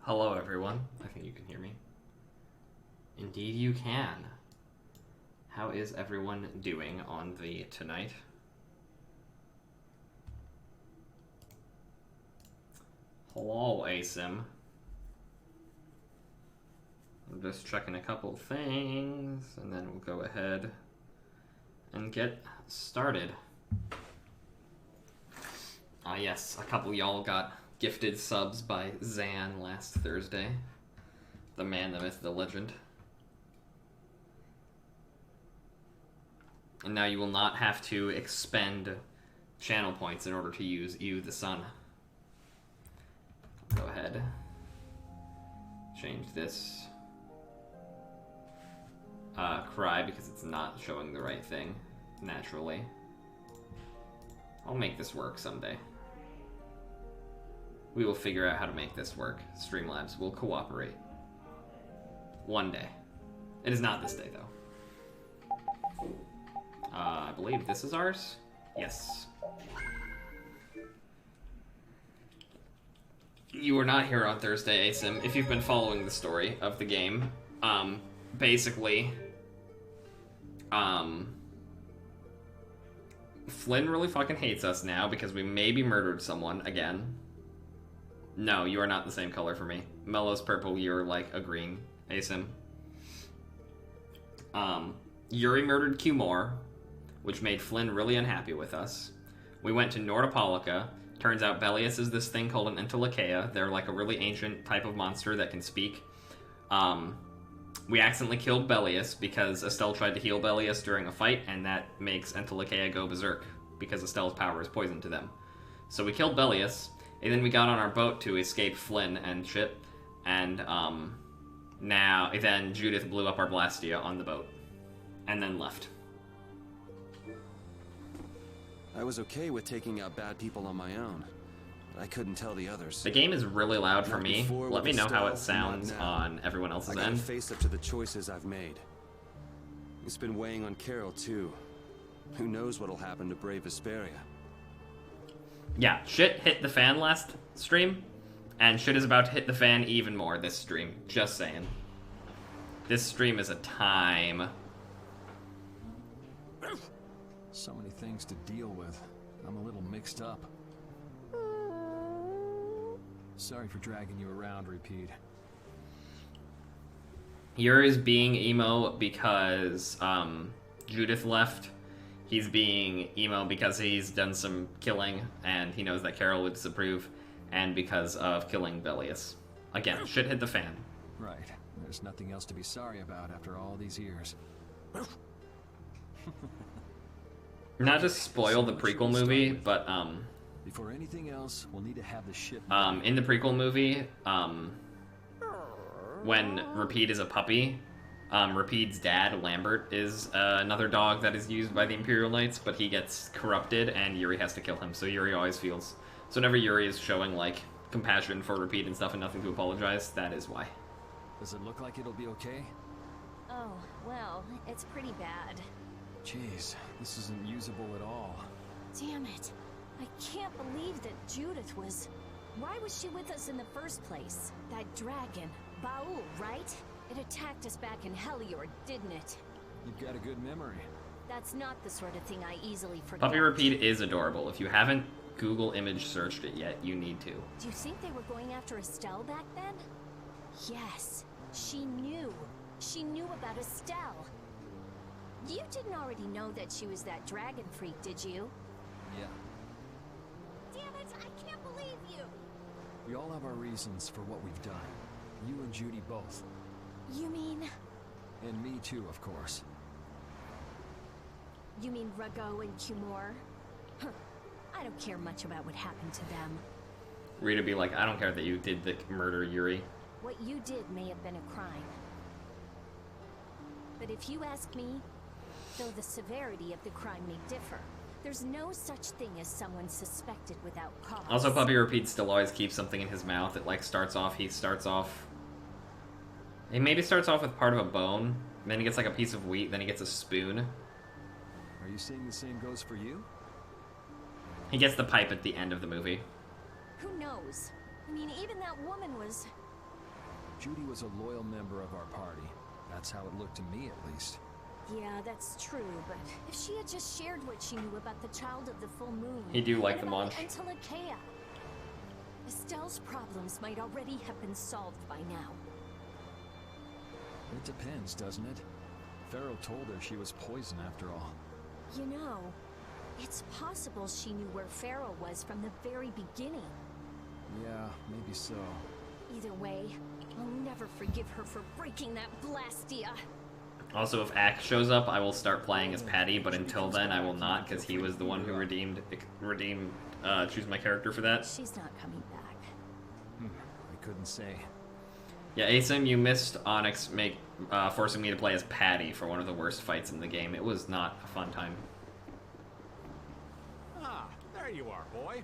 Hello, everyone. I think you can hear me. Indeed, you can. How is everyone doing on the tonight? Hello, ASIM. I'm just checking a couple things, and then we'll go ahead and get started. Yes, a couple y'all got gifted subs by Zan last Thursday. The man, the myth, the legend. And now you will not have to expend channel points in order to use You the Sun. Go ahead. Change this. Cry because it's not showing the right thing naturally. I'll make this work someday. We will figure out how to make this work. Streamlabs will cooperate. One day. It is not this day, though. I believe this is ours? Yes. You were not here on Thursday, ASIM. If you've been following the story of the game, basically, Flynn really fucking hates us now because we maybe murdered someone again. No, you are not the same color for me. Mellow's purple, you're like a green, ASIM. Yuri murdered Cumore, which made Flynn really unhappy with us. We went to Nordopolica. Turns out Bellius is this thing called an Entelechea. They're like a really ancient type of monster that can speak. We accidentally killed Bellius because Estelle tried to heal Bellius during a fight, and that makes Entelechea go berserk because Estelle's power is poison to them. So we killed Bellius, and then we got on our boat to escape Flynn and shit, and then Judith blew up our Blastia on the boat, and then left. I was okay with taking out bad people on my own, but I couldn't tell the others. The game is really loud for me. Let me know how it sounds on everyone else's end. I gotta face up to the choices I've made. It's been weighing on Carol, too. Who knows what'll happen to brave Vesperia? Yeah, shit hit the fan last stream, and shit is about to hit the fan even more this stream. Just saying. This stream is a time. So many things to deal with. I'm a little mixed up. Sorry for dragging you around, Repeat. Yuri's being emo because Judith left. He's being emo because he's done some killing, and he knows that Carol would disapprove, and because of killing Bellius. Again, shit hit the fan. Right. There's nothing else to be sorry about after all these years. Not to spoil the prequel movie, but before anything else, we'll need to have the ship. In the prequel movie, when Repeat is a puppy, Repeat's dad, Lambert, is another dog that is used by the Imperial Knights, but he gets corrupted and Yuri has to kill him, so Yuri always feels... So whenever Yuri is showing, like, compassion for Repeat and stuff and nothing to apologize, that is why. Does it look like it'll be okay? Oh, well, it's pretty bad. Jeez, this isn't usable at all. Damn it. I can't believe that Judith was... Why was she with us in the first place? That dragon. Baul, right? It attacked us back in Heliord, didn't it? You've got a good memory. That's not the sort of thing I easily forget. Puppy Repeat is adorable. If you haven't Google image searched it yet, you need to. Do you think they were going after Estelle back then? Yes, she knew. She knew about Estelle. You didn't already know that she was that dragon freak, did you? Yeah. Damn it, I can't believe you! We all have our reasons for what we've done. You and Judy both. You mean... And me too, of course. You mean Rago and Cumore? Huh. I don't care much about what happened to them. Rita be like, I don't care that you did the murder, Yuri. What you did may have been a crime. But if you ask me, though the severity of the crime may differ, there's no such thing as someone suspected without cause. Also, Puppy Repeat still always keeps something in his mouth. It, like, he maybe starts off with part of a bone, then he gets, like, a piece of wheat, then he gets a spoon. Are you saying the same goes for you? He gets the pipe at the end of the movie. Who knows? I mean, even that woman was... Judy was a loyal member of our party. That's how it looked to me, at least. Yeah, that's true, but if she had just shared what she knew about the Child of the Full Moon... He do like and the about munch. Antilochea, Estelle's problems might already have been solved by now. It depends, doesn't it? Pharaoh told her she was poison after all. You know, it's possible she knew where Pharaoh was from the very beginning. Yeah, maybe so. Either way, I'll never forgive her for breaking that Blastia. Also, if Axe shows up, I will start playing as Patty, but until then I will not, because he was the one who choose my character for that. She's not coming back. I couldn't say. Yeah, Asim, you missed Onyx forcing me to play as Patty for one of the worst fights in the game. It was not a fun time. Ah, there you are, boy.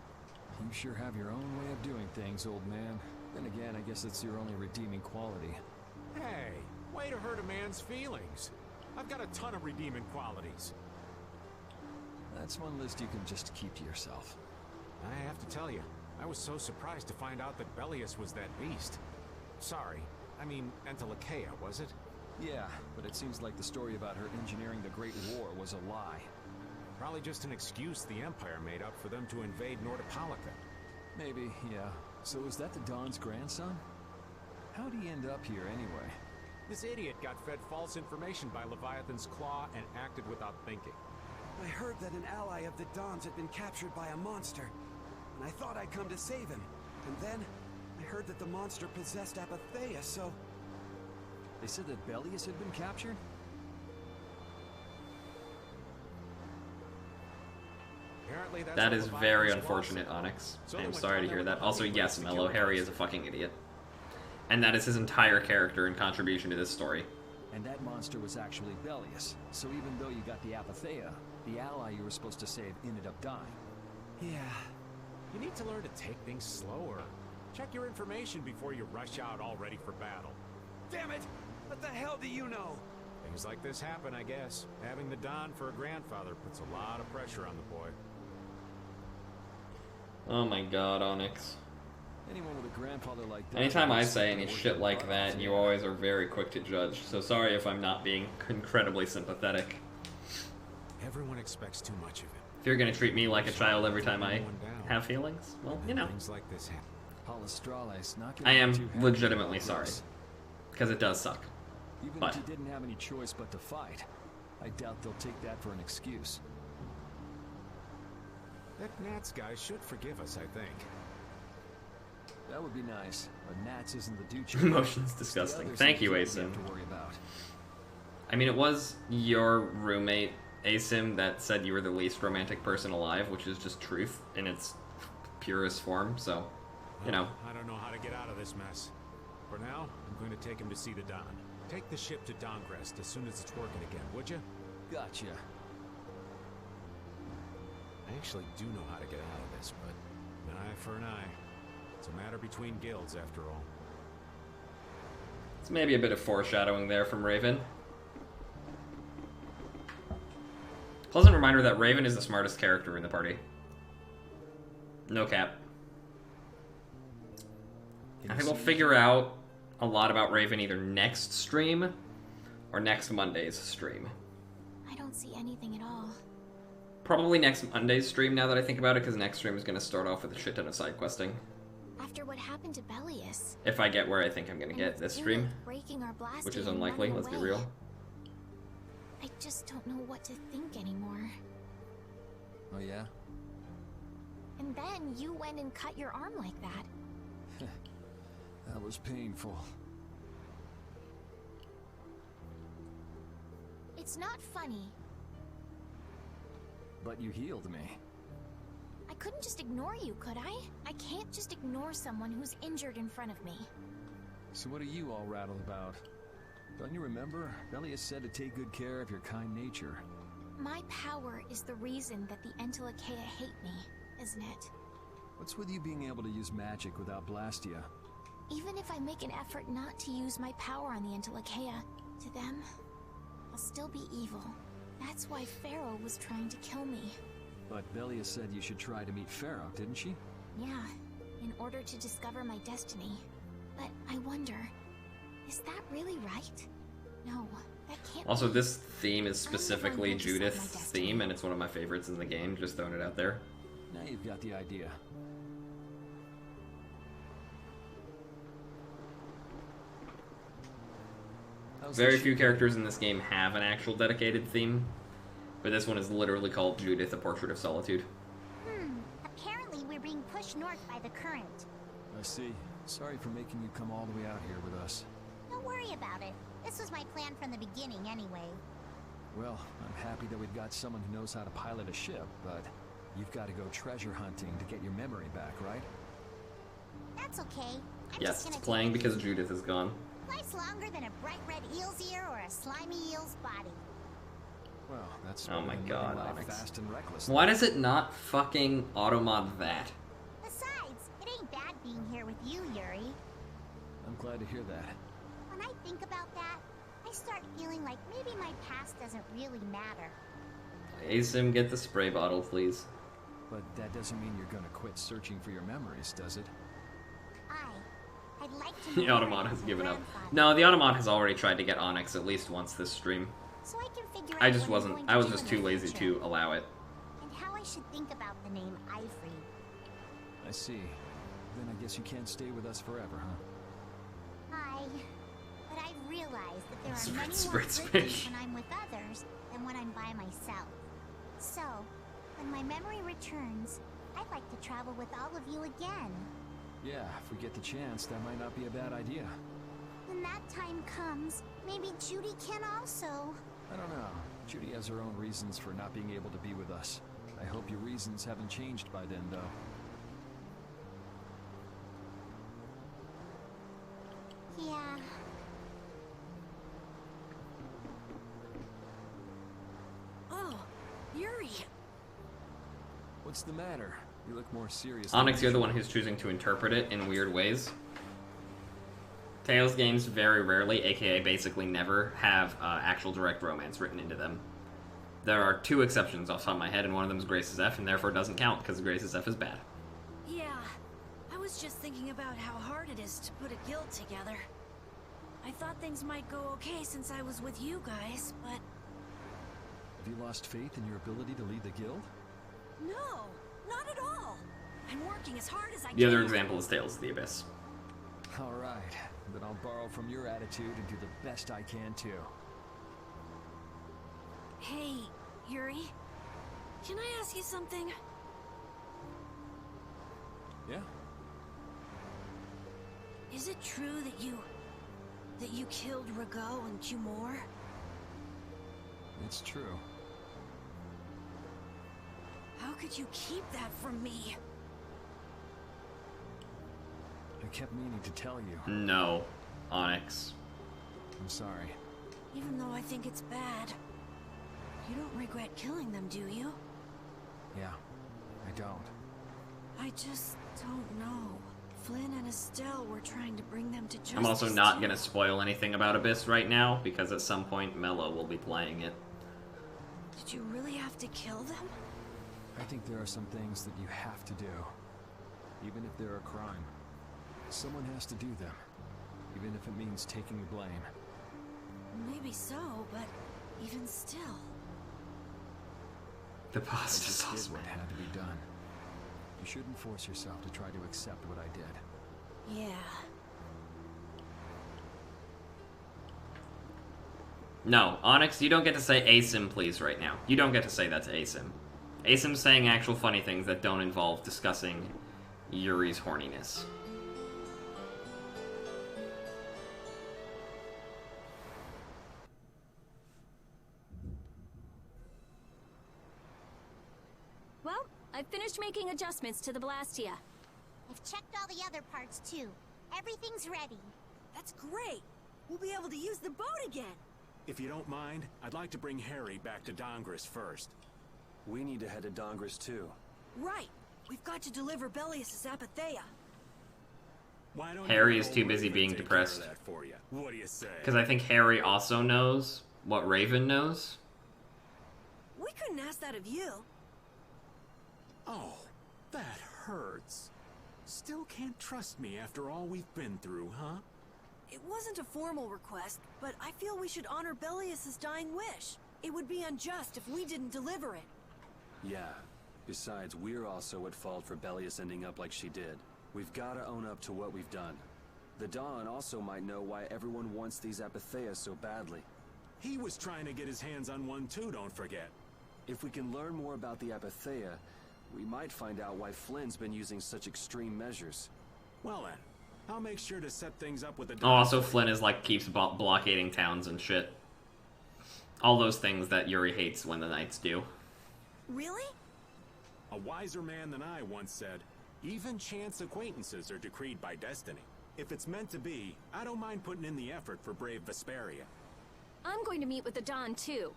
You sure have your own way of doing things, old man. Then again, I guess it's your only redeeming quality. Hey, way to hurt a man's feelings. I've got a ton of redeeming qualities. That's one list you can just keep to yourself. I have to tell you, I was so surprised to find out that Bellius was that beast. Sorry, I mean Antilochea, was it? Yeah, but it seems like the story about her engineering the Great War was a lie. Probably just an excuse the Empire made up for them to invade Nordopolica. Maybe, yeah. So is that the Don's grandson? How'd he end up here anyway? This idiot got fed false information by Leviathan's Claw and acted without thinking. I heard that an ally of the Dons had been captured by a monster, and I thought I'd come to save him. And then, I heard that the monster possessed Apatheia, so... They said that Bellius had been captured? Apparently that's That what is Leviathan's very Claw unfortunate, said. Onyx. So I am they sorry to went hear down that. there Also, with yes, the Mellow killer Harry is a person. fucking idiot. And that is his entire character and contribution to this story. And that monster was actually Bellius. So even though you got the Apatheia, the ally you were supposed to save ended up dying. Yeah. You need to learn to take things slower. Check your information before you rush out all ready for battle. Damn it! What the hell do you know? Things like this happen, I guess. Having the Don for a grandfather puts a lot of pressure on the boy. Oh my god, Onyx. Anyone with a grandfather like that... Anytime I say any shit like that, you always are very quick to judge. So sorry if I'm not being incredibly sympathetic. Everyone expects too much of it. If you're gonna treat me like a child every time I have feelings, well, you know. Things like this happen. Palastrales, not I am too happy legitimately about sorry. this. Because it does suck. Even But if you didn't have any choice but to fight, I doubt they'll take that for an excuse. That Nats guy should forgive us, I think. That would be nice, but Nats isn't the Duce. Emotion's It's the disgusting. others Thank that you, we Asim. have to worry about. I mean, it was your roommate, Asim, that said you were the least romantic person alive, which is just truth in its purest form, so, you know. I don't know how to get out of this mess. For now, I'm going to take him to see the Don. Take the ship to Dongrest as soon as it's working again, would you? Gotcha. I actually do know how to get out of this, but an eye for an eye. It's a matter between guilds, after all. It's maybe a bit of foreshadowing there from Raven. Pleasant reminder that Raven is the smartest character in the party. No cap. I think we'll figure out a lot about Raven either next stream or next Monday's stream. I don't see anything at all. Probably next Monday's stream now that I think about it, because next stream is going to start off with a shit ton of side questing. After what happened to Bellius. If I get where I think I'm going to get this stream, Breaking our blast which is and unlikely, running let's be away. real. I just don't know what to think anymore. Oh yeah? And then you went and cut your arm like that. That was painful. It's not funny. But you healed me. I couldn't just ignore you, could I? I can't just ignore someone who's injured in front of me. So what are you all rattled about? Don't you remember? Bellius said to take good care of your kind nature. My power is the reason that the Antilochea hate me, isn't it? What's with you being able to use magic without Blastia? Even if I make an effort not to use my power on the Antilochea, to them, I'll still be evil. That's why Pharaoh was trying to kill me. But Bellius said you should try to meet Pharaoh, didn't she? Yeah, in order to discover my destiny. But I wonder, Is that really right? No, that can't Also, be. this theme is I'm the one specifically who decided my Judith's destiny. theme, and it's one of my favorites in the game. Just throwing it out there. Now you've got the idea. How's Very the few ship? characters in this game have an actual dedicated theme, but this one is literally called Judith: A Portrait of Solitude. Apparently we're being pushed north by the current. I see. Sorry for making you come all the way out here with us. Don't worry about it. This was my plan from the beginning anyway. Well, I'm happy that we've got someone who knows how to pilot a ship, but you've got to go treasure hunting to get your memory back, right? That's okay. I'm Yes, just it's gonna playing take because Judith is gone. life's longer than a bright red eel's ear or a slimy eel's body. Well, that's Oh my better than God, living life Onyx. fast and reckless. Why does it not fucking automod that? Besides, it ain't bad being here with you, Yuri. I'm glad to hear that. When I think about that, I start feeling like maybe my past doesn't really matter. Asim, get the spray bottle, please. But that doesn't mean you're gonna quit searching for your memories, does it? I'd like to The know where Automod I has was given up. grandfather, No, the Automod has already tried to get Onyx at least once this stream. so I can figure out I just what I'm wasn't. going to I was do just in too the lazy future, to allow it. and how I should think about the name Ivory. I see. Then I guess you can't stay with us forever, huh? But I realize that there are Spritz, many more spritz, good fish. days when I'm with others than when I'm by myself. So, when my memory returns, I'd like to travel with all of you again. Yeah, if we get the chance, that might not be a bad idea. When that time comes, maybe Judy can also. I don't know. Judy has her own reasons for not being able to be with us. I hope your reasons haven't changed by then, though. Yeah. Oh, Yuri. What's the matter? You look more serious. Onyx, you're the one who's choosing to interpret it in weird ways. Tales games very rarely, aka basically never, have actual direct romance written into them. There are two exceptions off the top of my head, and one of them is Grace's F, and therefore doesn't count because Grace's F is bad. Yeah, I was just thinking about how hard it is to put a guild together. I thought things might go okay since I was with you guys, but Have you lost faith in your ability to lead the guild? no, not at all. I'm working as hard as I can. The other example is Tales of the Abyss. All right, then I'll borrow from your attitude and do the best I can too. Hey, Yuri. Can I ask you something? Yeah? Is it true that you killed Rago and Cumor? It's true. How could you keep that from me? I kept meaning to tell you. No, Onyx. I'm sorry. Even though I think it's bad. You don't regret killing them, do you? Yeah, I don't. I just don't know. Flynn and Estelle were trying to bring them to justice. I'm also not too. going to spoil anything about Abyss right now, because at some point Mello will be playing it. Did you really have to kill them? I think there are some things that you have to do. Even if they're a crime. Someone has to do them. Even if it means taking the blame. Maybe so, but even still. The boss I is just did awesome. what had to be done. You shouldn't force yourself to try to accept what I did. Yeah. No, Onyx, you don't get to say ASIM please right now. You don't get to say that's ASIM. ASIM's saying actual funny things that don't involve discussing Yuri's horniness. Well, I've finished making adjustments to the Blastia. I've checked all the other parts too. Everything's ready. That's great. We'll be able to use the boat again. If you don't mind, I'd like to bring Harry back to Dongris first. We need to head to Dongris too. Right. We've got to deliver Belius' Apatheia. Why don't Harry you is let too old busy Raven being take depressed. care of that for you? What do you say? Because I think Harry also knows what Raven knows. We couldn't ask that of you. Oh, that hurts. Still can't trust me after all we've been through, huh? It wasn't a formal request, but I feel we should honor Belius's dying wish. It would be unjust if we didn't deliver it. Yeah. Besides, we're also at fault for Belius ending up like she did. We've gotta own up to what we've done. The Dawn also might know why everyone wants these Apatheas so badly. He was trying to get his hands on one too, don't forget. If we can learn more about the Apatheia, we might find out why Flynn's been using such extreme measures. Well then, I'll make sure to set things up with the Oh, also Flynn is like keeps blockading towns and shit. All those things that Yuri hates when the Knights do. Really? A wiser man than I once said, even chance acquaintances are decreed by destiny. If it's meant to be, I don't mind putting in the effort for brave Vesperia. I'm going to meet with the Dawn, too.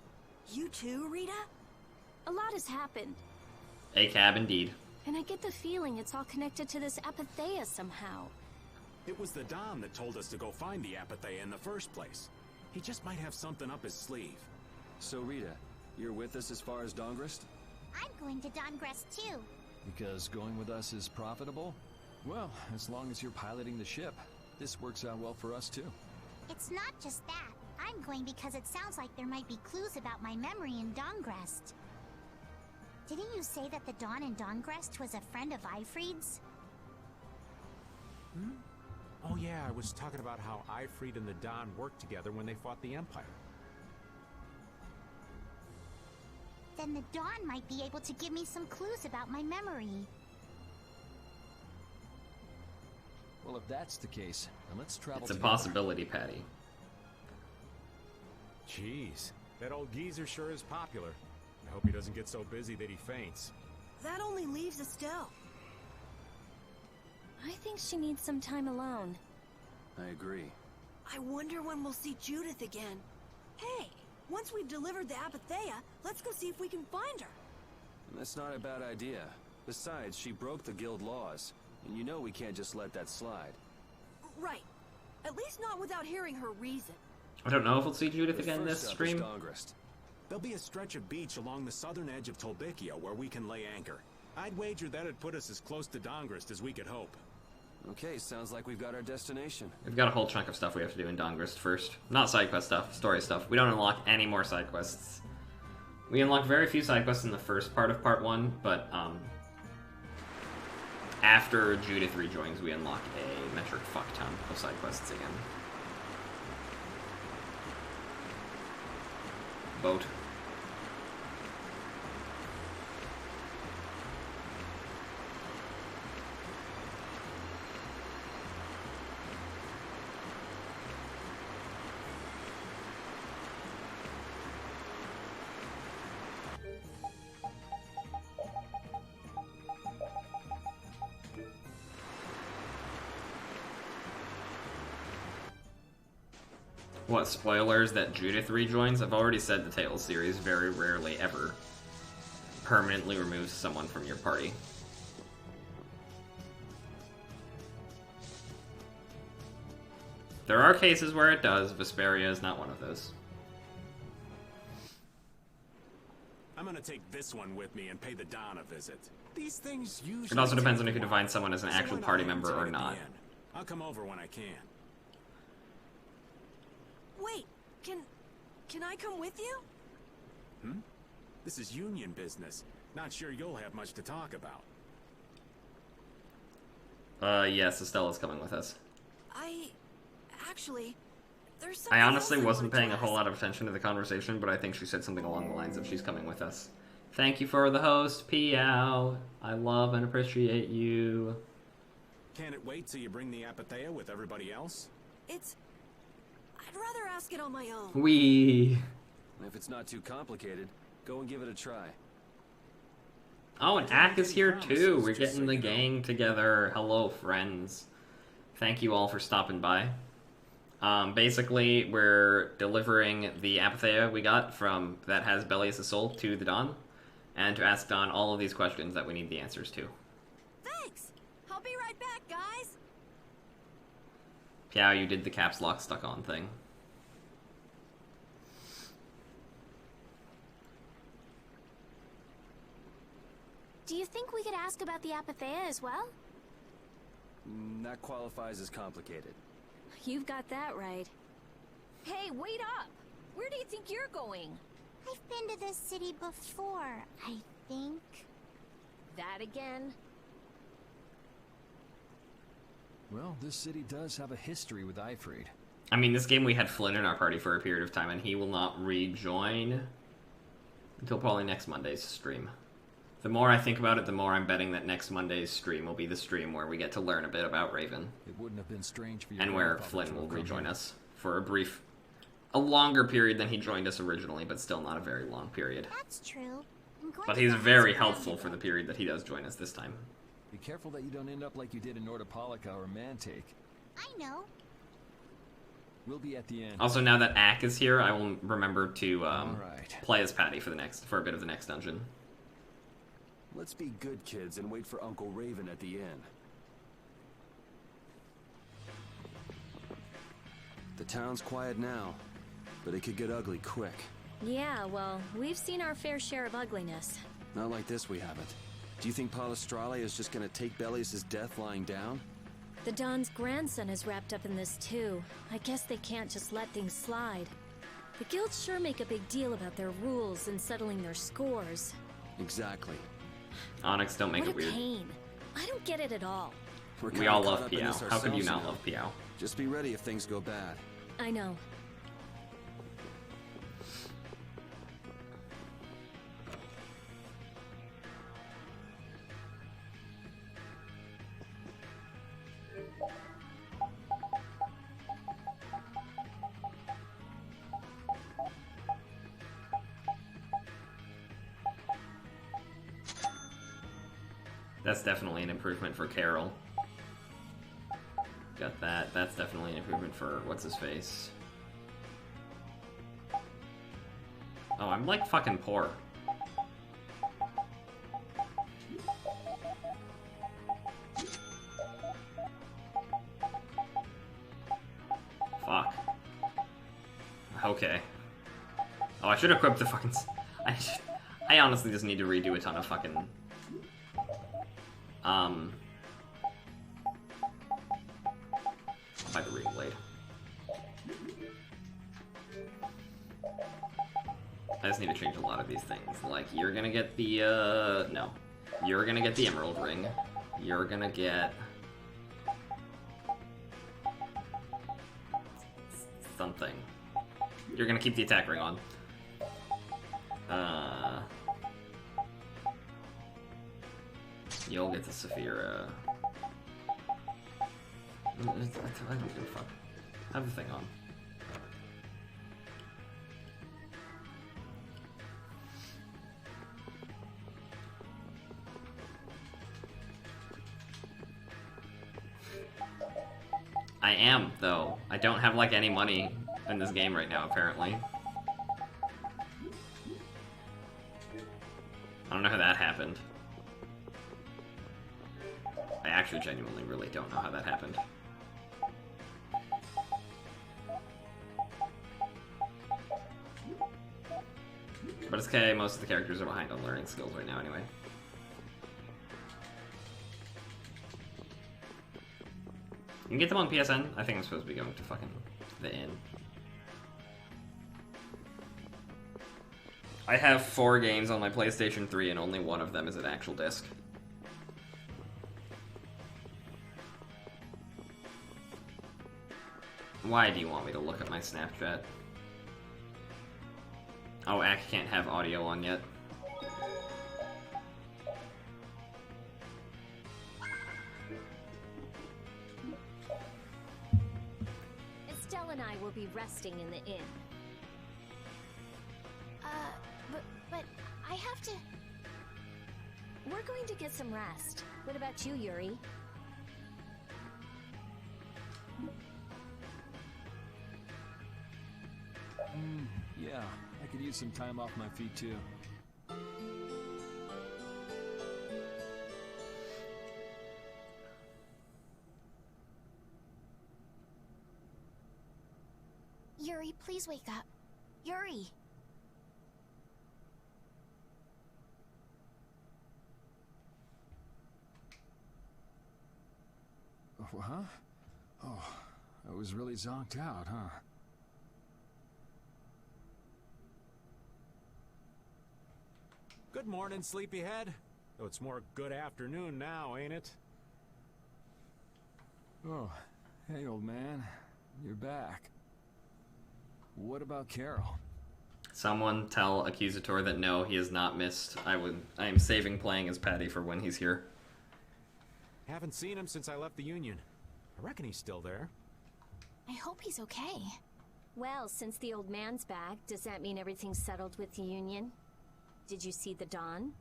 You too, Rita? A lot has happened, A cab indeed. and I get the feeling it's all connected to this Apatheia somehow. It was the Dom that told us to go find the Apatheia in the first place. He just might have something up his sleeve. So Rita, you're with us as far as Dongrest? I'm going to Dongrest too. Because going with us is profitable? Well, as long as you're piloting the ship, this works out well for us too. It's not just that. I'm going because it sounds like there might be clues about my memory in Dongrest. Didn't you say that the Dawn in Dongrest was a friend of Ifrid's? Oh yeah, I was talking about how Ifrid and the Don worked together when they fought the Empire. Then the Dawn might be able to give me some clues about my memory. Well, if that's the case, then let's travel It's a together. possibility, Patty. Jeez, that old geezer sure is popular. I hope he doesn't get so busy that he faints. That only leaves Estelle. I think she needs some time alone. I agree. I wonder when we'll see Judith again. Hey, once we've delivered the Apatheia, let's go see if we can find her. That's not a bad idea. Besides, she broke the guild laws, and you know we can't just let that slide. Right. At least not without hearing her reason. I don't know if we'll see Judith But again this first up is stream. Dongrest. There'll be a stretch of beach along the southern edge of Tolbikia where we can lay anchor. I'd wager that'd put us as close to Dongrest as we could hope. Okay, sounds like we've got our destination. We've got a whole chunk of stuff we have to do in Dongrest first. Not side quest stuff, story stuff. We don't unlock any more side quests. We unlock very few side quests in the first part of part 1, but after Judith rejoins, we unlock a metric fuck ton of side quests again. Boat. What, spoilers that Judith rejoins? I've already said the Tales series very rarely ever permanently removes someone from your party. There are cases where it does. Vesperia is not one of those. I'm gonna take this one with me and pay the Don a visit. These things usually It also depends take on if a you while. define someone as an So actual why not party hang member tight or at the not. end? I'll come over when I can. Wait, can I come with you? This is union business. Not sure you'll have much to talk about. Yes, Estella's coming with us. Actually, there's something I honestly else I wasn't wanted to paying a whole ask. lot of attention to the conversation, but I think she said something along the lines of she's coming with us. Thank you for the host, Piao. I love and appreciate you. Can't it wait till you bring the Apatheia with everybody else? I'd rather ask it on my own. Wee. If it's not too complicated, go and give it a try. Oh, and Ack is here too. We're Just getting so the you know. gang together. Hello, friends. Thank you all for stopping by. Basically, we're delivering the Apatheia we got from that has Belius' soul to the Don, and to ask Don all of these questions that we need the answers to. Thanks. I'll be right back, guys. Piao, you did the caps lock stuck on thing. Do you think we could ask about the Apatheia as well? That qualifies as complicated. You've got that right. Hey, wait up! Where do you think you're going? I've been to this city before, I think. That again? Well, this city does have a history with Ifrid. I mean, this game we had Flynn in our party for a period of time, and he will not rejoin until probably next Monday's stream. The more I think about it, the more I'm betting that next Monday's stream will be the stream where we get to learn a bit about Raven. It wouldn't have been strange for you. And where Flynn will rejoin us for a longer period than he joined us originally, but still not a very long period. That's true. But he's very helpful for the period that he does join us this time. Be careful that you don't end up like you did in Nordopolica or Mantake. I know. We'll be at the end. Also, now that Ack is here, I will remember to Alright. play as Patty for a bit of the next dungeon. Let's be good kids and wait for Uncle Raven at the inn. The town's quiet now, but it could get ugly quick. Yeah, well, we've seen our fair share of ugliness. Not like this, we haven't. Do you think Palestrale is just gonna take Belius' death lying down? The Don's grandson is wrapped up in this too. I guess they can't just let things slide. The guilds sure make a big deal about their rules and settling their scores. Exactly. Onyx, don't make What it weird. a pain. I don't get it at all. We're We kinda all caught love up in Piao. this How could you ourselves, not know. love Piao? Just be ready if things go bad. I know. That's definitely an improvement for Carol. Got that. That's definitely an improvement for what's-his-face. Oh, I'm like fucking poor. Fuck. Okay. Oh, I should equip the fucking... I honestly just need to redo a ton of fucking... By the ring blade. I just need to change a lot of these things. Like, you're gonna get the, no. You're gonna get the emerald ring. You're gonna get... something. You're gonna keep the attack ring on. You'll get the Saphira. I don't give a fuck. Have the thing on. I am, though. I don't have, like, any money in this game right now, apparently. I don't know how that happened. I actually genuinely really don't know how that happened. But it's okay, most of the characters are behind on learning skills right now anyway. You can get them on PSN? I think I'm supposed to be going to fucking the inn. I have 4 games on my PlayStation 3 and only one of them is an actual disc. Why do you want me to look at my Snapchat? Oh, Ack can't have audio on yet. Estelle and I will be resting in the inn. But I have to... We're going to get some rest. What about you, Yuri? Yeah, I could use some time off my feet too. Yuri, please wake up. Yuri! Huh? Oh, I was really zonked out, huh? Good morning, sleepyhead. Though it's more good afternoon now, ain't it? Oh, hey, old man. You're back. What about Carol? Someone tell Accusator that no, he is not missed. I am saving playing as Patty for when he's here. Haven't seen him since I left the Union. I reckon he's still there. I hope he's okay. Well, since the old man's back, does that mean everything's settled with the Union? Did you see the Don?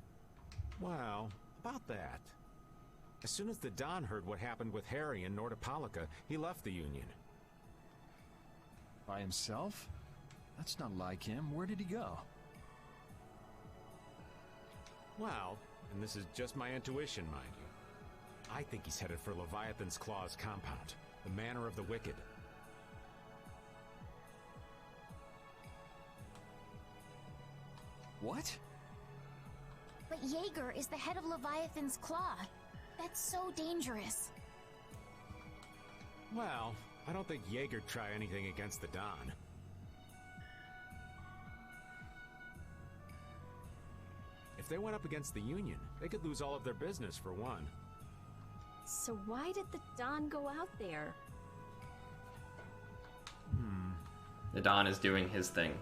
Well, about that. As soon as the Don heard what happened with Harry in Nordopolica, he left the Union. By himself? That's not like him. Where did he go? Well, and this is just my intuition, mind you, I think he's headed for Leviathan's Claw's compound, the Manor of the Wicked. What? But Jaeger is the head of Leviathan's Claw. That's so dangerous. Well, I don't think Jaeger'd try anything against the Don. If they went up against the Union, they could lose all of their business for one. So why did the Don go out there? The Don is doing his thing.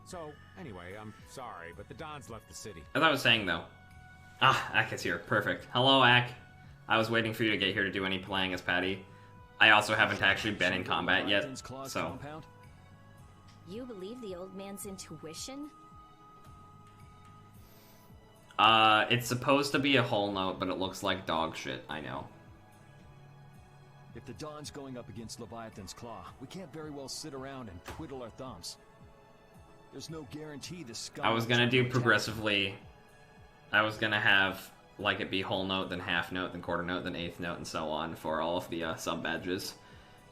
So, anyway, I'm sorry, but the Don's left the city. As I was saying, though. Ah, Ak is here. Perfect. Hello, Ak. I was waiting for you to get here to do any playing as Patty. I also haven't actually been in combat yet, so... You believe the old man's intuition? It's supposed to be a whole note, but it looks like dog shit, I know. If the Don's going up against Leviathan's Claw, we can't very well sit around and twiddle our thumbs. There's no guarantee the scum... I was gonna do progressively... I was gonna have, like, it be whole note, then half note, then quarter note, then eighth note, and so on for all of the sub-badges.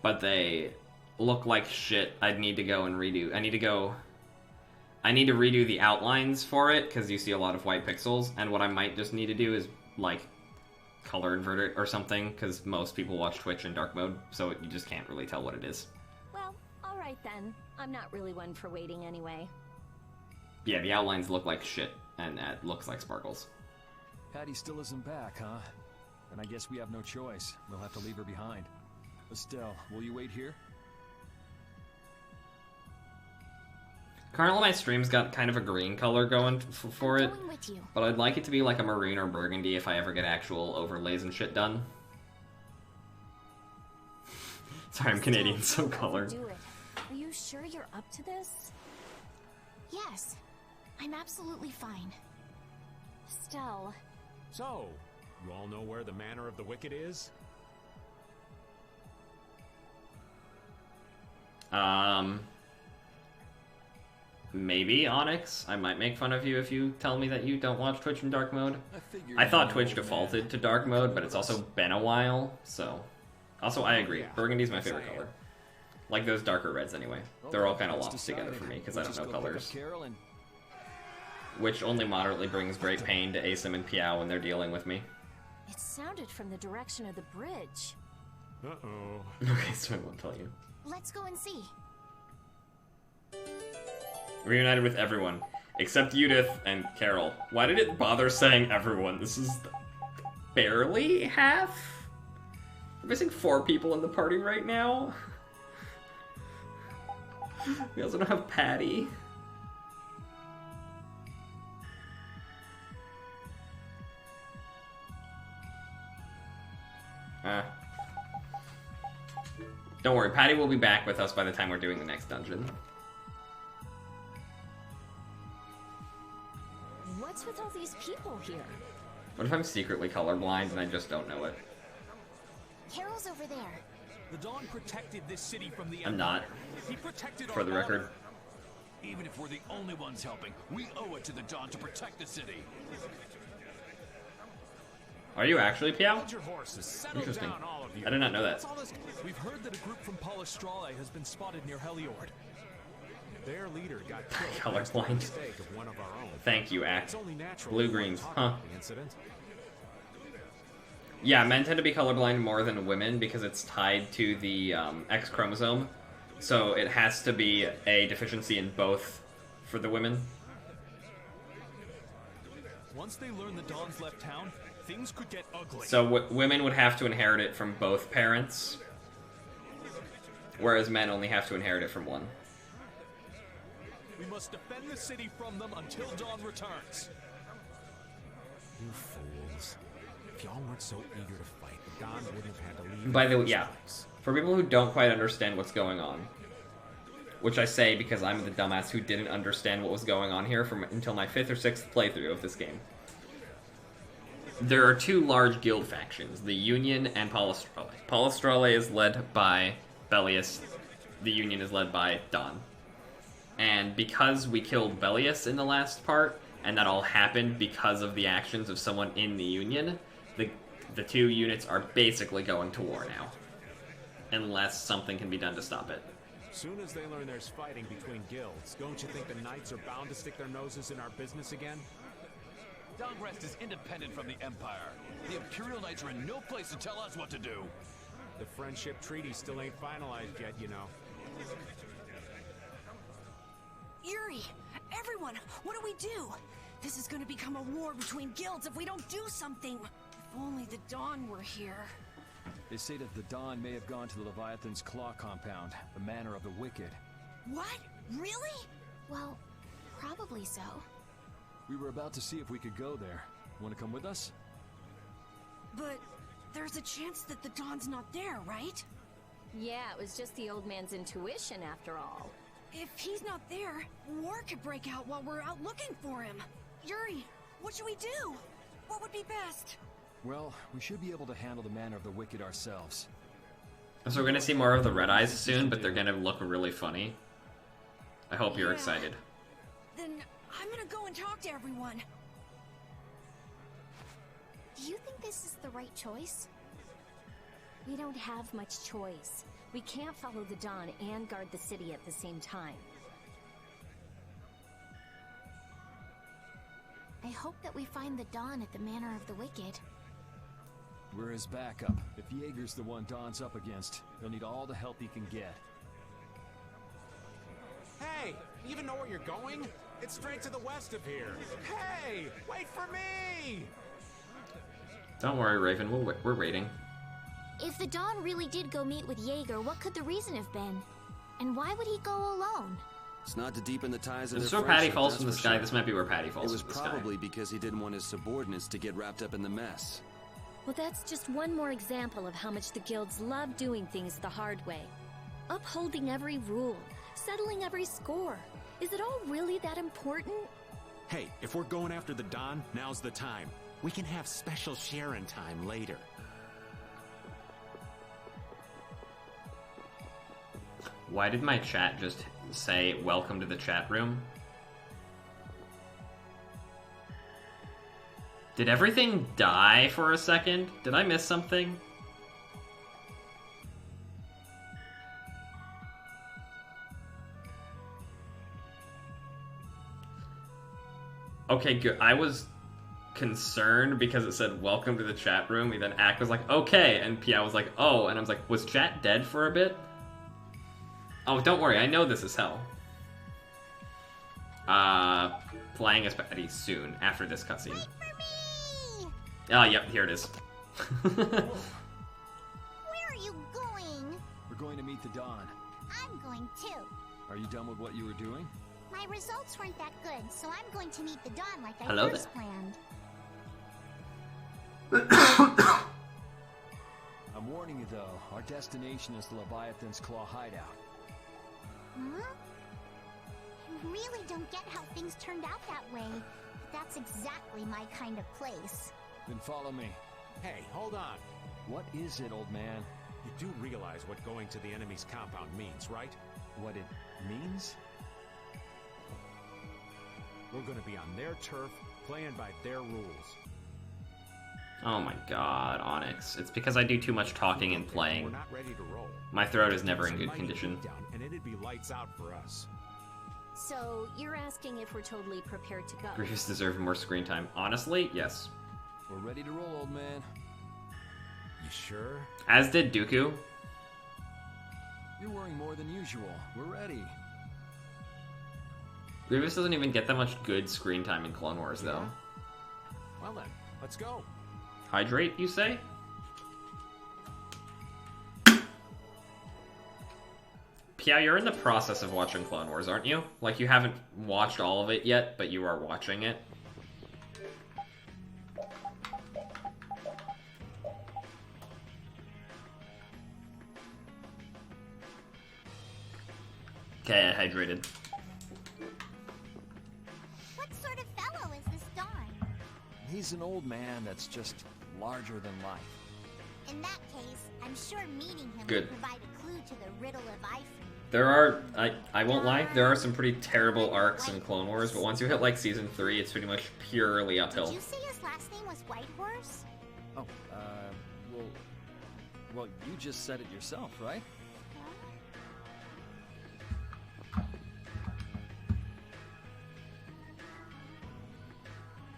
But they look like shit. I'd need to go and redo... I need to redo the outlines for it, because you see a lot of white pixels, and what I might just need to do is, like, color invert it or something, because most people watch Twitch in dark mode, so you just can't really tell what it is. Well, alright then. I'm not really one for waiting anyway. Yeah, the outlines look like shit, and it looks like sparkles. Patty still isn't back, huh? And I guess we have no choice. We'll have to leave her behind. Estelle, will you wait here? Currently my stream's got kind of a green color going for it, Going with you. but I'd like it to be like a maroon or burgundy if I ever get actual overlays and shit done. Sorry, I'm Canadian, so color. Do it. Are you sure you're up to this? Yes, I'm absolutely fine. Estelle. So, you all know where the Manor of the Wicked is? Maybe, Onyx. I might make fun of you if you tell me that you don't watch Twitch in dark mode. I thought Twitch defaulted to dark mode, but it's also been a while, so... Also, I agree. Burgundy's my favorite color. Like those darker reds, anyway. They're all kind of lost together for me, because I don't know colors. Which only moderately brings great pain to Asim and Piao when they're dealing with me. It sounded from the direction of the bridge. Uh-oh. Okay, so I won't tell you. Let's go and see. Reunited with everyone, except Judith and Carol. Why did it bother saying everyone? This is barely half? We're missing 4 people in the party right now. We also don't have Patty. Don't worry, Patty will be back with us by the time we're doing the next dungeon. What's with all these people here? What if I'm secretly colorblind and I just don't know it? Carol's over there. The Dawn protected this city from the I'm not, He protected for our the honor. record. Even if we're the only ones helping, we owe it to the Dawn to protect the city. Are you actually, Piao? Hold your horses. Settle Interesting. down, all of you. I did not know that. We've heard that a group from Palestrale has been spotted near Heliord. Their leader got killed thanks to Colorblind. the mistake of one of our own. Thank you, Act. It's only natural Blue we want greens, to talk huh? about the incident. Yeah, men tend to be colorblind more than women because it's tied to the X chromosome. So it has to be a deficiency in both for the women. Once they learn the Dawn's left town, things could get ugly. So women would have to inherit it from both parents, whereas men only have to inherit it from one. We must defend the city from them until Dawn returns. You fools. If y'all weren't so eager to fight, the Dawn wouldn't have had to leave. By the way, yeah, for people who don't quite understand what's going on, which I say because I'm the dumbass who didn't understand what was going on here until my 5th or 6th playthrough of this game. There are two large guild factions, the Union and Polystrale. Polystrale is led by Bellius, the Union is led by Dawn. And because we killed Bellius in the last part, and that all happened because of the actions of someone in the Union, the two units are basically going to war now. Unless something can be done to stop it. Soon as they learn there's fighting between guilds, don't you think the Knights are bound to stick their noses in our business again? Dongrest is independent from the Empire. The Imperial Knights are in no place to tell us what to do. The Friendship Treaty still ain't finalized yet, you know. Yuri! Everyone! What do we do? This is gonna become a war between guilds if we don't do something! If only the Dawn were here. They say that the Dawn may have gone to the Leviathan's Claw compound, the Manor of the Wicked. What? Really? Well, probably so. We were about to see if we could go there. Want to come with us? But there's a chance that the Dawn's not there, right? Yeah, it was just the old man's intuition after all. If he's not there, war could break out while we're out looking for him. Yuri, what should we do? What would be best? Well, we should be able to handle the Manor of the Wicked ourselves. So we're gonna see more of the Red Eyes soon, but they're gonna look really funny. I hope you're Yeah. excited. Then I'm gonna go and talk to everyone. Do you think this is the right choice? We don't have much choice. We can't follow the Dawn and guard the city at the same time. I hope that we find the Dawn at the Manor of the Wicked. We're his backup. If Jaeger's the one Dawn's up against, he'll need all the help he can get. Hey, you even know where you're going? It's straight to the west of here. Hey, wait for me! Don't worry, Raven. We're waiting. If the Dawn really did go meet with Jaeger, what could the reason have been? And why would he go alone? It's not to deepen the ties of This is their where Patty friendship, falls that's from the for sky. sure. This might be where Patty falls It was from the sky. probably because he didn't want his subordinates to get wrapped up in the mess. Well, that's just one more example of how much the guilds love doing things the hard way. Upholding every rule, settling every score. Is it all really that important? Hey, if we're going after the Dawn, now's the time. We can have special sharing time later. Why did my chat just say, welcome to the chat room? Did everything die for a second? Did I miss something? Okay, good. I was concerned because it said, welcome to the chat room, and then Ack was like, okay, and Pia was like, oh, and I was like, was chat dead for a bit? Oh, don't worry, I know this is hell. Playing as Patty soon, after this cutscene. Wait for me! Oh, yep, here it is. Where are you going? We're going to meet the Dawn. I'm going too. Are you done with what you were doing? My results weren't that good, so I'm going to meet the Dawn like I Hello first planned. I'm warning you though, our destination is the Leviathan's Claw hideout. Huh? I really don't get how things turned out that way, but that's exactly my kind of place. Then follow me. Hey, hold on. What is it, old man? You do realize what going to the enemy's compound means, right? What it means? We're gonna be on their turf, playing by their rules. Oh my god, Onyx. It's because I do too much talking and We're playing. not ready to roll. My throat is never in Some good mighty condition. beatdown, and it'd be lights out for us. So, you're asking if we're totally prepared to go? Grievous deserve more screen time. Honestly, yes. We're ready to roll, old man. You sure? As did Dooku. You're worrying more than usual. We're ready. Grievous doesn't even get that much good screen time in Clone Wars, though. Well then, let's go. Hydrate, you say? Pia, you're in the process of watching Clone Wars, aren't you? Like, you haven't watched all of it yet, but you are watching it. Okay, I hydrated. What sort of fellow is this Don? He's an old man that's just larger than life. In that case, I'm sure meeting him Good. will provide a clue to the riddle of Ifrit. There are, I won't lie, there are some pretty terrible arcs in Clone Wars, but once you hit, like, Season 3, it's pretty much purely uphill. Did you say his last name was Whitehorse? Oh, well, you just said it yourself, right?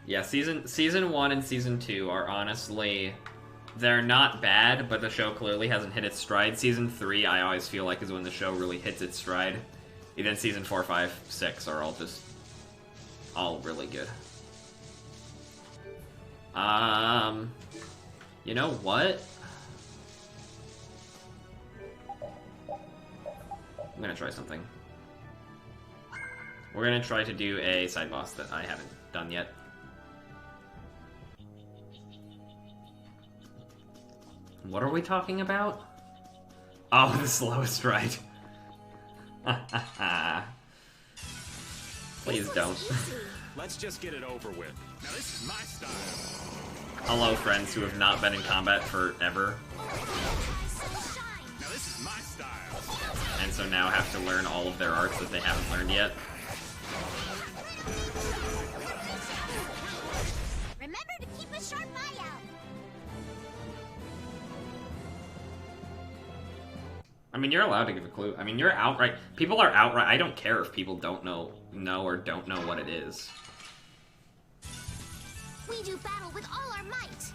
Yeah, season 1 and Season 2 are honestly... They're not bad, but the show clearly hasn't hit its stride. Season 3, I always feel like, is when the show really hits its stride. And then Season 4, 5, 6 are all really good. You know what? I'm gonna try something. We're gonna try to do a side boss that I haven't done yet. What are we talking about? Oh, the slowest ride. Please don't. Let's just get it over with. Now this is my style. Hello, friends who have not been in combat forever. Now this is my style. And so now have to learn all of their arts that they haven't learned yet. Remember to keep a sharp eye out. I mean, you're allowed to give a clue. I mean, you're outright... People are outright... I don't care if people don't know or don't know what it is. We do battle with all our might.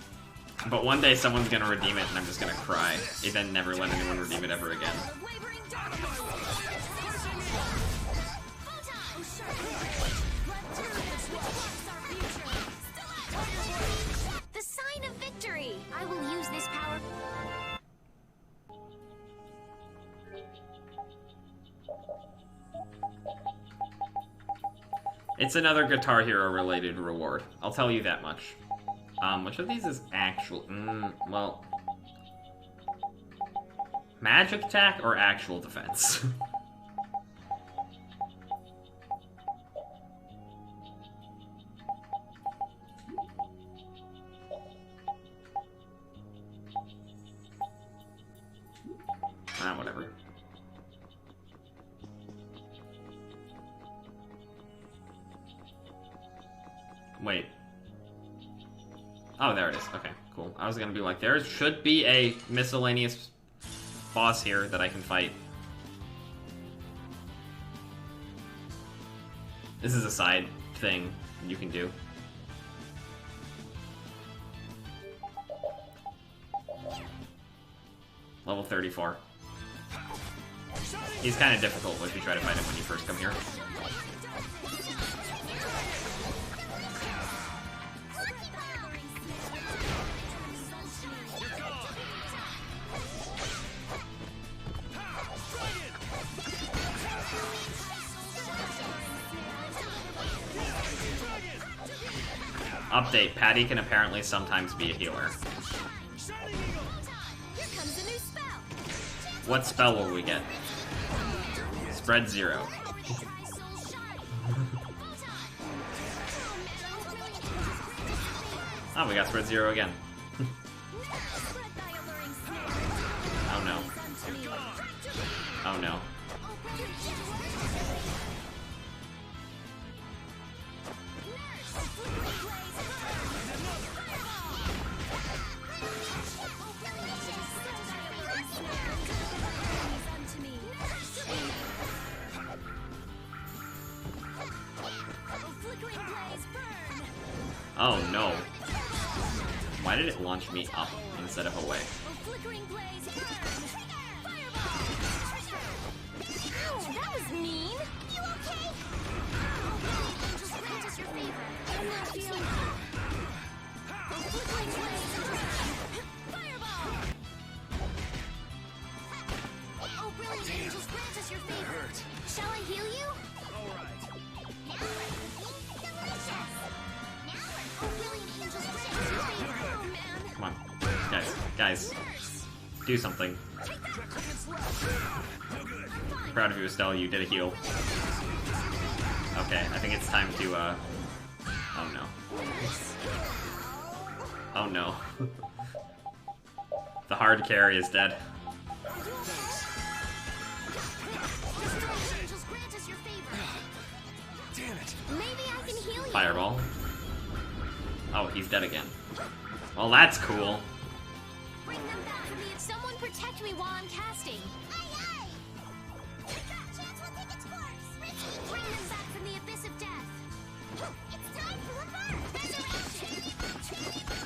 But one day someone's gonna redeem it and I'm just gonna cry. And then never let anyone redeem it ever again. The sign of victory! I will use this power... It's another Guitar Hero related reward. I'll tell you that much. Which of these is actual... well... Magic attack or actual defense? Whatever. Wait. Oh, there it is. Okay, cool. I was gonna be like, there should be a miscellaneous boss here that I can fight. This is a side thing you can do. Level 34. He's kind of difficult if you try to fight him when you first come here. Update, Patty can apparently sometimes be a healer. What spell will we get? Spread 0. Oh, we got spread 0 again. Oh no. Oh no. Oh no. Why did it launch me up instead of away? Flickering blaze, burn! Fireball! Ow, that was mean! You okay? Angels grant us your favor. I'm not feeling flickering blaze, burn! Fireball! Oh, brilliant angels grant us your favor. Shall I heal you? Now we're delicious. Now we're brilliant angels grant us your favor. Oh man. Come on. Guys. Do something. Proud of you, Estelle. You did a heal. Okay, I think it's time to, oh no. Oh no. The hard carry is dead. Damn it. Maybe I can heal you. Fireball. Oh, he's dead again. Well, that's cool. Bring them back to me. Someone protect me while I'm casting. Aye, aye. Chance will take its course. Bring them back from the abyss of death. It's time for rebirth. Resurrection.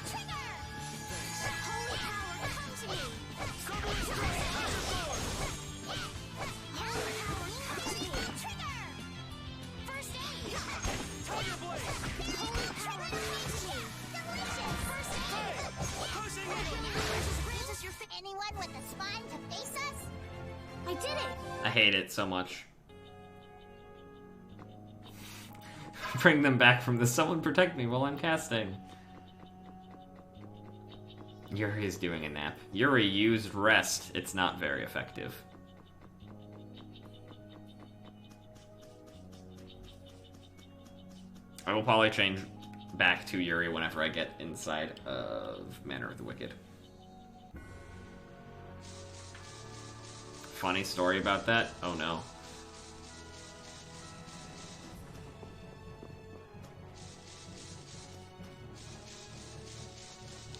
Trigger. Holy power, come to me. Holy power, come to me. Trigger. First aid. Holy power, come to me. Delicious. First aid. Anyone with a spine to face us? I did it! I hate it so much. Bring them back from the someone protect me while I'm casting. Yuri is doing a nap. Yuri used rest. It's not very effective. I will probably change back to Yuri whenever I get inside of Manor of the Wicked. Funny story about that? Oh no.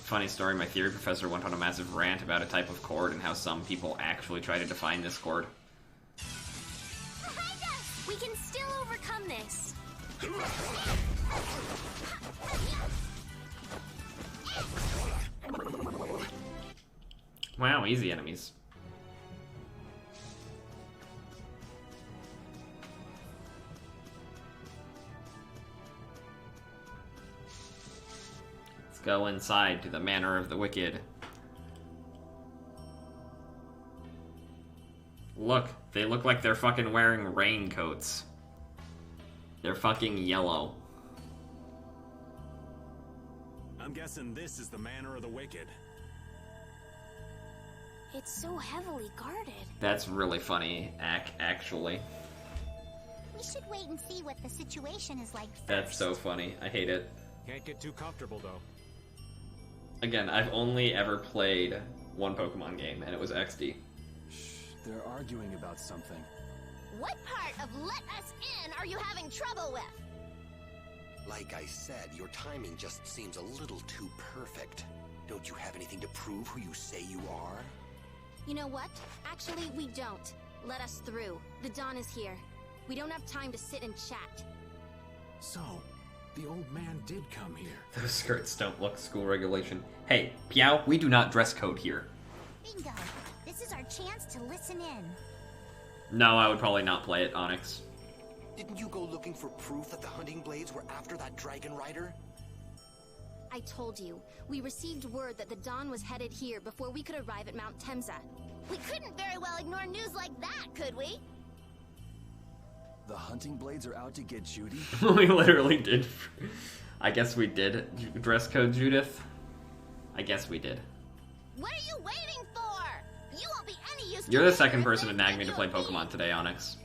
Funny story, my theory professor went on a massive rant about a type of chord and how some people actually try to define this chord. Behind us! We can still overcome this! Wow, easy enemies. Let's go inside to the Manor of the Wicked. Look, they look like they're fucking wearing raincoats. They're fucking yellow. I'm guessing this is the Manor of the Wicked. It's so heavily guarded. That's really funny, actually. We should wait and see what the situation is like first. That's so funny. I hate it. Can't get too comfortable, though. Again, I've only ever played one Pokemon game, and it was XD. Shh, they're arguing about something. What part of let us in are you having trouble with? Like I said, your timing just seems a little too perfect. Don't you have anything to prove who you say you are? You know what? Actually, we don't. Let us through. The dawn is here. We don't have time to sit and chat. So, the old man did come here. Those skirts don't look school regulation. Hey, Piao, we do not dress code here. Bingo. This is our chance to listen in. No, I would probably not play it, Onyx. Didn't you go looking for proof that the hunting blades were after that dragon rider? I told you. We received word that the dawn was headed here before we could arrive at Mount Temza. We couldn't very well ignore news like that, could we? The hunting blades are out to get Judy? We literally did. I guess we did dress code Judith. I guess we did. What are you waiting for? You won't be any use. You're the second person to nag me to play Pokemon today, Onyx.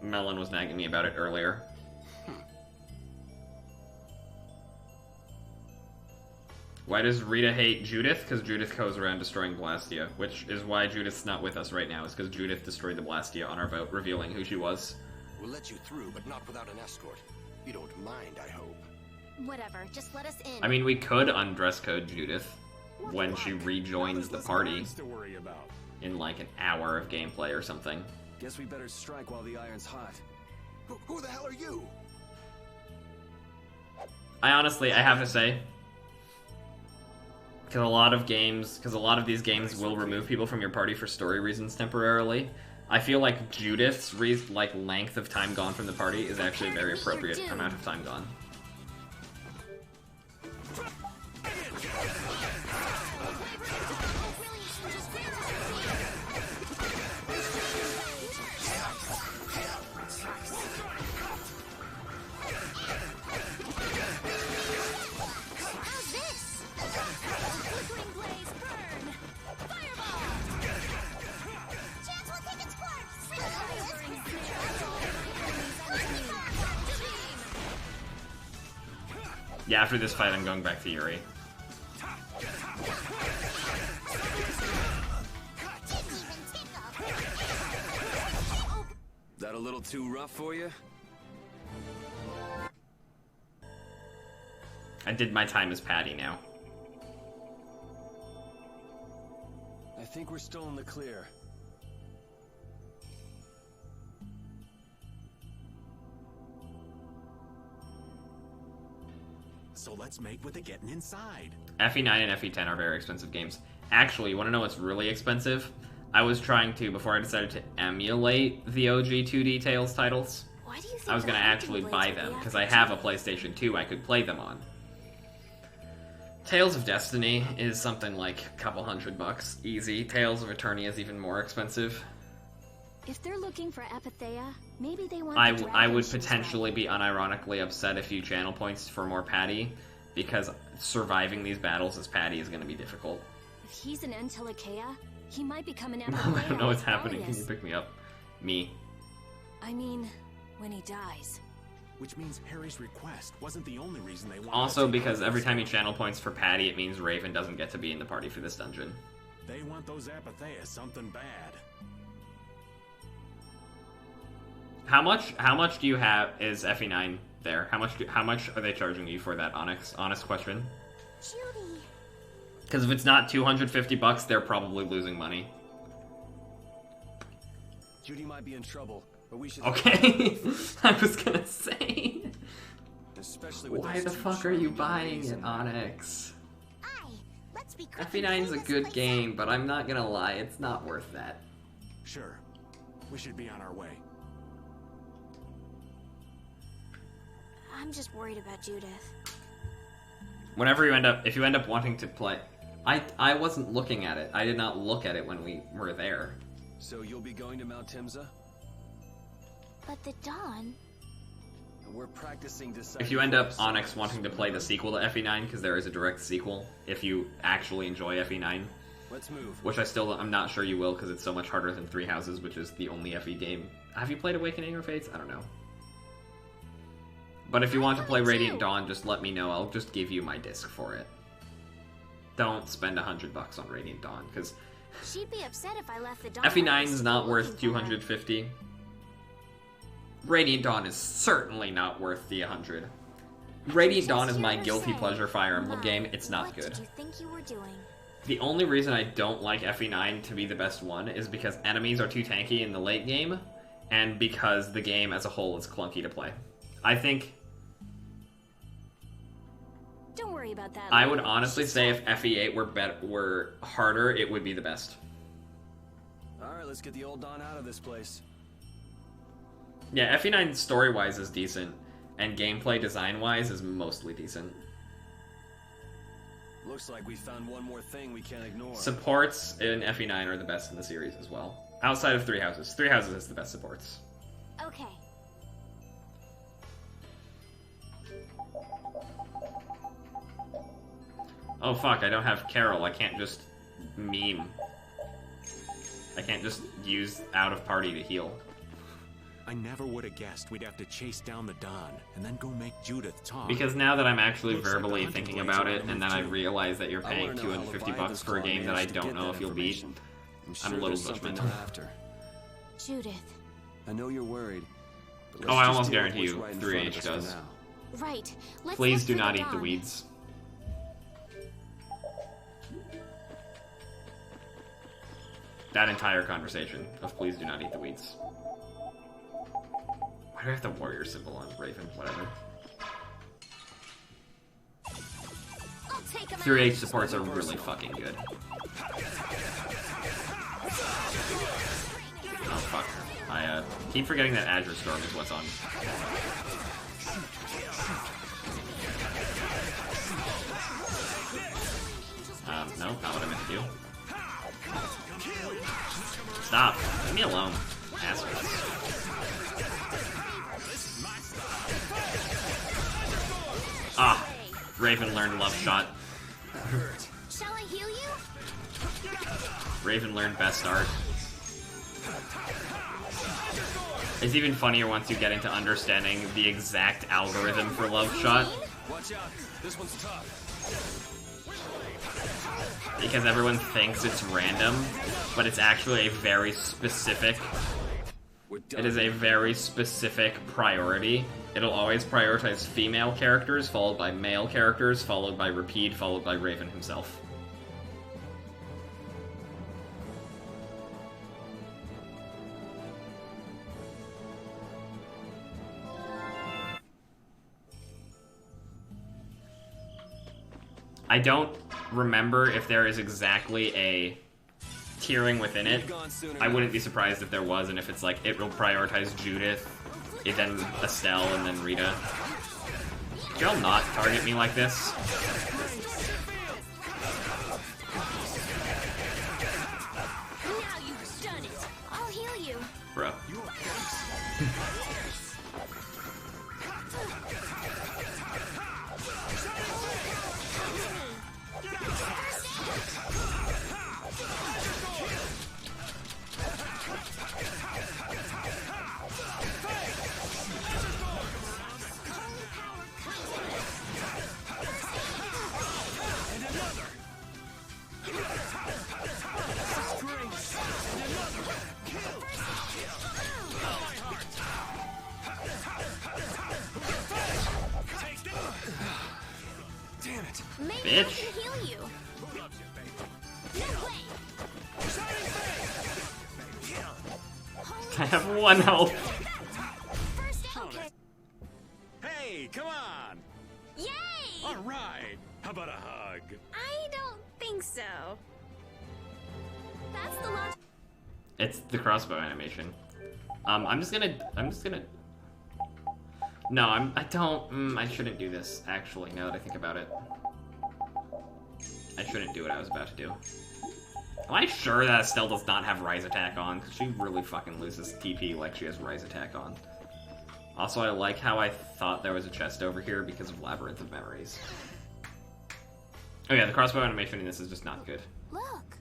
Melon was nagging me about it earlier. Why does Rita hate Judith? Because Judith goes around destroying Blastia, which is why Judith's not with us right now, is because Judith destroyed the Blastia on our boat, revealing who she was. We'll let you through, but not without an escort. You don't mind, I hope. Whatever, just let us in. I mean, we could undress code Judith when she rejoins the party To worry about. in like an hour of gameplay or something. Guess we better strike while the iron's hot. Who the hell are you? I honestly, I have to say, Because a lot of these games will remove people from your party for story reasons temporarily. I feel like Judith's length of time gone from the party is actually a very appropriate amount of time gone. Yeah, after this fight, I'm going back to Yuri. That a little too rough for you? I did my time as Patty now. I think we're still in the clear. So let's make with the getting inside. FE9 and FE10 are very expensive games. Actually, you want to know what's really expensive? I was trying to, before I decided to emulate the OG 2D Tales titles, Why do you think I was going to the actually hunting buy blades them, would be because I after have a PlayStation 2 I could play them on. Tales of Destiny is something like a couple $100 easy. Tales of Eternia is even more expensive. If they're looking for Epithea, maybe they want the I dragon would she was potentially be unironically upset a few channel points for more Patty, because surviving these battles as Patty is going to be difficult. If he's an Antilochea, he might become an I Epithea. don't know what's like happening. Can you Valius. pick me up? Me. I mean, when he dies. Which means Harry's request wasn't the only reason they wanted Also, to take because over every this time you town. channel points for Patty, it means Raven doesn't get to be in the party for this dungeon. They want those Epithea something bad. How much do you have is FE9 there? How much are they charging you for that, Onyx? Honest question. Judy. Because if it's not $250, they're probably losing money. Judy might be in trouble, but we should... Okay. I was gonna say. Especially with Why those the two fuck are you charming buying ladies it, in there. Onyx? Aye, let's be quick and FE9 is a clean this good place game, up. but I'm not gonna lie, it's not worth that. Sure. We should be on our way. I'm just worried about Judith. If you end up wanting to play, I wasn't looking at it. I did not look at it when we were there. So you'll be going to Mount Timza? But the Dawn... We're practicing deciding If you end up, first. Onyx, wanting to play the sequel to FE9, because there is a direct sequel, if you actually enjoy FE9, Let's move. which I'm not sure you will, because it's so much harder than Three Houses, which is the only FE game. Have you played Awakening or Fates? I don't know. But if you want to play Radiant Dawn, just let me know. I'll just give you my disc for it. Don't spend $100 on Radiant Dawn, because She'd be upset if I left the Dawn. FE9 is not worth $250. Radiant Dawn is certainly not worth the $100. Radiant Dawn is my guilty pleasure Fire Emblem game. It's not What good. did you think you were doing? The only reason I don't like FE9 to be the best one is because enemies are too tanky in the late game, and because the game as a whole is clunky to play. I think Don't worry about that. I would later. honestly She's say fine. if FE8 were harder, it would be the best. Alright, let's get the old Dawn out of this place. Yeah, FE9 story-wise is decent, and gameplay design-wise is mostly decent. Looks like we found one more thing we can't ignore. Supports in FE9 are the best in the series as well. Outside of Three Houses. Three Houses has the best supports. Okay. Oh fuck, I don't have Carol. I can't just meme. I can't just use out of party to heal. I never would have guessed we'd have to chase down the Don and then go make Judith talk. Because now that I'm actually Looks like the verbally hunting thinking blades about are it, on the and then I move, too. realize that you're I paying wanna know how $250 Leviathan's for a Claw game that I managed to don't get know that if you'll beat. information. I'm I'm sure a little there's something judgmental. they're after. Judith. I know you're worried. but Oh, let's I just almost deal with guarantee what's you right in 3H front of us for does. now. Right. Let's Please look do for not the eat the Dawn. weeds. That entire conversation of please do not eat the weeds. Why do I have the warrior symbol on Raven? Whatever. I'll 3H supports are really fucking good. Oh fuck. I keep forgetting that Azure Storm is what's on. No, not what I meant to do. Stop. Leave me alone, assholes. Ah, Raven learned Love Shot. Shall I heal you? Raven learned Best Art. It's even funnier once you get into understanding the exact algorithm for Love Shot. Watch out. This one's tough. Because everyone thinks it's random, but it's actually a very specific... It is a very specific priority. It'll always prioritize female characters, followed by male characters, followed by Repeat, followed by Raven himself. I don't remember if there is exactly a tiering within it. I wouldn't be surprised if there was, and if it's like, it will prioritize Judith, then Estelle, and then Rita. Could y'all not target me like this? Now you've done it. I'll heal you. Bro. Maybe I Bitch. can heal you. No way. I have one health. Okay. Hey, come on! Yay! All right. How about a hug? I don't think so. That's the logic. It's the crossbow animation. I'm just gonna. No, I shouldn't do this, actually, now that I think about it. I shouldn't do what I was about to do. Am I sure that Estelle does not have Rise Attack on? Because she really fucking loses TP like she has Rise Attack on. Also, I like how I thought there was a chest over here because of Labyrinth of Memories. Oh yeah, the crossbow animation in this is just not good. Look,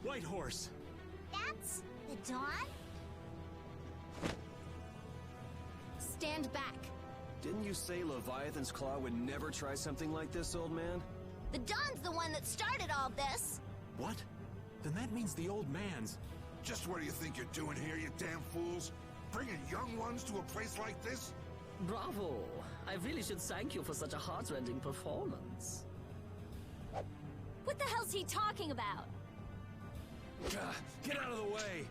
White horse. that's the Dawn? Stand back. Didn't you say Leviathan's Claw would never try something like this, old man? The Dawn's the one that started all this. What? Then that means the old man's... Just what do you think you're doing here, you damn fools? Bringing young ones to a place like this? Bravo! I really should thank you for such a heart-rending performance. What the hell's he talking about? Get out of the way!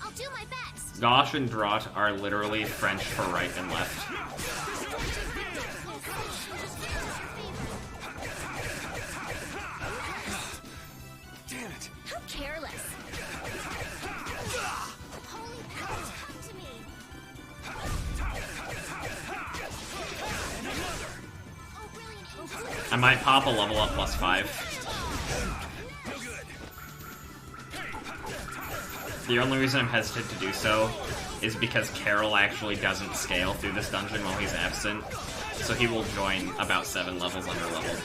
I'll do my best. Gosh and Draught are literally French for right and left. Damn it! How careless. Holy powers, come to me. Oh, brilliant. I might pop a level up +5. The only reason I'm hesitant to do so is because Carol actually doesn't scale through this dungeon while he's absent, so he will join about 7 levels under leveled.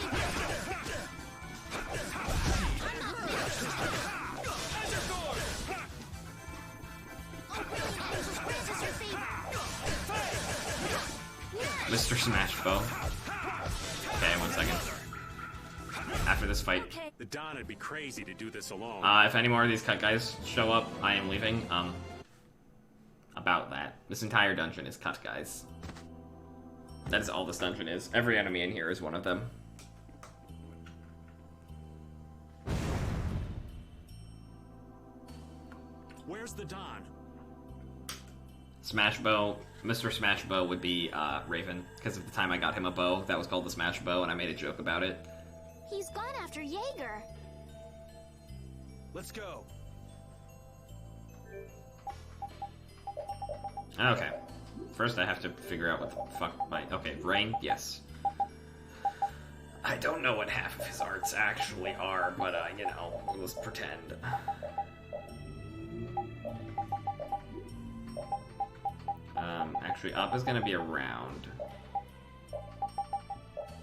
Mr. Smashbow. Okay, 1 second. After this fight. The Don would be crazy to do this alone. If any more of these cut guys show up, I am leaving. About that. This entire dungeon is cut guys. That is all this dungeon is. Every enemy in here is one of them. Where's the Don? Smash Bow. Mr. Smash Bow would be Raven, because at the time I got him a bow that was called the Smash Bow, and I made a joke about it. He's gone after Jaeger. Let's go. Okay. First I have to figure out what the fuck my... Okay, Rain, yes. I don't know what half of his arts actually are, but, you know, let's pretend. Actually, up is gonna be around.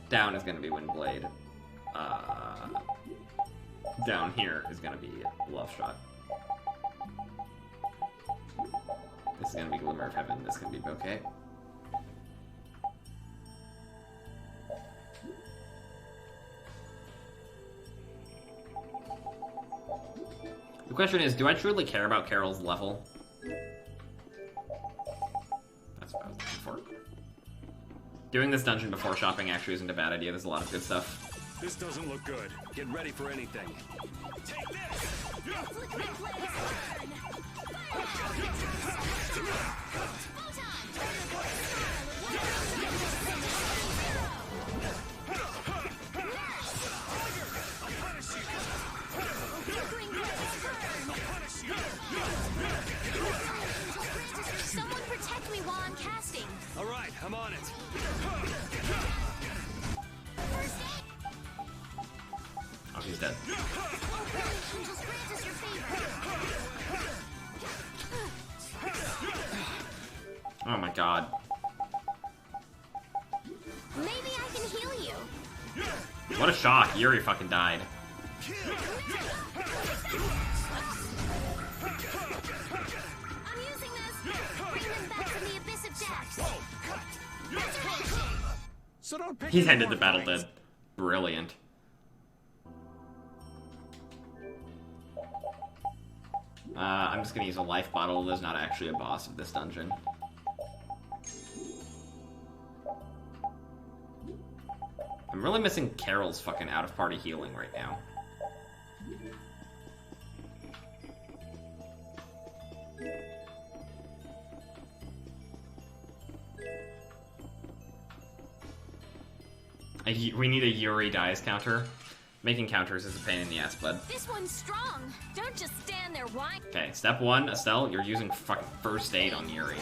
Down is gonna be Windblade. Down here is gonna be Love Shot. This is gonna be Glimmer of Heaven. This is gonna be Bouquet. The question is, do I truly care about Carol's level? That's what I was looking for. Doing this dungeon before shopping actually isn't a bad idea. There's a lot of good stuff. This doesn't look good. Get ready for anything. Take this! Someone protect me while I'm casting. All right, I'm on it. Oh, he's dead. Oh my god. Maybe I can heal you. What a shock. Yuri fucking died. I'm using this. Bring them back from the abyss of death. So don't pick He's any ended more the battle fights. dead. Brilliant. I'm just gonna use a life bottle. There's not actually a boss of this dungeon. I'm really missing Carol's fucking out-of-party healing right now. We need a Yuri dies counter. Making counters is a pain in the ass, bud. This one's strong. Don't just stand there whining. Okay, step one, Estelle, you're using fucking first aid on Yuri.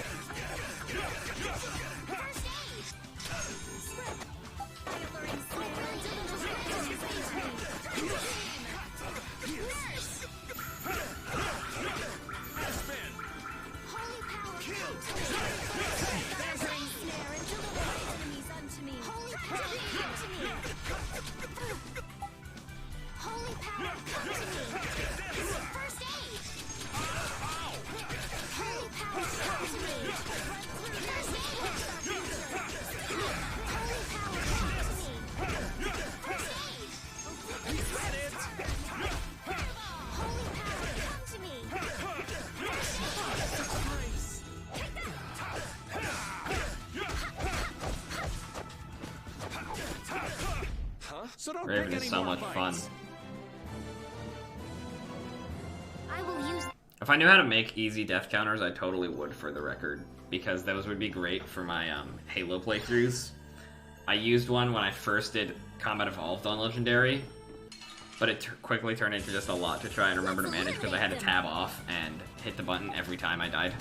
So don't Raven pick is any so more much fun. fights. I will use. If I knew how to make easy death counters, I totally would, for the record, because those would be great for my Halo playthroughs. I used one when I first did Combat Evolved on Legendary, but it quickly turned into just a lot to try and remember to manage because I had to tab off and hit the button every time I died.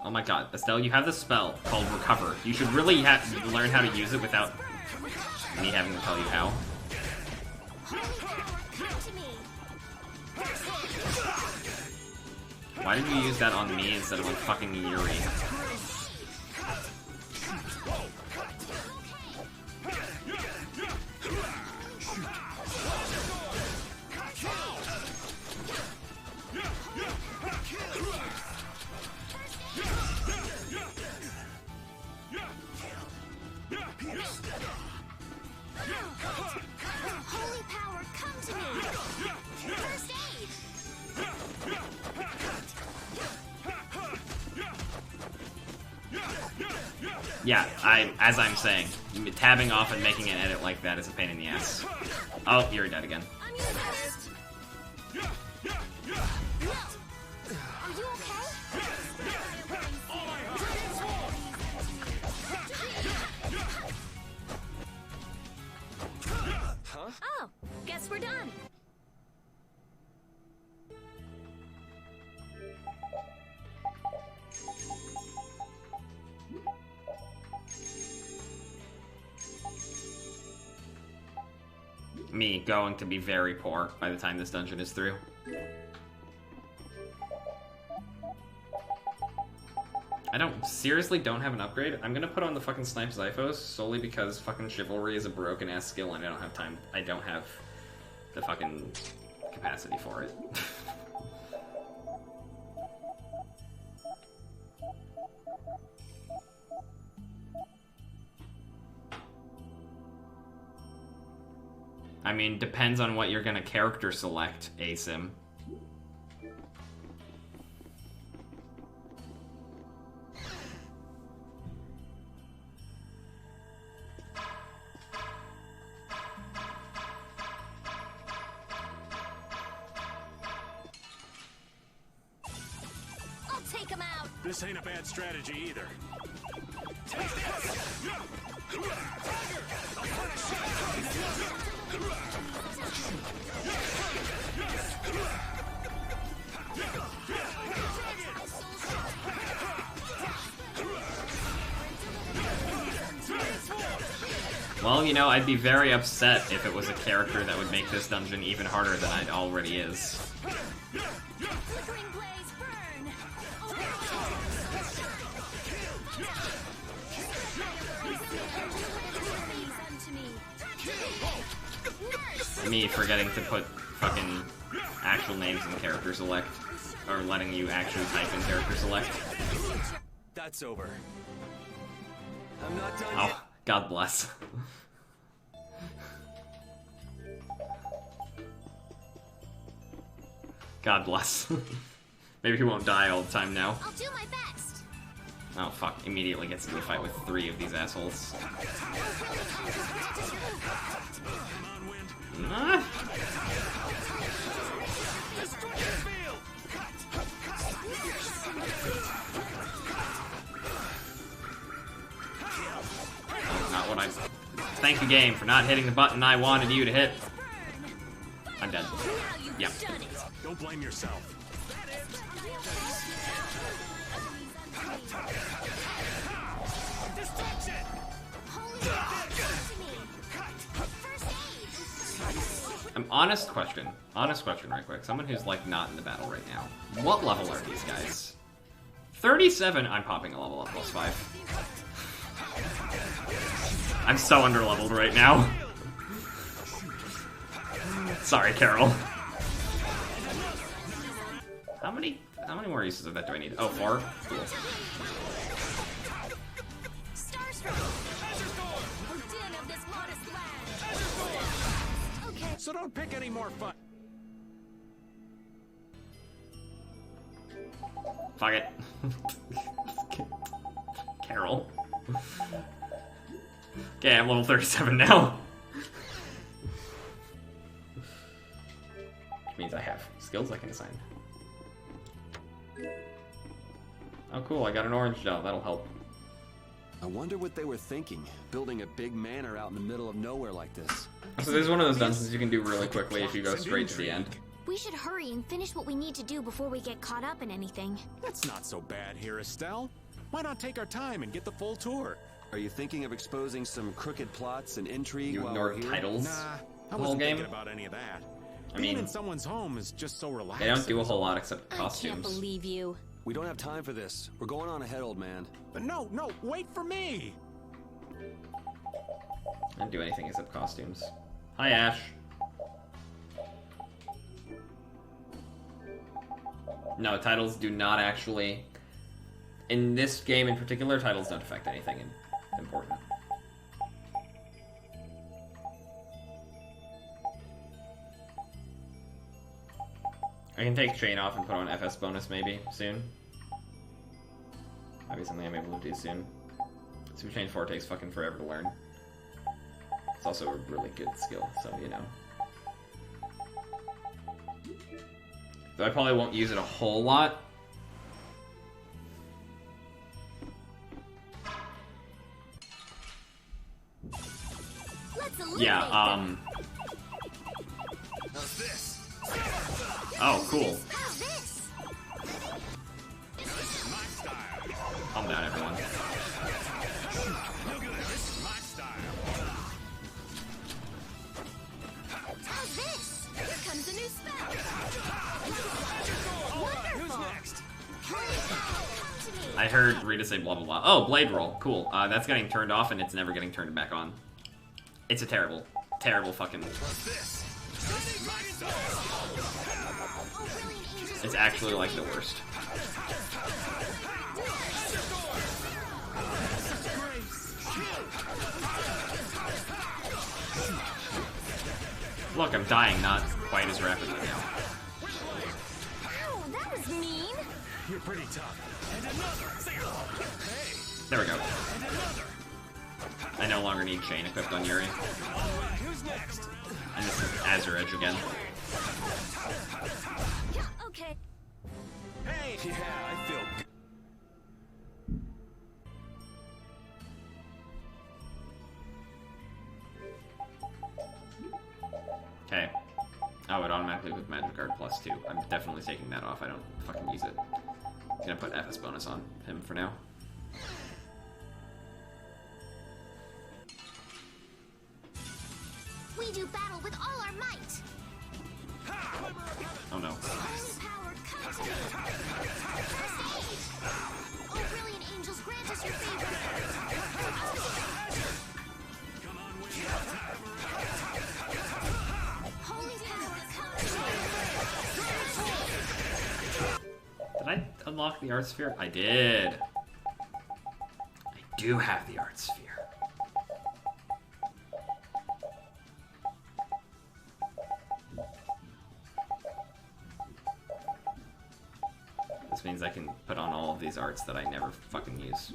Oh my god, Estelle, you have this spell called Recover. You should really learn how to use it without me having to tell you how. Why did you use that on me instead of on fucking Yuri? Holy power, come to me. First aid. Yeah, as I'm saying, tabbing off and making an edit like that is a pain in the ass. Oh, you're dead again. I'm your best. Are you okay? Huh? Oh, guess we're done. Me going to be very poor by the time this dungeon is through. Seriously don't have an upgrade. I'm gonna put on the fucking Snipe Zyphos solely because fucking Chivalry is a broken ass skill and I don't have time. I don't have the fucking capacity for it. I mean, depends on what you're gonna character select, ASIM. I'll take him out. This ain't a bad strategy either. Well, you know, I'd be very upset if it was a character that would make this dungeon even harder than it already is. Flickering blaze, burn. Me forgetting to put fucking actual names in character select, or letting you actually type in character select. That's over. I'm not done Oh, yet. God bless. God bless. Maybe he won't die all the time now. I'll do my best. Oh fuck, immediately gets into a fight with 3 of these assholes. Ah. Not what I... Thank you, game, for not hitting the button I wanted you to hit. I'm dead. Yep. Don't blame yourself. Honest question right quick. Someone who's like not in the battle right now. What level are these guys? 37. I'm popping a level up +5. I'm so underleveled right now. Sorry, Carol. How many more uses of that do I need? Oh, 4? Cool. So don't pick any more fun. Fuck it. Carol. Okay, I'm level 37 now. Which means I have skills I can assign. Oh cool, I got an orange gel, that'll help. I wonder what they were thinking, building a big manor out in the middle of nowhere like this. So there's one of those dungeons you can do really quickly if you go straight to the end. We should hurry and finish what we need to do before we get caught up in anything. That's not so bad here, Estelle. Why not take our time and get the full tour? Are you thinking of exposing some crooked plots and intrigue You while ignore we're here? titles Nah, the I whole wasn't game? thinking about any of that. I Being mean, in someone's home is just so relaxing. they don't do a whole lot except I can't costumes. believe you. We don't have time for this. We're going on ahead, old man. But no, wait for me! I didn't do anything except costumes. Hi, Ash. No, titles do not actually... In this game in particular, titles don't affect anything important. I can take Chain off and put on FS bonus maybe, soon. Might be something I'm able to do soon. Super Chain 4 takes fucking forever to learn. It's also a really good skill, so you know. Though I probably won't use it a whole lot. Yeah, oh, cool. Calm down, everyone. How's this? Here comes a new spell. Who's next? I heard Rita say blah blah blah. Oh, blade roll. Cool. That's getting turned off and it's never getting turned back on. It's a terrible, terrible fucking... It's actually like the worst. Look, I'm dying not quite as rapidly now. Ow, that was mean. You're pretty tough. And another. Hey. There we go. And another. I no longer need chain equipped on Yuri. Alright, who's next? And this is Azure Edge again. Okay. Hey! Yeah, I feel good. Okay. Oh, it automatically with Magic Guard +2. I'm definitely taking that off. I don't fucking use it. I'm gonna put FS bonus on him for now. We do battle with all our might. Oh no. Holy power, come to me. First aid. Oh, brilliant angels, grant us your favor. Holy power, come to me. Did I unlock the Art Sphere? I did. I do have the Art Sphere. This means I can put on all of these arts that I never fucking use.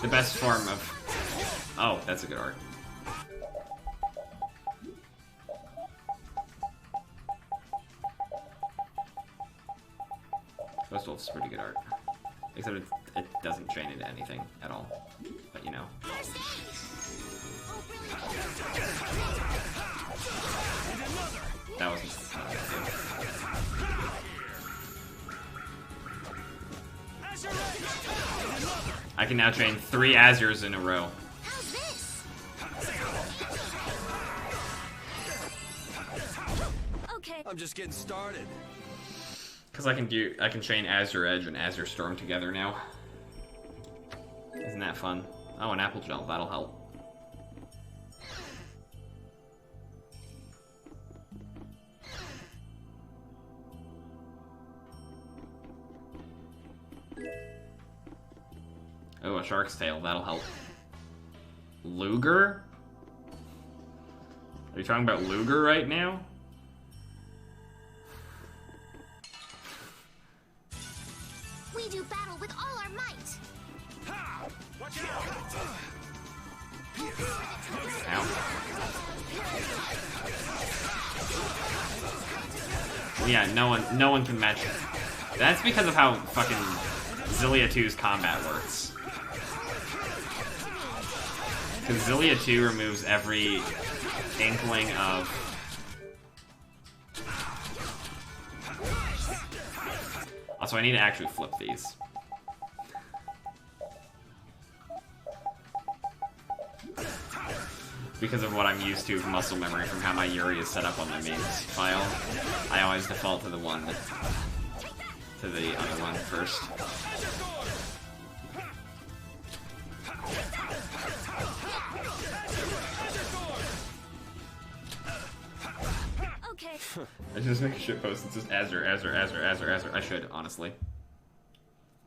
The best form of... Oh, that's a good art. Ghost Wolf's pretty good art. Except it doesn't chain into anything at all. But you know. That wasn't good. I can now chain 3 Azures in a row. Okay. I'm just getting started. Because I can chain Azure Edge and Azure Storm together now. Isn't that fun? Oh, an apple gel, that'll help. Oh, a shark's tail, that'll help. Luger? Are you talking about Luger right now? We do battle with all our might. Ha! Watch out! Ow. Yeah, no one can match it. That's because of how fucking Zillia 2's combat works. Because Zillia 2 removes every inkling of... Also, I need to actually flip these. Because of what I'm used to muscle memory from how my Yuri is set up on my mains file, I always default to the one, to the other one first. Okay. I should just make a shit post that says Azure, Azure, Azure, Azure, Azure. I should, honestly.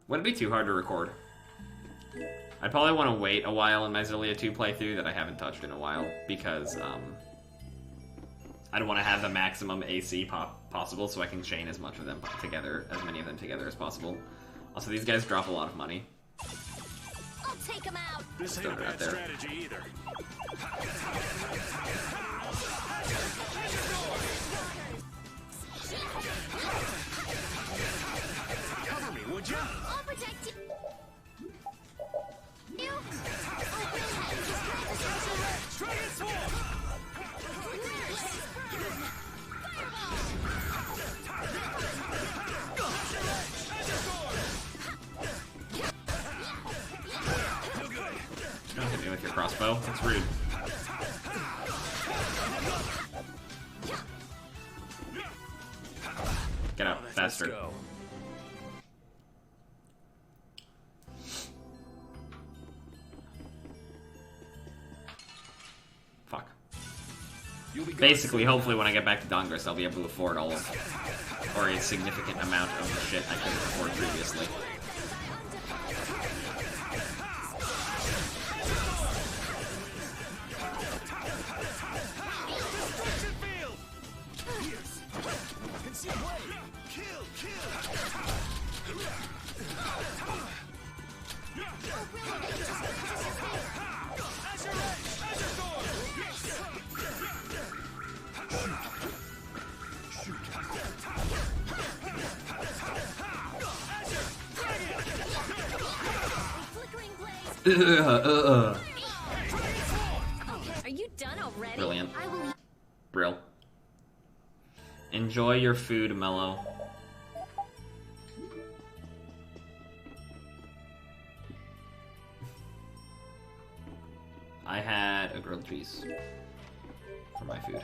Would it be too hard to record? I'd probably want to wait a while in my Xillia 2 playthrough that I haven't touched in a while, because I'd want to have the maximum AC possible so I can chain as much of them together, as many of them together as possible. Also, these guys drop a lot of money. I'll take him out. This ain't a bad strategy either. Cover me, would you? I'll protect you. Don't hit me with your crossbow. That's rude. Get out faster. Let's go. Fuck. You'll be Basically, hopefully when I get back to Dongress, I'll be able to afford all of, or a significant amount of the shit I couldn't afford previously. Are you done already? Brilliant. I will. Brill. Enjoy your food, Mellow. I had a grilled cheese for my food.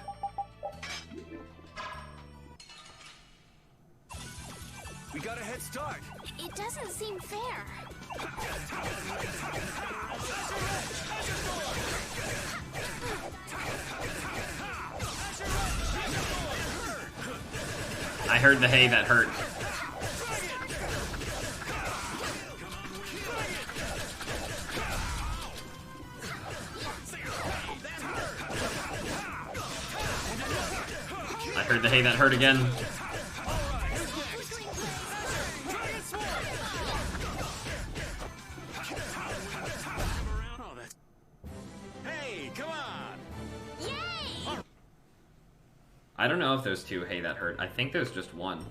We got a head start. It doesn't seem fair. I heard the hay that hurt. I heard the hay that hurt again. Hey, come on! Yay! I don't know if there's two hay that hurt. I think there's just one.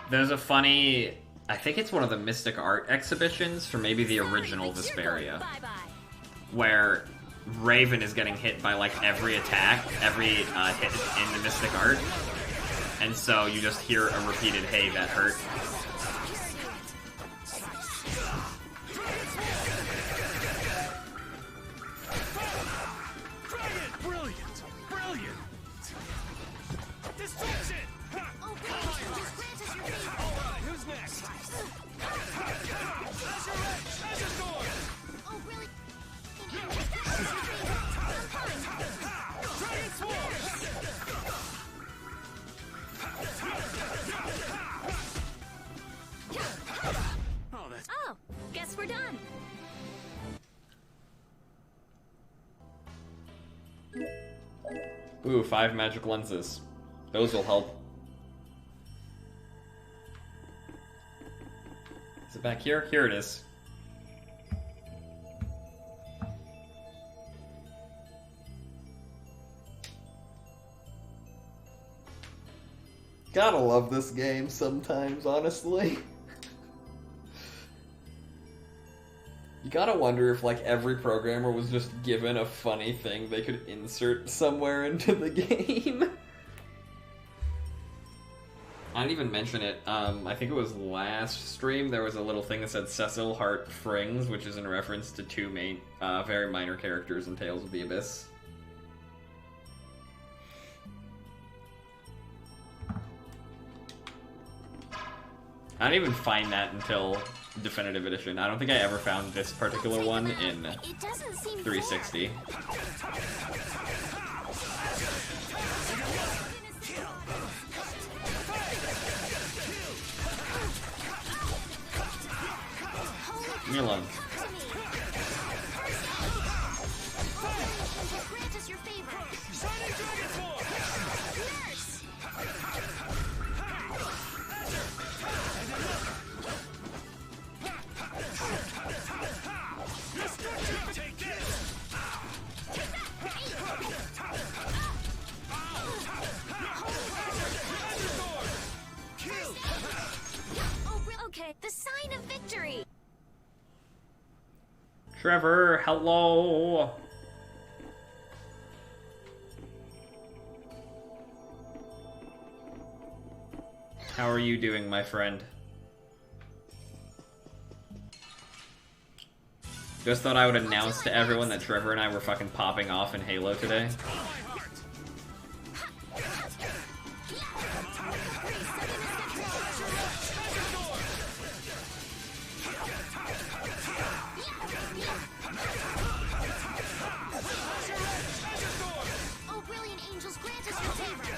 There's a funny, I think it's one of the Mystic Art exhibitions for maybe the original Vesperia, where Raven is getting hit by like every attack, every hit in the Mystic Art, and so you just hear a repeated "Hey, that hurt." Brilliant! Brilliant! Destruction! Oh, please, just grant us your favor. Alright, who's next? Azure Sword! Oh, really? I'm fine. Dragon Sword! Oh, that's... Oh, guess we're done. Ooh, 5 magic lenses. Those will help. Is it back here? Here it is. Gotta love this game sometimes, honestly. You gotta wonder if, like, every programmer was just given a funny thing they could insert somewhere into the game. I didn't even mention it. I think it was last stream, there was a little thing that said Cecil Hart Frings, which is in reference to two very minor characters in Tales of the Abyss. I didn't even find that until Definitive Edition. I don't think I ever found this particular one in 360. Leave me alone. Okay, the sign of victory. Trevor, hello. How are you doing, my friend? Just thought I would announce to everyone that Trevor and I were fucking popping off in Halo today. Oh, brilliant angels, grant us your favor.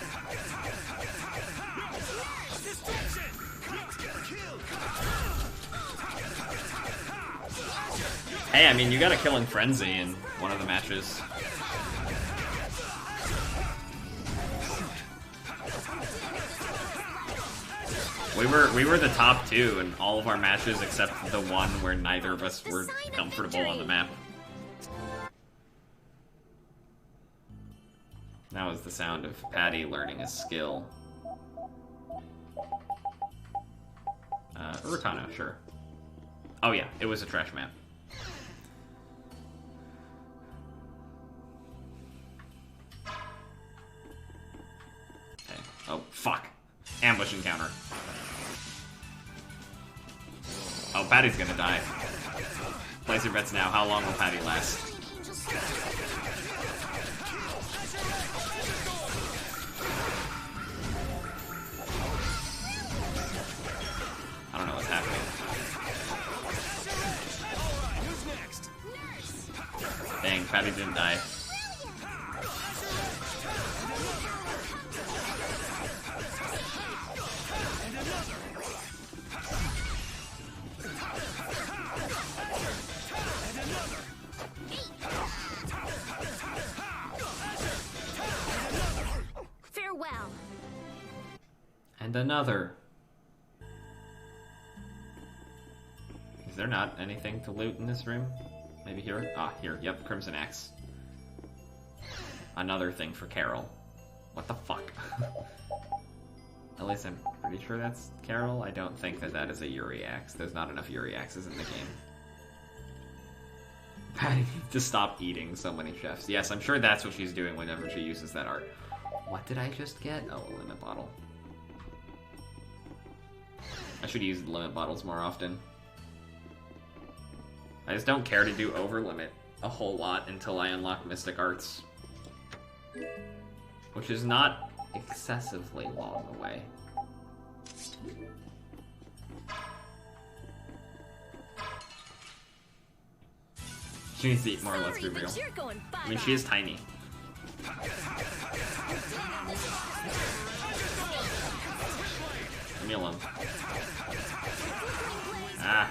Hey, I mean, you got a killing frenzy in one of the matches. We were the top two in all of our matches except the one where neither of us were comfortable on the map. That was the sound of Patty learning a skill. Urkano, sure. Oh yeah, it was a trash map. Okay. Oh, fuck. Ambush encounter. Oh, Patty's gonna die. Place your bets now. How long will Patty last? I don't know what's happening. Dang, Patty didn't die. Farewell. And another. Is there not anything to loot in this room? Maybe here? Ah, here. Yep, Crimson Axe. Another thing for Carol. What the fuck? At least I'm pretty sure that's Carol. I don't think that that is a Yuri Axe. There's not enough Yuri Axes in the game. Patty needs to stop eating so many chefs. Yes, I'm sure that's what she's doing whenever she uses that art. What did I just get? Oh, a limit bottle. I should use limit bottles more often. I just don't care to do over limit a whole lot until I unlock Mystic Arts. Which is not excessively long away. She needs to eat more, let's be real. I mean, she is tiny. Leave me alone. Ah.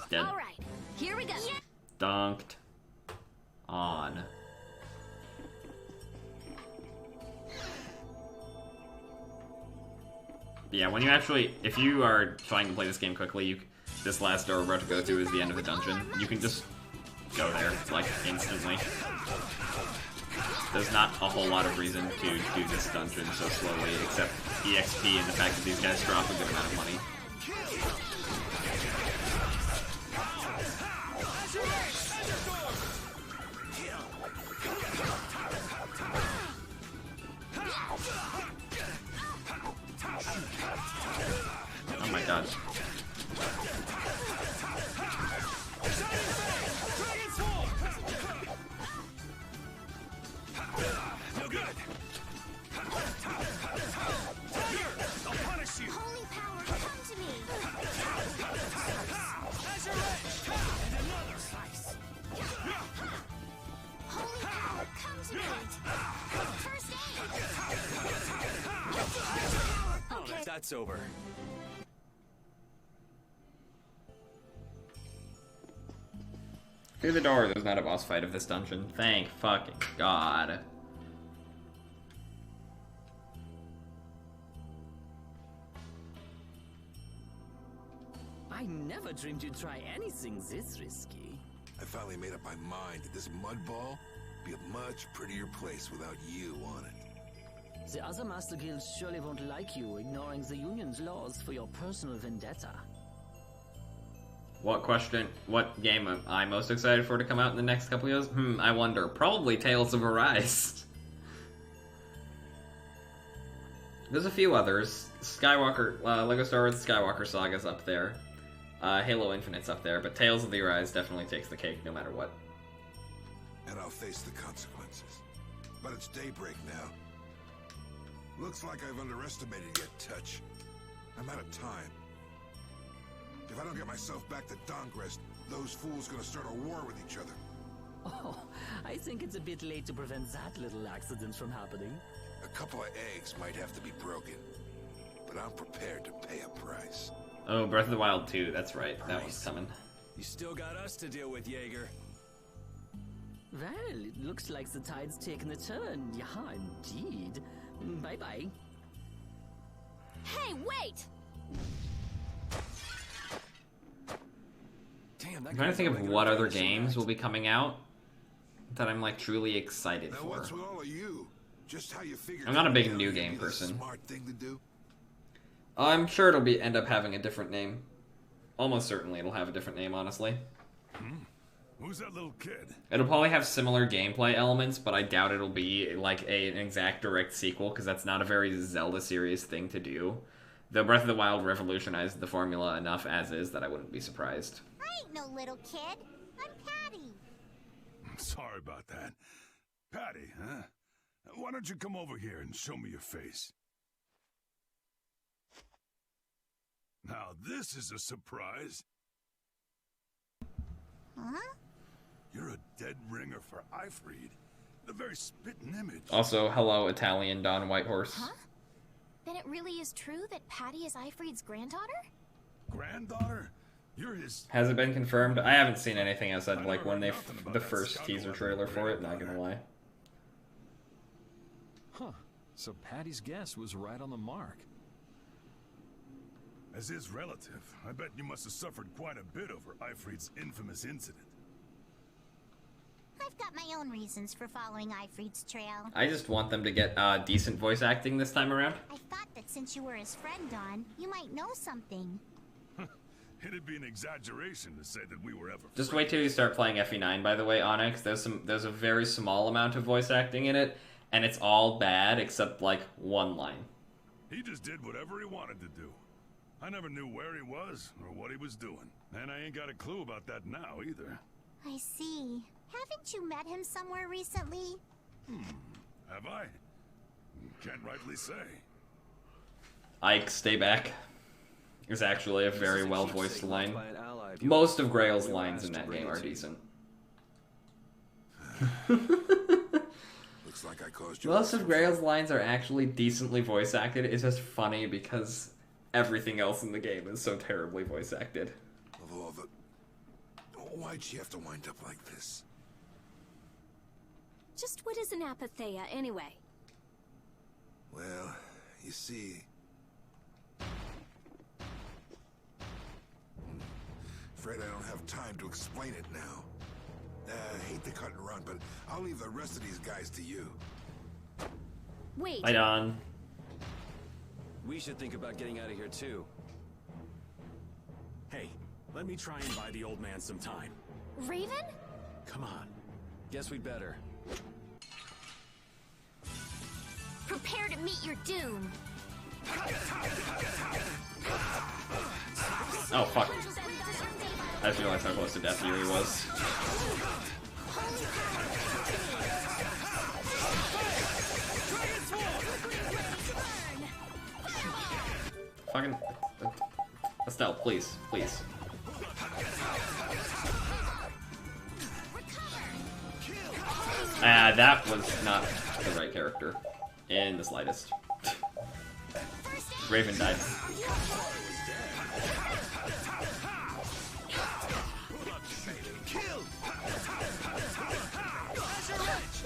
Dead. All right, here we go. Dunked on. Yeah, when you actually, if you are trying to play this game quickly, this last door we're about to go to is the end of the dungeon. You can just go there, like, instantly. there's not a whole lot of reason to do this dungeon so slowly, except EXP and the fact that these guys drop a good amount of money. Oh my god. That's over. Through the door, there's not a boss fight of this dungeon. Thank fucking god. I never dreamed you'd try anything this risky. I finally made up my mind that this mud ball be a much prettier place without you on it. The other Master Guilds surely won't like you ignoring the Union's laws for your personal vendetta. What game am I most excited for to come out in the next couple years? I wonder. Probably Tales of Arise. There's a few others. Skywalker, Lego Star Wars Skywalker Saga's up there. Halo Infinite's up there, but Tales of the Arise definitely takes the cake no matter what. And I'll face the consequences. But it's daybreak now. Looks like I've underestimated your touch. I'm out of time. If I don't get myself back to Dongrest, those fools gonna start a war with each other. Oh, I think it's a bit late to prevent that little accident from happening. A couple of eggs might have to be broken, but I'm prepared to pay a price. Oh, Breath of the Wild 2, that's right. That was coming. You still got us to deal with, Jaeger. Well, it looks like the tide's taken a turn. Yeah, indeed. Bye-bye. Hey, wait! Damn, I'm trying to think of what other games will be coming out that I'm like truly excited Now, for. what's with all of you? Just how you figured I'm not a big it new would game be the person. Smart thing to do. I'm sure it'll end up having a different name. Almost certainly it'll have a different name, honestly. Who's that little kid? It'll probably have similar gameplay elements, but I doubt it'll be like an exact direct sequel, because that's not a very Zelda-serious thing to do. Though Breath of the Wild revolutionized the formula enough as is that I wouldn't be surprised. I ain't no little kid. I'm Patty. I'm sorry about that. Patty, huh? Why don't you come over here and show me your face? Now this is a surprise. Huh? You're a dead ringer for Ifrid. The very spitting image. Also, hello, Italian Don Whitehorse. Huh? Then it really is true that Patty is Ifrid's granddaughter? Granddaughter? You're his... Has it been confirmed? I haven't seen anything outside of like when they the first teaser trailer for it, not gonna lie. Huh. So Patty's guess was right on the mark. As his relative, I bet you must have suffered quite a bit over Ifrid's infamous incident. I've got my own reasons for following Ifrid's trail. I just want them to get decent voice acting this time around. I thought that since you were his friend, Don, you might know something. It'd be an exaggeration to say that we were ever Just wait till you start playing FE9, by the way, Onyx. There's a very small amount of voice acting in it, and it's all bad except like one line. He just did whatever he wanted to do. I never knew where he was or what he was doing. And I ain't got a clue about that now either. I see. Haven't you met him somewhere recently? Have I? Can't rightly say. Ike, stay back is actually a very well voiced line. Most of Grail's lines in that game are decent. Looks like I caused you. Most of Grail's lines are actually decently voice acted. It's just funny because everything else in the game is so terribly voice acted. Of all the... Why'd she have to wind up like this? Just what is an apatheia, anyway? Well, you see... Afraid I don't have time to explain it now. Hate to cut and run, but I'll leave the rest of these guys to you. Wait. Bye, Don. We should think about getting out of here too. Hey, let me try and buy the old man some time. Raven? Come on. Guess we'd better. Prepare to meet your doom. Oh, fuck. I just realized how close to death Yuri was. Fucking... Estelle, please. Please. That was not the right character. In the slightest. Raven died.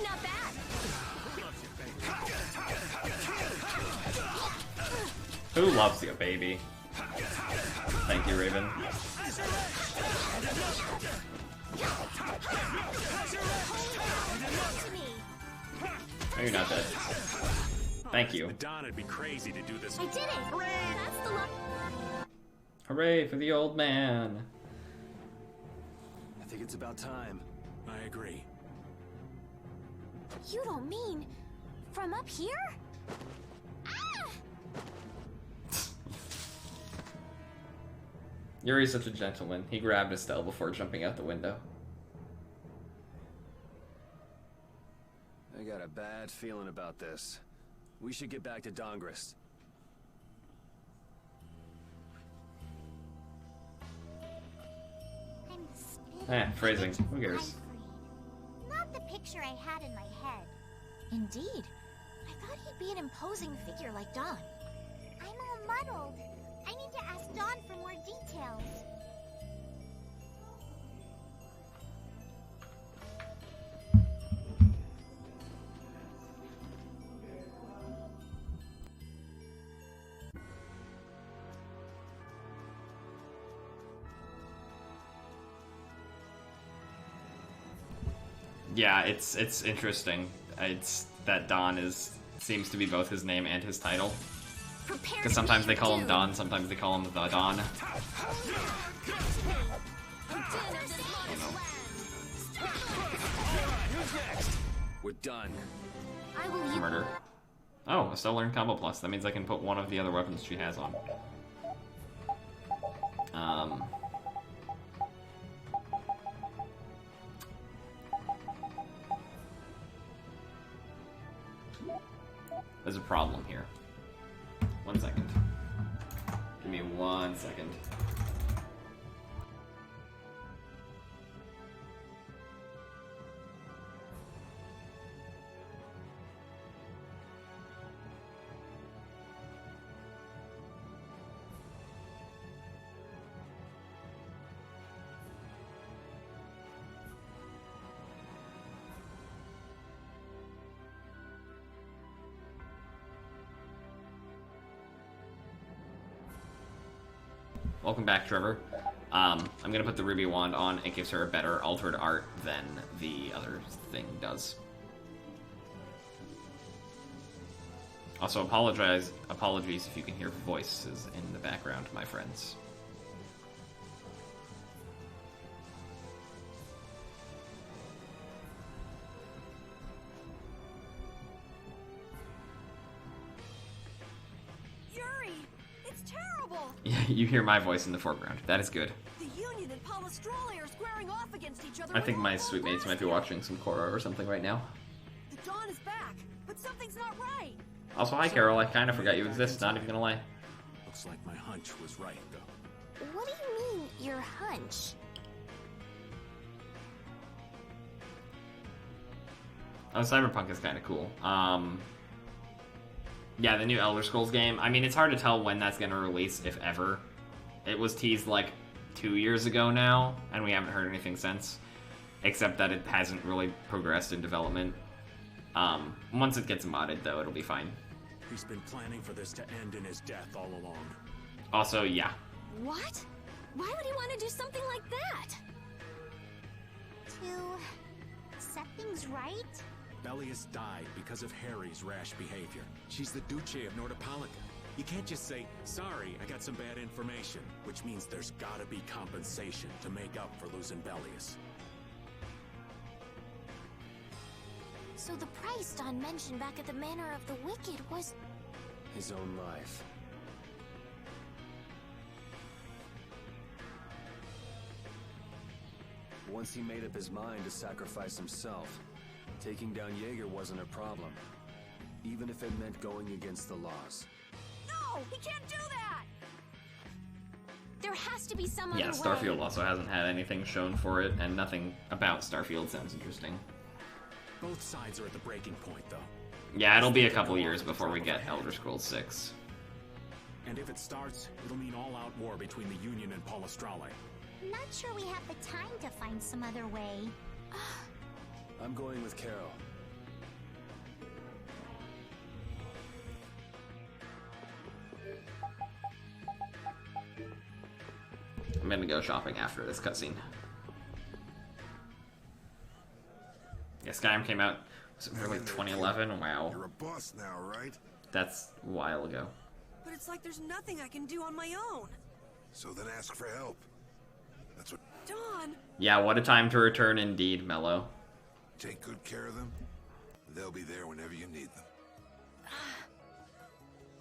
Not bad. Who loves you, baby? Thank you, Raven. No, you're not dead. Thank you. The Don would be crazy to do this. I did it! Hooray! That's the luck. Hooray for the old man. I think it's about time. I agree. You don't mean from up here? Ah! Yuri's such a gentleman. He grabbed Estelle before jumping out the window. I got a bad feeling about this. We should get back to Dongrist. Phrasing. Who cares? Not the picture I had in my head. Indeed. I thought he'd be an imposing figure like Don. I'm all muddled. I need to ask Dawn for more details. Yeah, it's interesting. It's that Don seems to be both his name and his title. Because sometimes they call him Don, sometimes they call him the Don. We're done. I will leave. Murder. Oh, Estelle learned Combo Plus. That means I can put one of the other weapons she has on. There's a problem here. 1 second. Give me 1 second. Welcome back, Trevor. I'm gonna put the ruby wand on. It gives her a better altered art than the other thing does. Also, apologies if you can hear voices in the background, my friends. Yuri, it's terrible. You hear my voice in the foreground. That is good. The Union and Polystroli are squaring off against each other. I think my sweet mates might be watching some Korra or something right now. The Dawn is back, but something's not right. Also, hi Carol, I kind of forgot you exist, not even gonna lie. Looks like my hunch was right, though. What do you mean, your hunch? Oh, Cyberpunk is kind of cool. Yeah, the new Elder Scrolls game. I mean, it's hard to tell when that's gonna release, if ever. It was teased like 2 years ago now, and we haven't heard anything since. Except that it hasn't really progressed in development. Once it gets modded, though, it'll be fine. He's been planning for this to end in his death all along. Also, yeah. What? Why would he want to do something like that? To set things right? Belias died because of Harry's rash behavior. She's the Duce of Nordopolica. You can't just say, sorry, I got some bad information, which means there's gotta be compensation to make up for losing Belias. So the price Don mentioned back at the Manor of the Wicked was... His own life. Once he made up his mind to sacrifice himself, taking down Jaeger wasn't a problem, even if it meant going against the laws. No! He can't do that! There has to be some other Yeah, way. Starfield also hasn't had anything shown for it, and nothing about Starfield sounds interesting. Both sides are at the breaking point, though. Yeah, it'll be a couple years before we get Elder Scrolls 6. And if it starts, it'll mean all-out war between the Union and Palestrale. Not sure we have the time to find some other way. I'm going with Carol. I'm gonna go shopping after this cutscene. Yeah, Skyrim came out, was it really 2011? Wow. You're a boss now, right? That's a while ago. But it's like there's nothing I can do on my own. So then ask for help. That's what... Don! Yeah, what a time to return indeed, Mello. Take good care of them. They'll be there whenever you need them.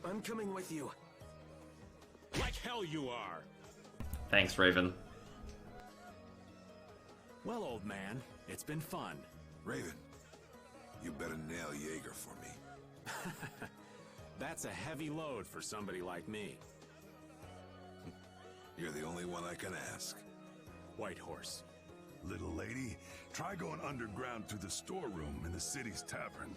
I'm coming with you. Like hell you are! Thanks, Raven. Well, old man, it's been fun. Raven, you better nail Jaeger for me. That's a heavy load for somebody like me. You're the only one I can ask. White Horse. Little lady, try going underground to the storeroom in the city's tavern.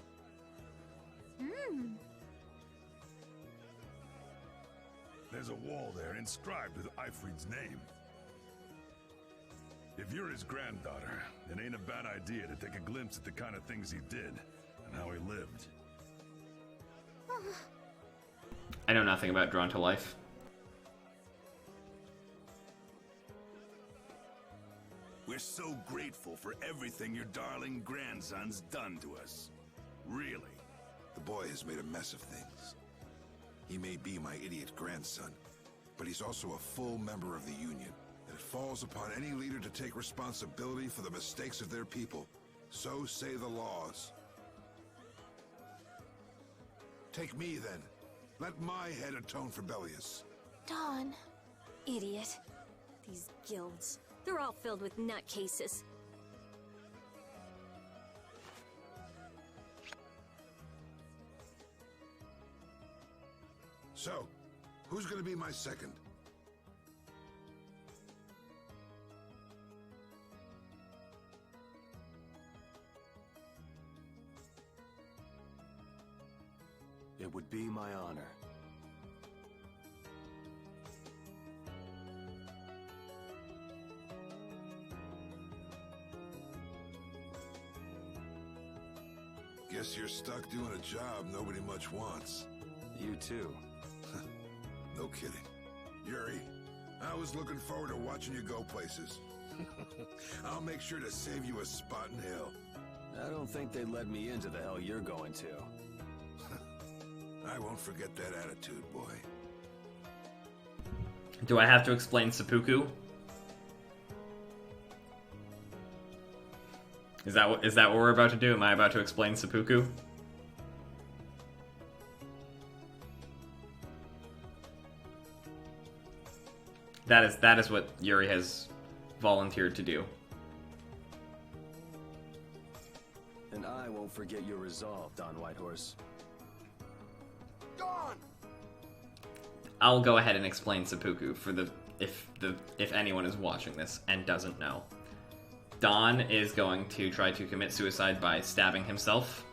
There's a wall there inscribed with Ifrid's name. If you're his granddaughter, it ain't a bad idea to take a glimpse at the kind of things he did and how he lived. I know nothing about Drawn to Life. We're so grateful for everything your darling grandson's done to us. Really. The boy has made a mess of things. He may be my idiot grandson, but he's also a full member of the Union. And it falls upon any leader to take responsibility for the mistakes of their people. So say the laws. Take me, then. Let my head atone for Belias. Don. Idiot. These guilds. They're all filled with nutcases. So, who's gonna be my second? It would be my honor. Guess you're stuck doing a job nobody much wants. You too. No kidding. Yuri, I was looking forward to watching you go places. I'll make sure to save you a spot in hell. I don't think they'd let me into the hell you're going to. I won't forget that attitude, boy. Do I have to explain seppuku? Is that what we're about to do? Am I about to explain seppuku? That is what Yuri has volunteered to do. And I won't forget your resolve, Don Whitehorse. Dawn! I'll go ahead and explain seppuku for if anyone is watching this and doesn't know. Don is going to try to commit suicide by stabbing himself.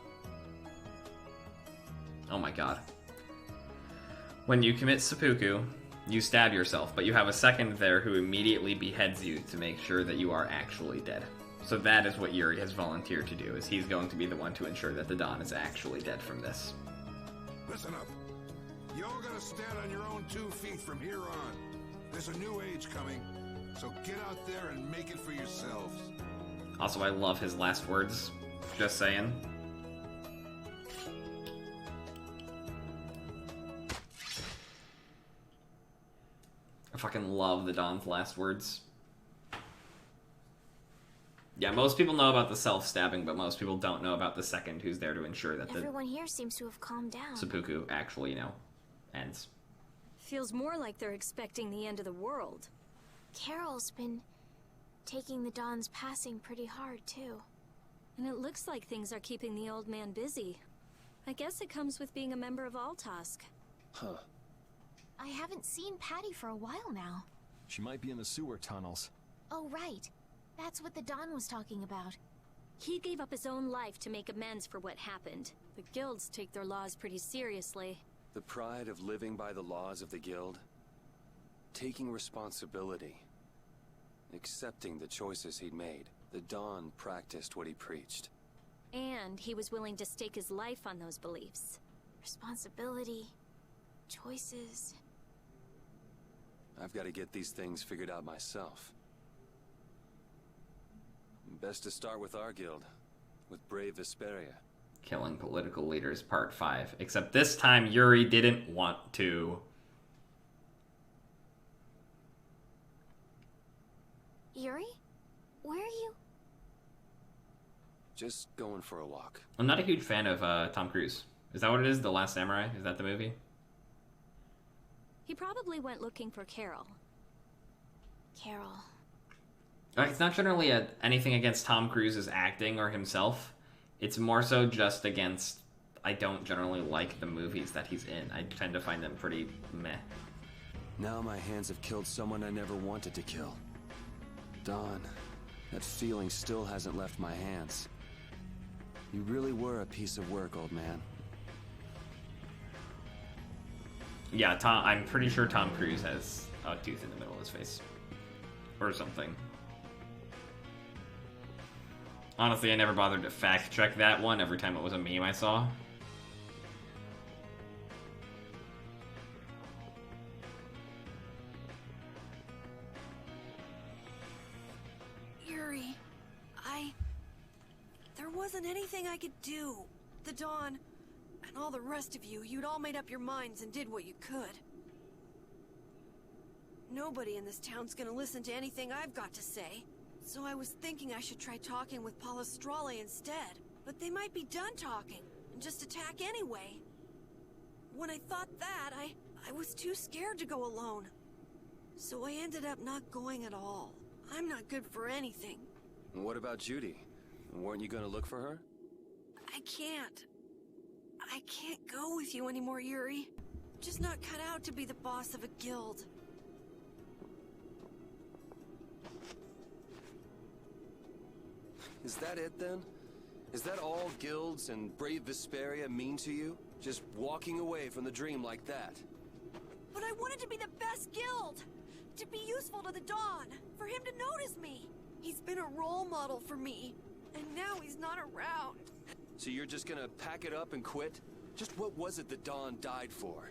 Oh my god. When you commit seppuku, you stab yourself, but you have a second there who immediately beheads you to make sure that you are actually dead. So that is what Yuri has volunteered to do, is he's going to be the one to ensure that the Don is actually dead from this. Listen up. You all gotta stand on your own 2 feet from here on. There's a new age coming, so get out there and make it for yourselves. Also, I love his last words. Just saying. I fucking love the Don's last words. Yeah, most people know about the self-stabbing, but most people don't know about the second who's there to ensure that Everyone here seems to have calmed down. seppuku actually, ends. Feels more like they're expecting the end of the world. Carol's been taking the Dawn's passing pretty hard, too. And it looks like things are keeping the old man busy. I guess it comes with being a member of Altosk. Huh. I haven't seen Patty for a while now. She might be in the sewer tunnels. Oh, right. That's what the Dawn was talking about. He gave up his own life to make amends for what happened. The guilds take their laws pretty seriously. The pride of living by the laws of the guild. Taking responsibility. Accepting the choices he'd made. The Dawn practiced what he preached. And he was willing to stake his life on those beliefs. Responsibility. Choices. I've got to get these things figured out myself. Best to start with our guild. With brave Vesperia. Killing political leaders, part 5. Except this time, Yuri didn't want to. Yuri? Where are you? Just going for a walk. I'm not a huge fan of Tom Cruise. Is that what it is? The Last Samurai? Is that the movie? He probably went looking for Carol. Carol. Like, it's not generally anything against Tom Cruise's acting or himself. It's more so just against... I don't generally like the movies that he's in. I tend to find them pretty meh. Now my hands have killed someone I never wanted to kill. Dawn, that feeling still hasn't left my hands. You really were a piece of work, old man. Yeah, I'm pretty sure Tom Cruise has a tooth in the middle of his face. Or something. Honestly, I never bothered to fact check that one every time it was a meme I saw. Yuri, there wasn't anything I could do. The Dawn, and all the rest of you, you'd all made up your minds and did what you could. Nobody in this town's gonna listen to anything I've got to say. So I was thinking I should try talking with Palestrale instead. But they might be done talking, and just attack anyway. When I thought that, I was too scared to go alone. So I ended up not going at all. I'm not good for anything. What about Judy? Weren't you gonna look for her? I can't. I can't go with you anymore, Yuri. Just not cut out to be the boss of a guild. Is that it then? Is that all guilds and brave Vesperia mean to you? Just walking away from the dream like that? But I wanted to be the best guild! To be useful to the Dawn! For him to notice me! He's been a role model for me, and now he's not around. So you're just gonna pack it up and quit? Just what was it the Dawn died for?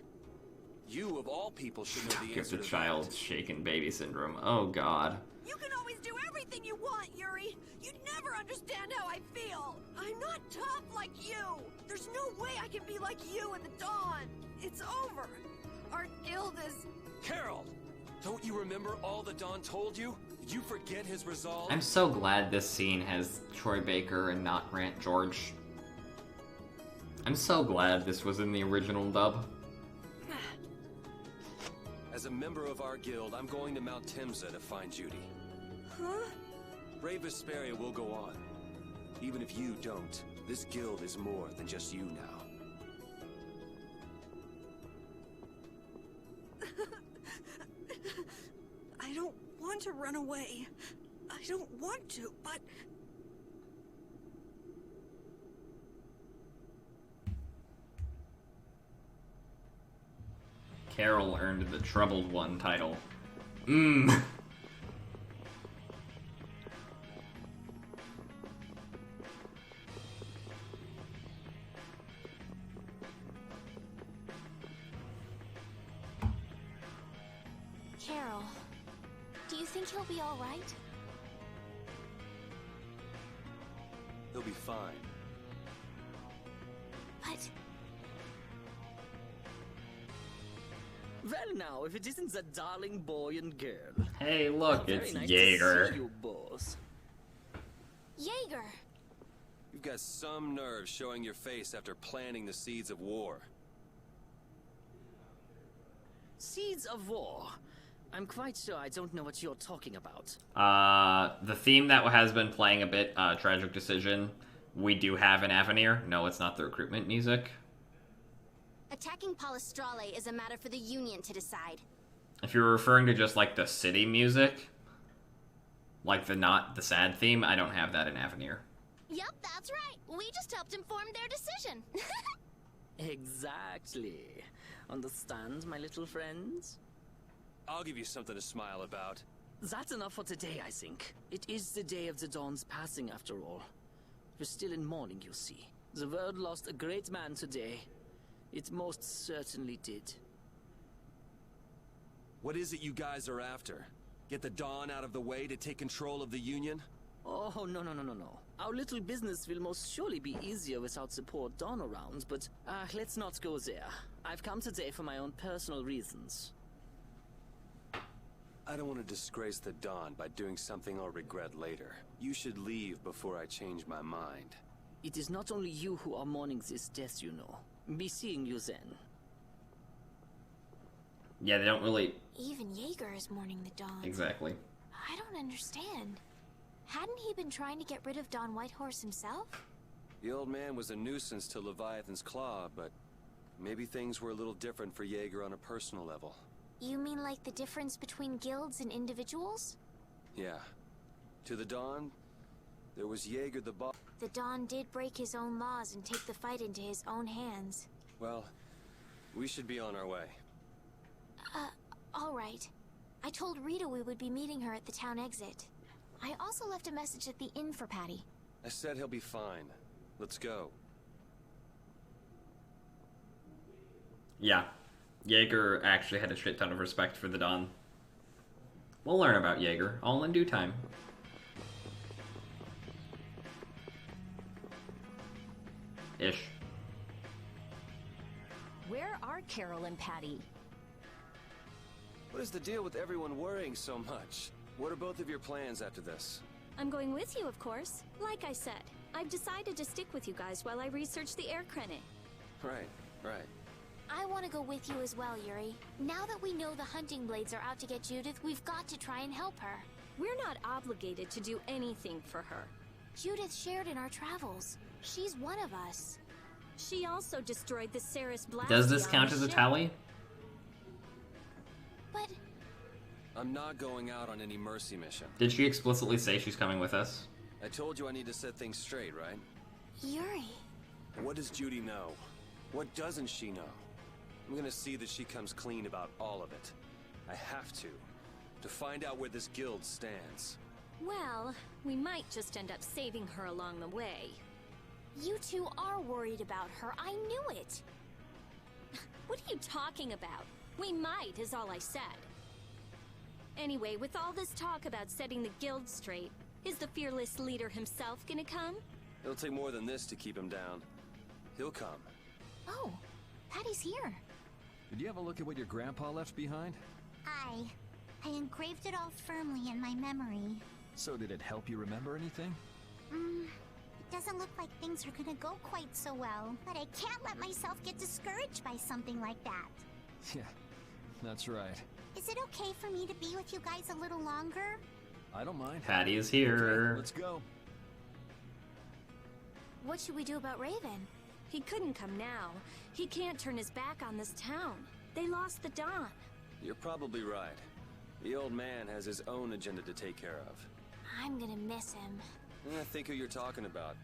You, of all people, should know the Give answer the to child shaken baby syndrome. Oh, God. You can always do everything you want, Yuri! You'd never understand how I feel! I'm not tough like you! There's no way I can be like you and the Dawn! It's over! Our guild is... Carol! Don't you remember all the Dawn told you? Did you forget his resolve? I'm so glad this scene has Troy Baker and not Grant George. I'm so glad this was in the original dub. As a member of our guild, I'm going to Mount Timsa to find Judy. Huh? Brave Vesperia will go on. Even if you don't, this guild is more than just you now. I don't want to run away. I don't want to, but... Carol earned the Troubled One title. Mmm. Carol, do you think he'll be all right? He'll be fine. But... Well now, if it isn't that darling boy and girl. Hey, look, Very it's nice to Jaeger. see you both. Jaeger! You've got some nerve showing your face after planting the seeds of war. Seeds of War. I'm quite sure I don't know what you're talking about. The theme that has been playing a bit, Tragic Decision, we do have an Avenir. No, it's not the recruitment music. Attacking Palestrale is a matter for the Union to decide. If you're referring to just, like, the city music, like not the sad theme, I don't have that in Avenir. Yep, that's right. We just helped inform their decision. Exactly. Understand, my little friends? I'll give you something to smile about. That's enough for today, I think. It is the day of the Dawn's passing, after all. We're still in mourning, you see. The world lost a great man today. It most certainly did. What is it you guys are after? Get the Dawn out of the way to take control of the Union? Oh, no. Our little business will most surely be easier without support Dawn around, but let's not go there. I've come today for my own personal reasons. I don't want to disgrace the Dawn by doing something I'll regret later. You should leave before I change my mind. It is not only you who are mourning this death, you know. Be seeing you then. Yeah, they don't really... Even Jaeger is mourning the Dawn. Exactly. I don't understand. Hadn't he been trying to get rid of Don Whitehorse himself? The old man was a nuisance to Leviathan's Claw, but maybe things were a little different for Jaeger on a personal level. You mean like the difference between guilds and individuals? Yeah. To the Dawn, there was Jaeger the boss. The Dawn did break his own laws and take the fight into his own hands. Well, we should be on our way. All right. I told Rita we would be meeting her at the town exit. I also left a message at the inn for Patty. I said he'll be fine. Let's go. Yeah. Jaeger actually had a shit ton of respect for the Dawn. We'll learn about Jaeger, all in due time. Ish. Where are Carol and Patty? What is the deal with everyone worrying so much? What are both of your plans after this? I'm going with you, of course. Like I said, I've decided to stick with you guys while I research the air credit. Right. I want to go with you as well, Yuri. Now that we know the hunting blades are out to get Judith, we've got to try and help her. We're not obligated to do anything for her. Judith shared in our travels. She's one of us. She also destroyed the Ceres blast. Does this count as a tally? But... I'm not going out on any mercy mission. Did she explicitly say she's coming with us? I told you I need to set things straight, right? Yuri... What does Judy know? What doesn't she know? I'm gonna see that she comes clean about all of it. I have to find out where this guild stands. Well, we might just end up saving her along the way. You two are worried about her. I knew it. What are you talking about? We might, is all I said. Anyway, with all this talk about setting the guild straight, is the fearless leader himself gonna come? It'll take more than this to keep him down. He'll come. Oh, Patty's here. Did you have a look at what your grandpa left behind? I engraved it all firmly in my memory. So did it help you remember anything? It doesn't look like things are gonna go quite so well, but I can't let myself get discouraged by something like that. Yeah, that's right. Is it okay for me to be with you guys a little longer? I don't mind. Patty is here. Okay, let's go. What should we do about Raven? He couldn't come now. He can't turn his back on this town. They lost the Dawn. You're probably right. The old man has his own agenda to take care of. I'm gonna miss him. Think who you're talking about.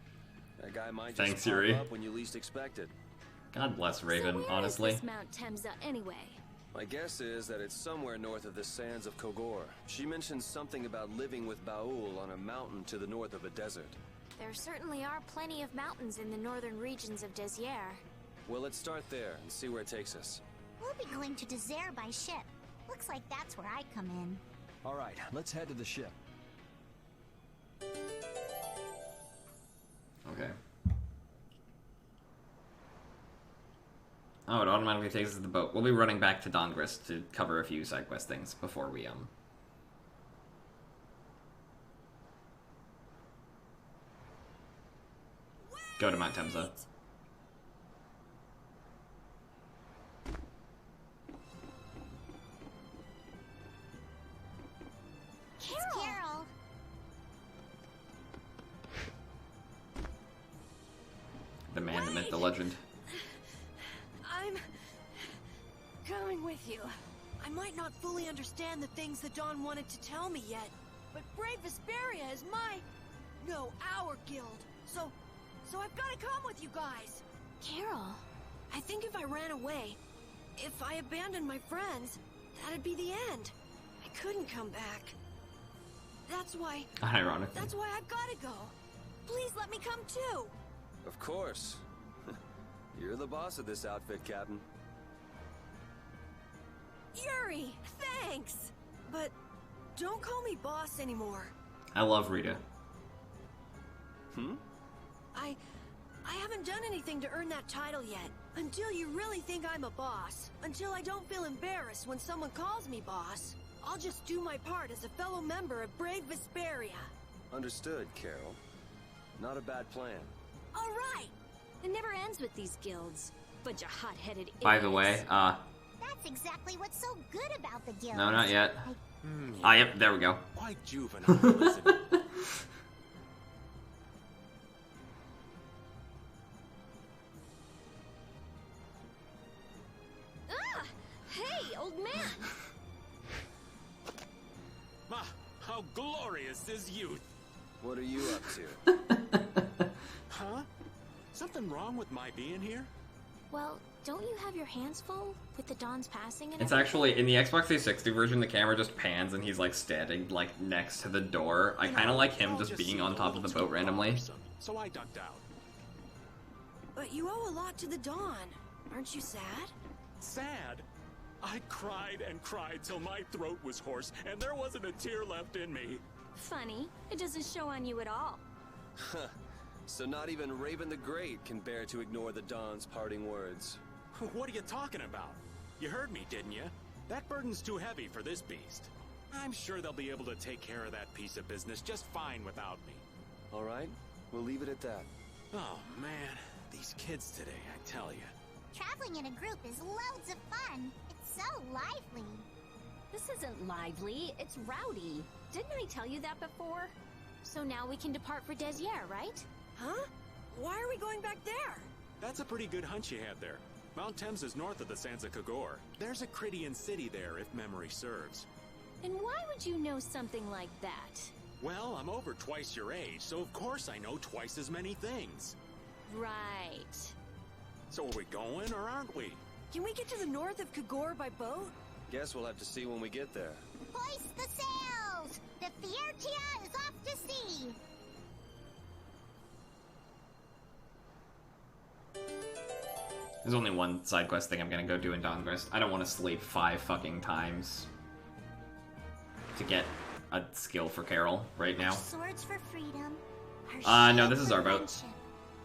That guy might just Thanks, pop Yuri. up when you least expect it. God bless Raven, So where honestly. is this Mount Temza anyway? My guess is that it's somewhere north of the sands of Kogor. She mentioned something about living with Baul on a mountain to the north of a desert. There certainly are plenty of mountains in the northern regions of Desier. Well, let's start there and see where it takes us. We'll be going to Désert by ship. Looks like that's where I come in. All right, let's head to the ship. Okay. Oh, it automatically takes us to the boat. We'll be running back to Dongrist to cover a few side quest things before we go to Mount Temza. Carol. The man, the myth, the legend. I'm coming with you. I might not fully understand the things that Dawn wanted to tell me yet, but Brave Vesperia is our guild. So I've got to come with you guys. Carol. I think if I ran away, if I abandoned my friends, that'd be the end. I couldn't come back. That's why Ironically. I've got to go. Please let me come too. Of course. You're the boss of this outfit, Captain. Yuri, thanks. But don't call me boss anymore. I love Rita. I haven't done anything to earn that title yet. Until you really think I'm a boss. Until I don't feel embarrassed when someone calls me boss. I'll just do my part as a fellow member of Brave Vesperia. Understood, Carol. Not a bad plan. All right. It never ends with these guilds. Bunch of hot-headed idiots. By the way, That's exactly what's so good about the guild. no, not yet. Yep, there we go. Quite juvenile, isn't it? Hey, old man! Ah, how glorious is youth! What are you up to? Huh? Something wrong with my being here? Well, don't you have your hands full with the Dawn's passing and It's everything? actually, in the Xbox 360 version, the camera just pans and he's like standing like next to the door. I kind of like him just being on top of the boat randomly. So I ducked out. But you owe a lot to the Dawn. Aren't you sad? Sad? I cried and cried till my throat was hoarse, and there wasn't a tear left in me. Funny, it doesn't show on you at all. So not even Raven the Great can bear to ignore the Dawn's parting words. What are you talking about? You heard me, didn't you? That burden's too heavy for this beast. I'm sure they'll be able to take care of that piece of business just fine without me. All right, we'll leave it at that. Oh, man. These kids today, I tell you. Traveling in a group is loads of fun. It's so lively. This isn't lively, it's rowdy. Didn't I tell you that before? So now we can depart for Desier, right? Huh? Why are we going back there? That's a pretty good hunch you had there. Mount Thames is north of the Sansa Kagor. There's a Crydian city there, if memory serves. And why would you know something like that? Well, I'm over twice your age, so of course I know twice as many things. Right. So are we going, or aren't we? Can we get to the north of Kagor by boat? Guess we'll have to see when we get there. Hoist the sails! The Fiertia is off to sea! There's only one side quest thing I'm gonna go do in Dongrist. I don't want to sleep 5 fucking times to get a skill for Carol right now. Swords for freedom. Our No, shield this is for our boat. friendship.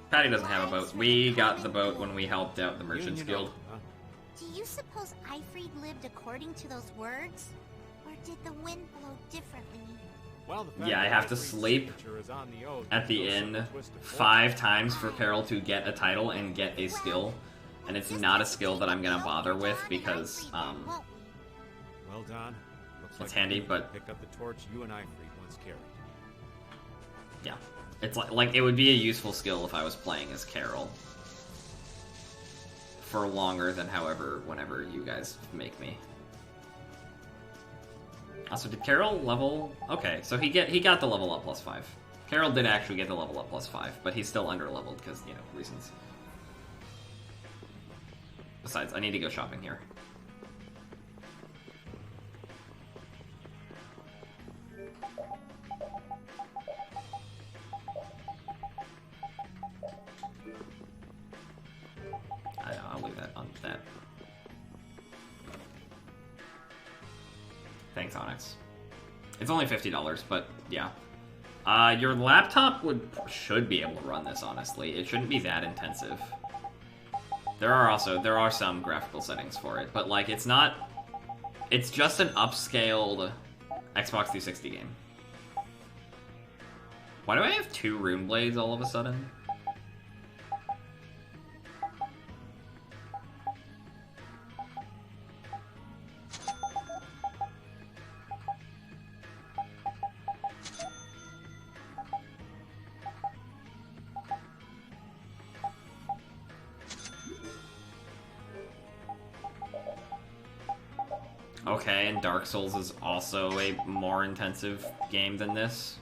Patty doesn't have a boat. We got the boat when we helped out the Merchants Guild. Do you suppose Eifried lived according to those words? Or did the wind blow differently? Well, the Yeah, I have to sleep at the inn 5 times for Carol to get a title and get a skill. And it's not a skill that I'm gonna bother with because, Well done. Looks it's like handy, you can but pick up the torch you and Eifried once carried. yeah. It's like it would be a useful skill if I was playing as Carol. For longer than whenever you guys make me. Also, did Carol level? Okay, so he got the level up +5. Carol did actually get the level up +5, but he's still under-leveled because, you know, reasons. Besides, I need to go shopping here. I'll leave that on that. Thanks, Onyx. It's only $50, but yeah. Your laptop should be able to run this, honestly. It shouldn't be that intensive. There are some graphical settings for it, but like it's just an upscaled Xbox 360 game. Why do I have 2 rune blades all of a sudden? Okay, and Dark Souls is also a more intensive game than this.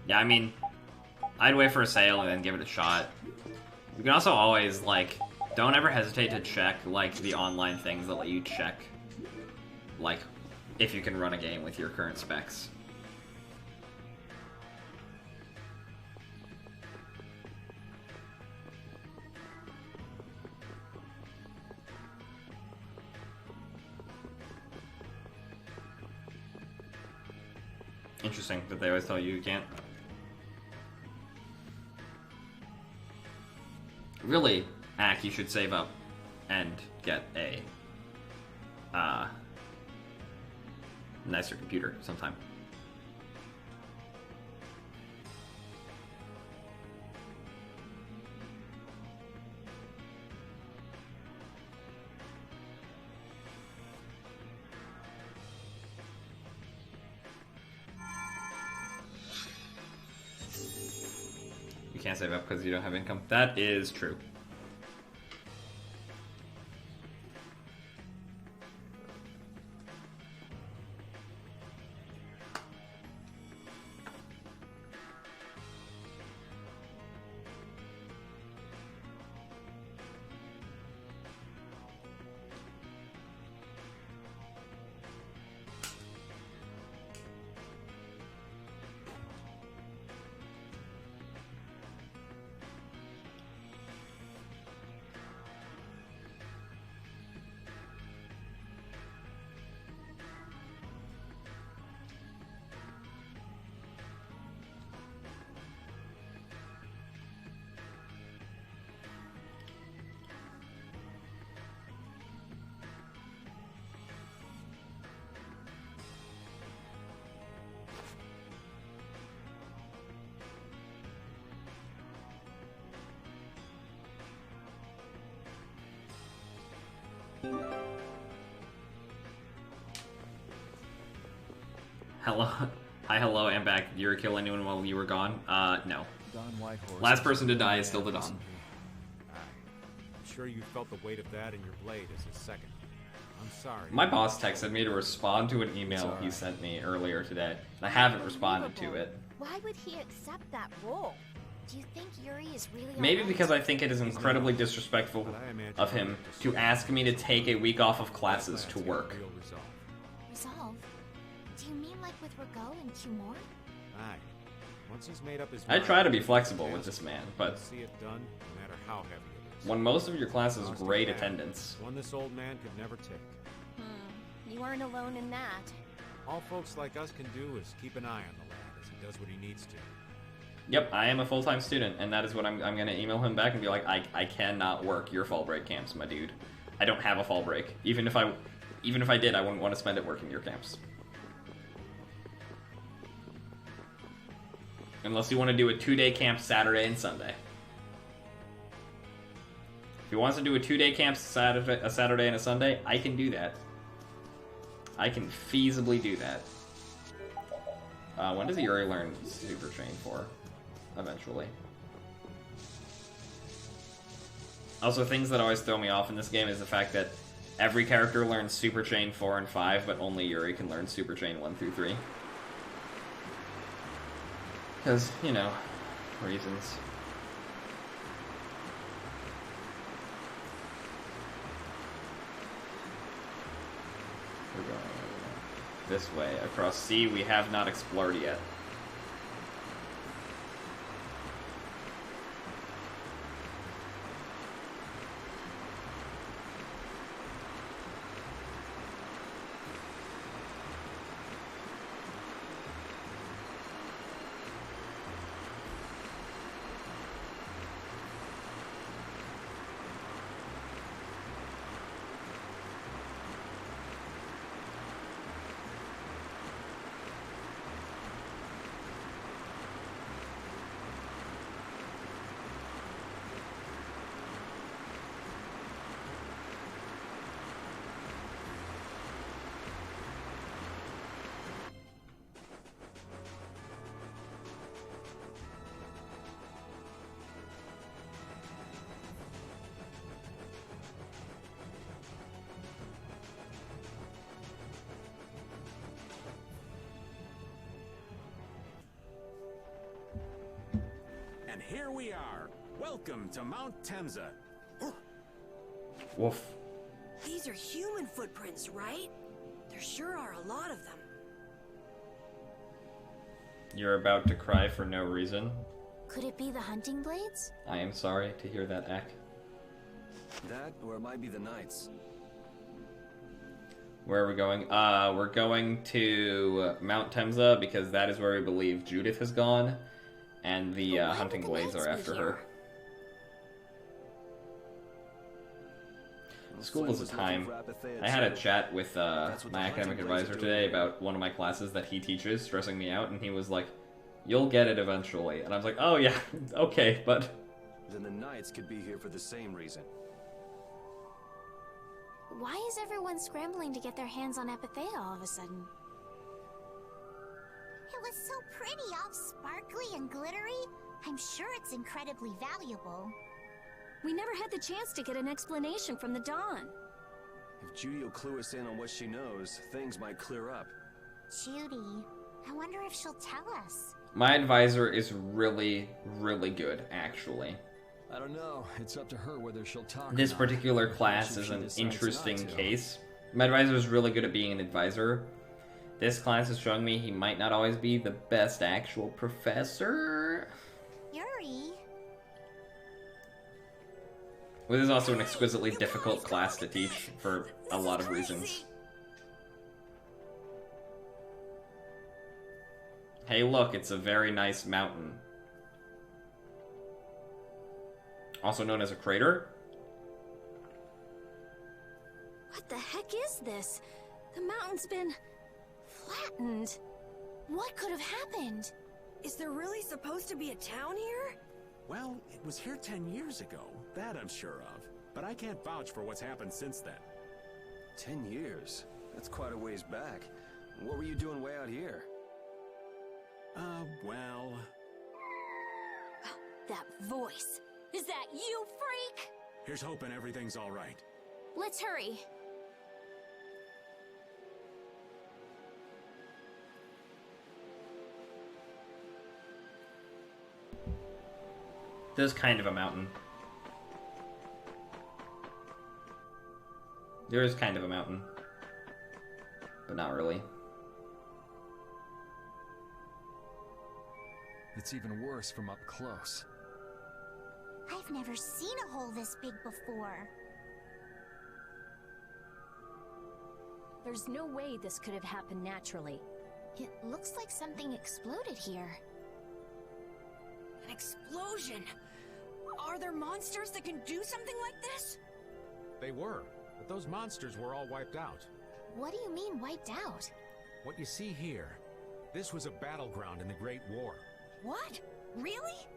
Yeah, I mean, I'd wait for a sale and then give it a shot. You can also always, like, don't ever hesitate to check, like, the online things that let you check, like, if you can run a game with your current specs. Interesting that they always tell you can't. Really, Ack, you should save up and get a nicer computer sometime. You can't save up because you don't have income. That is true. Hello. Hi, hello, I'm back. Did you ever kill anyone while you were gone? No. Last person to die is still the Don. I'm sure you felt the weight of that in your blade as a second. I'm sorry. My boss texted me to respond to an email he sent me earlier today. I haven't responded to it. Why would he accept that role? Do you think Yuri is really Maybe because I think it is incredibly disrespectful of him to ask me to take a week off of classes to work. Resolve? Do you mean like with Rago and Timor? Aye. Once he's made up his I mind, try to be flexible with this man, but see it done, no matter how heavy it is. when most of your class is great attendance, One this old man could never take. You aren't alone in that. All folks like us can do is keep an eye on the lad as he does what he needs to. yep, I am a full-time student, and that is what I'm going to email him back and be like, I cannot work your fall break camps, my dude. I don't have a fall break. Even if I did, I wouldn't want to spend it working your camps. Unless you want to do a 2-day camp Saturday and Sunday. If he wants to do a 2-day camp a Saturday and a Sunday, I can do that. I can feasibly do that. When does Yuri learn Super Chain for? Eventually. Also, things that always throw me off in this game is the fact that every character learns Super Chain 4 and 5, but only Yuri can learn Super Chain 1 through 3. Because, you know, reasons. We're going this way. Across sea we have not explored yet. And here we are. Welcome to Mount Temza. Woof. These are human footprints, right? There sure are a lot of them. You're about to cry for no reason. Could it be the hunting blades? I am sorry to hear that, Ek. That, or it might be the Knights. Where are we going? We're going to Mount Temza because that is where we believe Judith has gone, and the hunting blades are after her. School is a time. I had a chat with my academic advisor today about one of my classes that he teaches, stressing me out, and he was like, "You'll get it eventually." And I was like, "Oh yeah, okay, but..." Then the Knights could be here for the same reason. Why is everyone scrambling to get their hands on Epithea all of a sudden? It was so pretty, all sparkly and glittery. I'm sure it's incredibly valuable. We never had the chance to get an explanation from the Dawn. If Judy will clue us in on what she knows, things might clear up. Judy, I wonder if she'll tell us. My advisor is really, really good, actually. I don't know. It's up to her whether she'll talk. This particular class is an interesting case. My advisor is really good at being an advisor. This class is showing me he might not always be the best actual professor. Yuri. Well, this is also an exquisitely difficult class to teach for a lot of reasons. Hey, look, it's a very nice mountain. Also known as a crater. What the heck is this? The mountain's been flattened. What could have happened? Is there really supposed to be a town here? Well, it was here 10 years ago. That I'm sure of. But I can't vouch for what's happened since then. 10 years? That's quite a ways back. What were you doing way out here? Well... That voice. Is that you, freak? Here's hoping everything's all right. Let's hurry. There's kind of a mountain. There is kind of a mountain. But not really. It's even worse from up close. I've never seen a hole this big before. There's no way this could have happened naturally. It looks like something exploded here. An explosion! Are there monsters that can do something like this? They were, but those monsters were all wiped out. What do you mean, wiped out? What you see here, this was a battleground in the Great War. What? Really?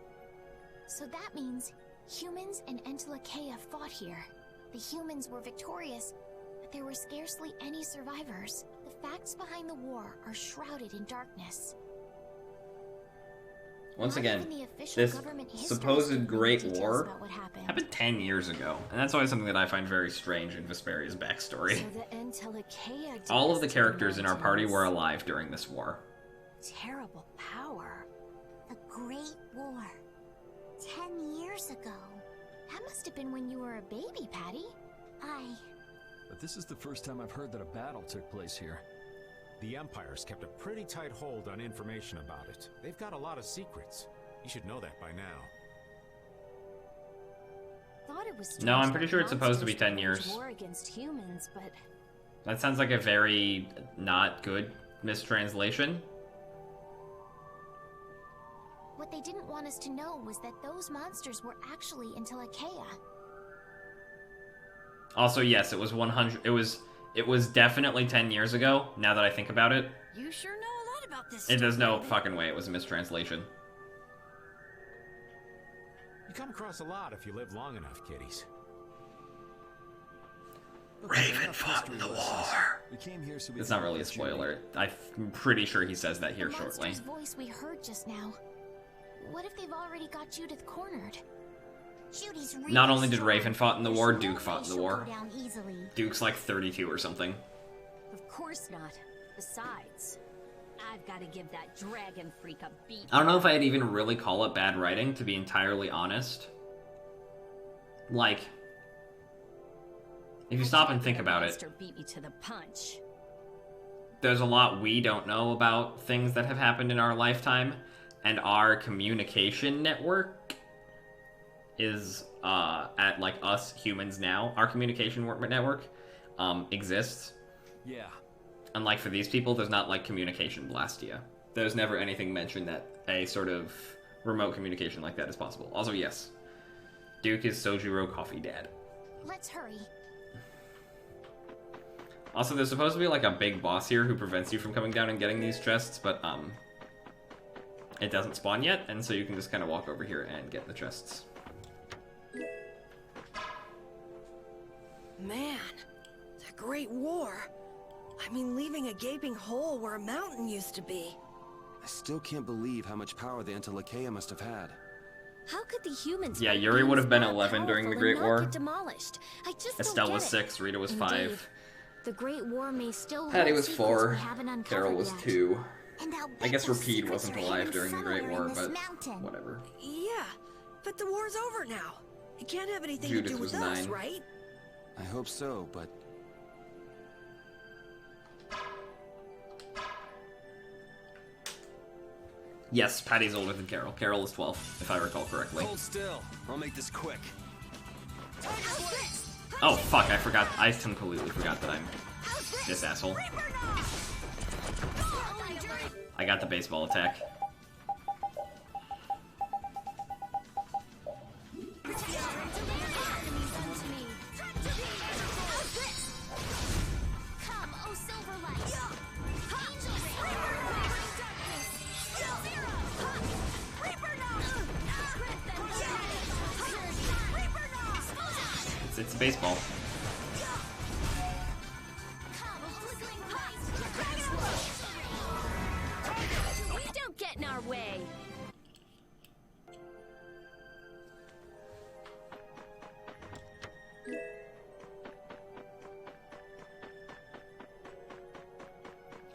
So that means humans and Entelekea fought here. The humans were victorious, but there were scarcely any survivors. The facts behind the war are shrouded in darkness. Once Not again, even the official this government history supposed gives Great details War about what happened. happened 10 years ago, and that's always something that I find very strange in Vesperia's backstory. So the Entelekea All of the dynasty characters in our party mountains. were alive during this war. Terrible power. The Great War. 10 years ago. That must have been when you were a baby, Patty. But this is the first time I've heard that a battle took place here. The Empire's kept a pretty tight hold on information about it. They've got a lot of secrets. You should know that by now. Thought it was No, I'm strange pretty that sure it's supposed to be monsters 10 years. waged war against humans, but That sounds like a very not good mistranslation. What they didn't want us to know was that those monsters were actually Entelekea. Also, yes, it was 100. It was definitely 10 years ago. Now that I think about it, You sure know a lot about this. there's no fucking way it was a mistranslation. You come across a lot if you live long enough, kiddies. Raven fought in the war. We came here so we It's could not really a help Judy. spoiler. I'm pretty sure he says that here The shortly. monster's voice we heard just now. What if they've already got Judith cornered? Judy's really Not only did strong. Raven fought in the war, There's no Duke fought in way the she'll war. go down easily. Duke's like 32 or something. Of course not. Besides, I've got to give that dragon freak a beat. I don't know if I'd even really call it bad writing, to be entirely honest. Like, if you stop and think about it, Monster beat me to the punch. there's a lot we don't know about things that have happened in our lifetime, and our communication network is at like us humans now. Our communication network exists. Yeah. Unlike for these people, there's not like communication blastia. There's never anything mentioned that a sort of remote communication like that is possible. Also, yes, Duke is Sojiro Coffee Dad. Let's hurry. Also, there's supposed to be like a big boss here who prevents you from coming down and getting these chests, but it doesn't spawn yet, and so you can just kind of walk over here and get the chests. Man, the Great War. I mean, leaving a gaping hole where a mountain used to be. I still can't believe how much power the Entelekea must have had. How could the humans? Yeah, fight Yuri would have been beings that 11 during the powerful Great and not War. get demolished? I just Estelle don't was get 6, Rita was Indeed. 5, The Great War may still Patty hold was secrets 4, we haven't uncovered Carol was yet. 2. And I'll I bet guess those Rapide secrets wasn't are alive hidden during the Great somewhere War, in this but mountain. whatever. Yeah, but the war's over now. It can't have anything Judith to do was with us, 9. right? I hope so, but Yes, Patty's older than Carol. Carol is 12, if I recall correctly. hold still. I'll make this quick. Oh, fuck, I forgot. I completely forgot that I'm this asshole. I got the baseball attack. Come, oh Silverlight! It's baseball. We don't get in our way.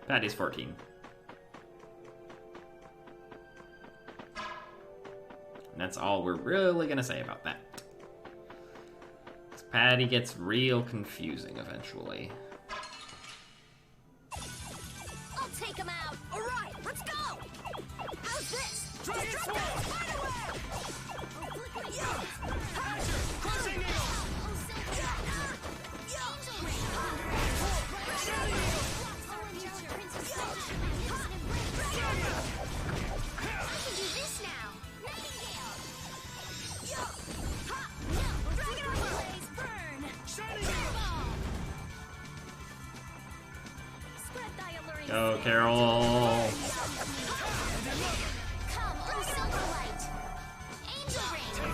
Patty's 14. And that's all we're really gonna say about that. 'Cause Patty gets real confusing eventually. I'll take him out. All right, let's go! How's this? Dragon Go, Carol! Come, oh Silverlight! Angel Ring!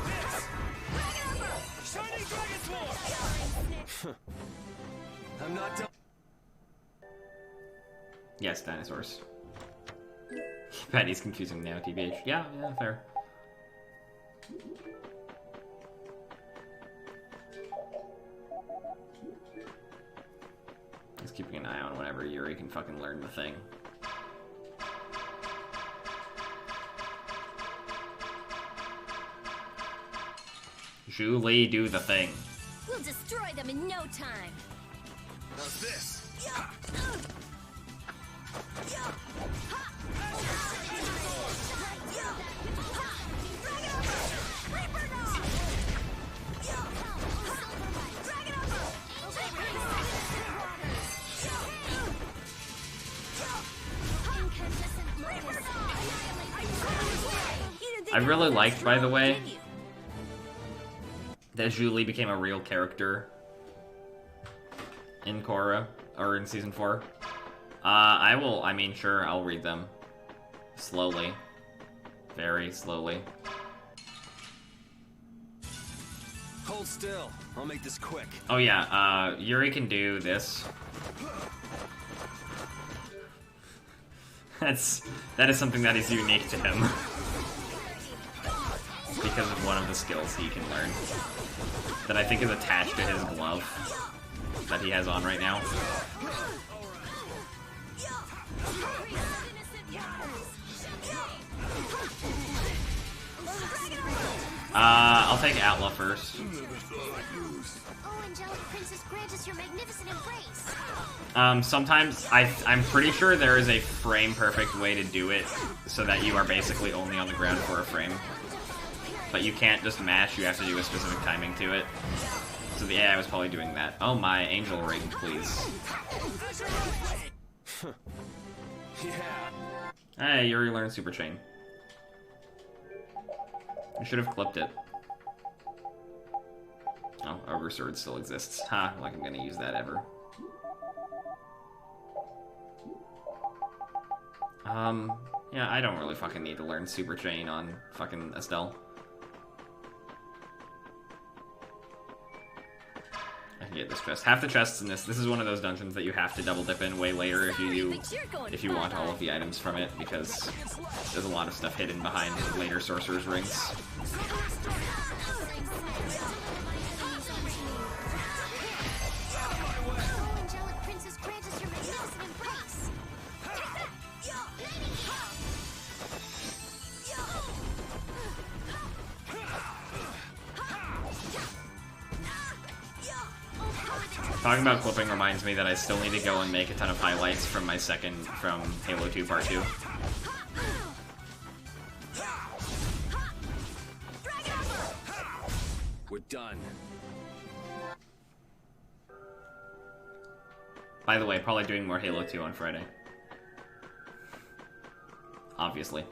I'm not done. Yes, dinosaurs. Patty's confusing now, TBH. Yeah, fair. Just keeping an eye on whenever Yuri can fucking learn the thing. Julie, do the thing. We'll destroy them in no time. How's this? I really liked, by the way, that Julie became a real character in Korra, or in Season 4. I mean, sure, I'll read them. Slowly. Very slowly. Hold still. I'll make this quick. Oh yeah, Yuri can do this. That is something that is unique to him. Because of one of the skills he can learn. That I think is attached to his glove that he has on right now. I'll take Atla first. Oh, angelic princess, grant us your magnificent embrace. Sometimes I'm pretty sure there is a frame perfect way to do it so that you are basically only on the ground for a frame. But you can't just mash, you have to do a specific timing to it. So the AI was probably doing that. Oh my, angel ring, please. Hey, Yuri learned Super Chain. You should have clipped it. Oh, Ogre Sword still exists. Ha, like I'm gonna use that ever. Yeah, I don't really fucking need to learn Super Chain on fucking Estelle. I can get this chest. Half the chests in this. This is one of those dungeons that you have to double dip in way later if you want all of the items from it, because there's a lot of stuff hidden behind later sorcerer's rings. Talking about clipping reminds me that I still need to go and make a ton of highlights from from Halo 2 Part 2. We're done. By the way, probably doing more Halo 2 on Friday. Obviously.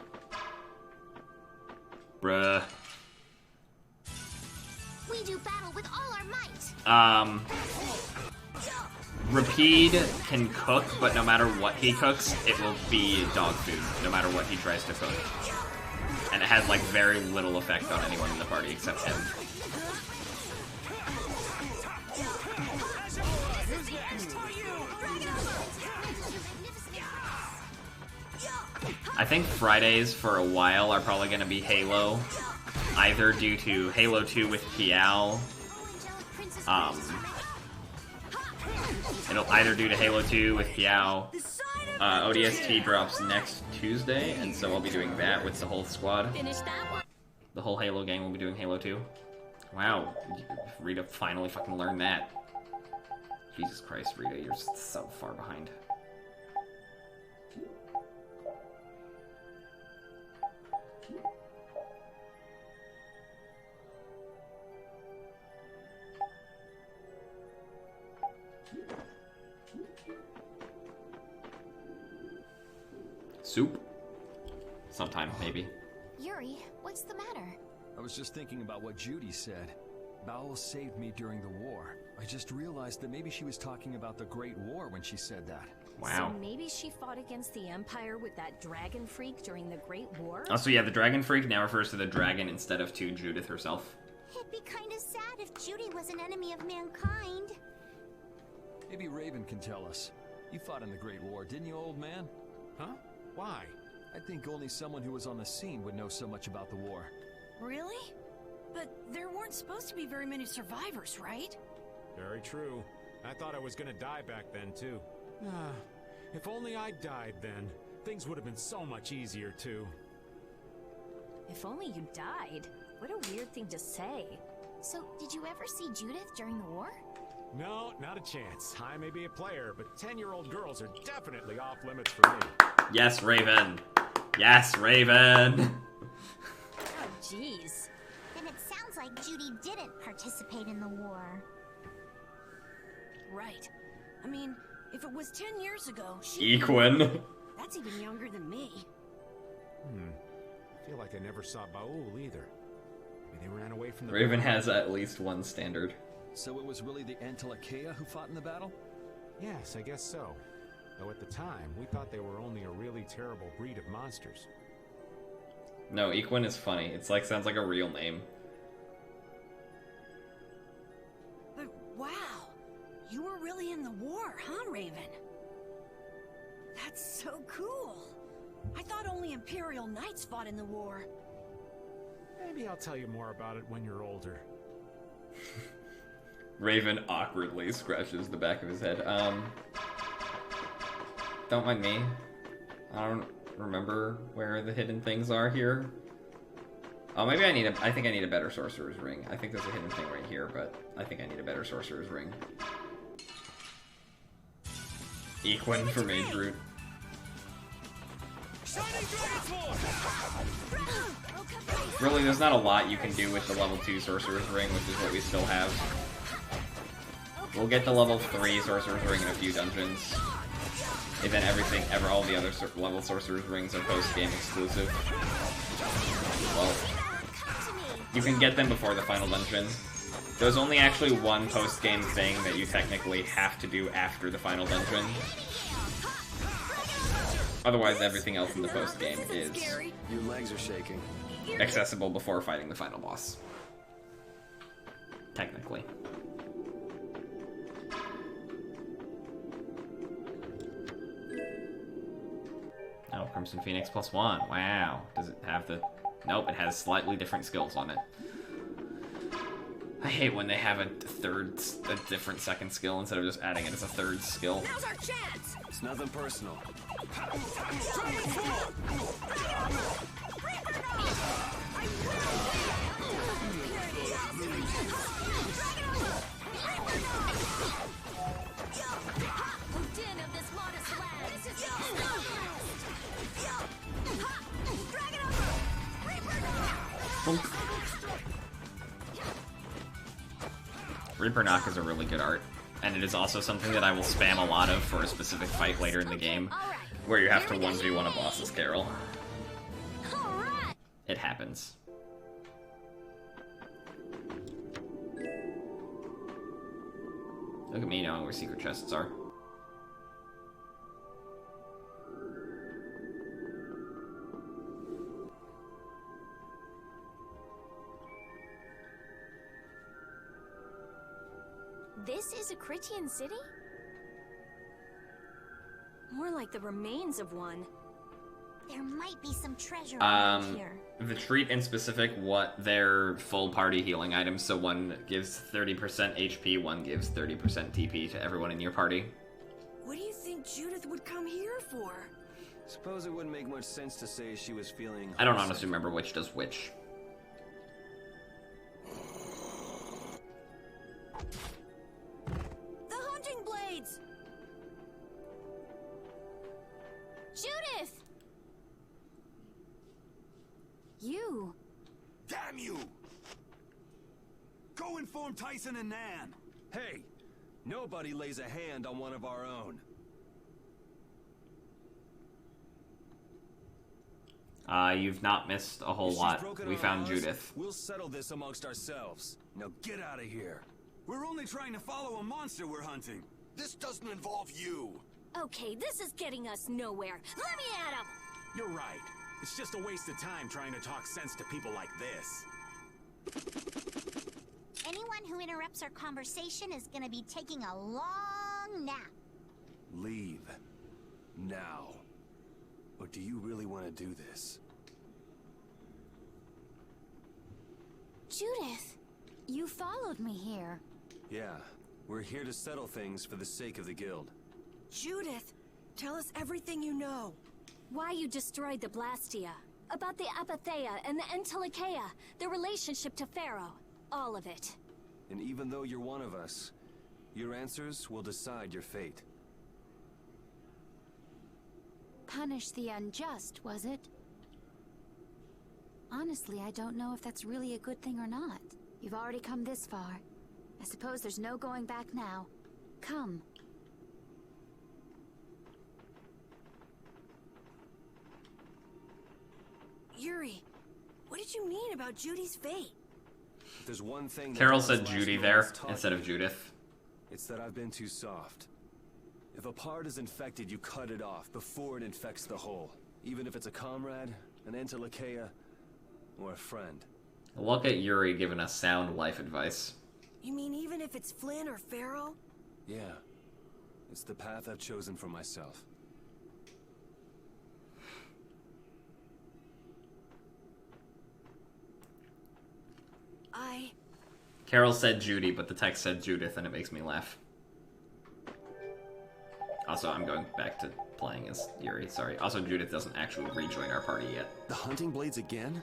Bruh. We do battle with all our might. Rapide can cook, but no matter what he cooks, it will be dog food, no matter what he tries to cook. And it has, like, very little effect on anyone in the party except him. I think Fridays, for a while, are probably going to be Halo, either due to Halo 2 with Piao, it'll either due to Halo 2 with Piao. ODST drops next Tuesday, and so I'll be doing that with the whole squad. The whole Halo gang will be doing Halo 2. Wow, Rita finally fucking learned that. Jesus Christ, Rita, you're so far behind. Soup? Sometime, maybe. Yuri, what's the matter? I was just thinking about what Judy said. Bowel saved me during the war. I just realized that maybe she was talking about the Great War when she said that. Wow. So maybe she fought against the Empire with that dragon freak during the Great War? Oh, so yeah, the dragon freak now refers to the dragon instead of to Judith herself. It'd be kind of sad if Judy was an enemy of mankind. Maybe Raven can tell us. You fought in the Great War, didn't you, old man? Huh? Why? I think only someone who was on the scene would know so much about the war. Really? But there weren't supposed to be very many survivors, right? Very true. I thought I was gonna die back then, too. If only I died then, things would have been so much easier, too. If only you died. What a weird thing to say. So, did you ever see Judith during the war? No, not a chance. I may be a player, but 10-year-old girls are definitely off limits for me. Yes, Raven. Yes, Raven. Oh, jeez. Then it sounds like Judy didn't participate in the war. Right. I mean, if it was 10 years ago, she... Equin. That's even younger than me. I feel like I never saw Baul either. Maybe they ran away from the... Raven has at least one standard. So it was really the Antilocheia who fought in the battle? Yes, I guess so. Though at the time, we thought they were only a really terrible breed of monsters. No, Equin is funny. It's like, sounds like a real name. But wow, you were really in the war, huh, Raven? That's so cool. I thought only Imperial Knights fought in the war. Maybe I'll tell you more about it when you're older. Raven awkwardly scratches the back of his head. Don't mind me. I don't remember where the hidden things are here. Oh, maybe I think I need a better Sorcerer's Ring. I think there's a hidden thing right here, but I think I need a better Sorcerer's Ring. Equin for Mage Root. Really, there's not a lot you can do with the level 2 Sorcerer's Ring, which is what we still have. We'll get the level 3 Sorcerer's Ring in a few dungeons. And then all the other level Sorcerer's Rings are post-game exclusive. Well, you can get them before the final dungeon. There's only actually one post-game thing that you technically have to do after the final dungeon. Otherwise, everything else in the post-game is Your legs are shaking. accessible before fighting the final boss. Technically. Oh, Crimson Phoenix +1. Wow. Does it have the... Nope, it has slightly different skills on it. I hate when they have a different second skill instead of just adding it as a third skill. Now's our chance! It's nothing personal. Reaper Knock is a really good art, and it is also something that I will spam a lot of for a specific fight later in the game, where you have to 1v1 a boss's Carol. It happens. Look at me knowing where secret chests are. This is a Critian city? More like the remains of one. There might be some treasure around here. The treat in specific, what their full party healing items, so one gives 30% HP, one gives 30% TP to everyone in your party. What do you think Judith would come here for? Suppose it wouldn't make much sense to say she was feeling... I don't honestly remember which does which. The hunting blades! Judith! You. Damn you! Go inform Tyson and Nan. Hey, nobody lays a hand on one of our own. You've not missed a whole lot. We found Judith. We'll settle this amongst ourselves. Now get out of here. We're only trying to follow a monster we're hunting. This doesn't involve you. Okay, this is getting us nowhere. Let me at him! You're right. It's just a waste of time trying to talk sense to people like this. Anyone who interrupts our conversation is gonna be taking a long nap. Leave. Now. Or Do you really want to do this? Judith, you followed me here. Yeah, we're here to settle things for the sake of the guild. Judith, tell us everything you know. Why you destroyed the Blastia. About the Apatheia and the Entelikeia. Their relationship to Pharaoh. All of it. And even though you're one of us, your answers will decide your fate. Punish the unjust, was it? Honestly, I don't know if that's really a good thing or not. You've already come this far. I suppose there's no going back now. Come. Yuri, what did you mean about Judy's fate? There's one thing that Carol Dawn's said last Judy moments there taught instead me. of Judith. It's that I've been too soft. If a part is infected, you cut it off before it infects the whole. Even if it's a comrade, an Entelikeia, or a friend. Look at Yuri giving us sound life advice. You mean even if it's Flynn or Pharaoh? Yeah. It's the path I've chosen for myself. Carol said Judy, but the text said Judith, and it makes me laugh. Also, I'm going back to playing as Yuri, sorry. Also, Judith doesn't actually rejoin our party yet. The hunting blades again?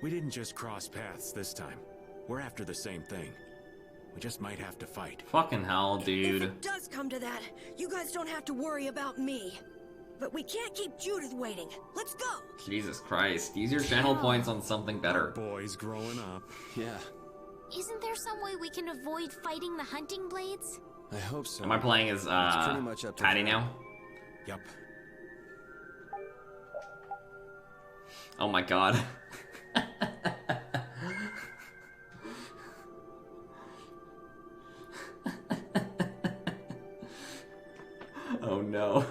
We didn't just cross paths this time. We're after the same thing. We just might have to fight. Fucking hell, dude. If it does come to that, you guys don't have to worry about me. But we can't keep Judith waiting. Let's go! Jesus Christ. Use your channel points on something better. Boys growing up. Yeah. Isn't there some way we can avoid fighting the hunting blades? I hope so. Am I playing as, It's pretty much up to Patty them. now? Yep. Oh my god. Oh no.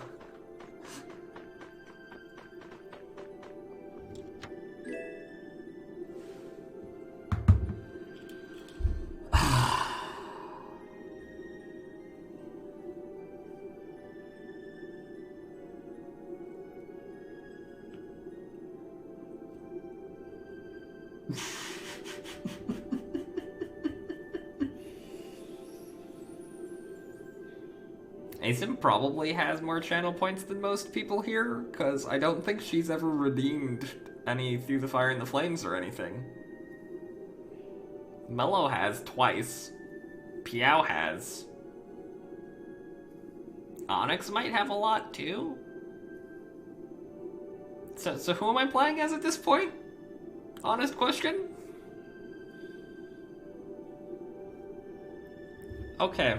Asim probably has more channel points than most people here, because I don't think she's ever redeemed any Through the Fire and the Flames or anything. Mello has twice. Piao has. Onyx might have a lot too. So who am I playing as at this point? Honest question? Okay.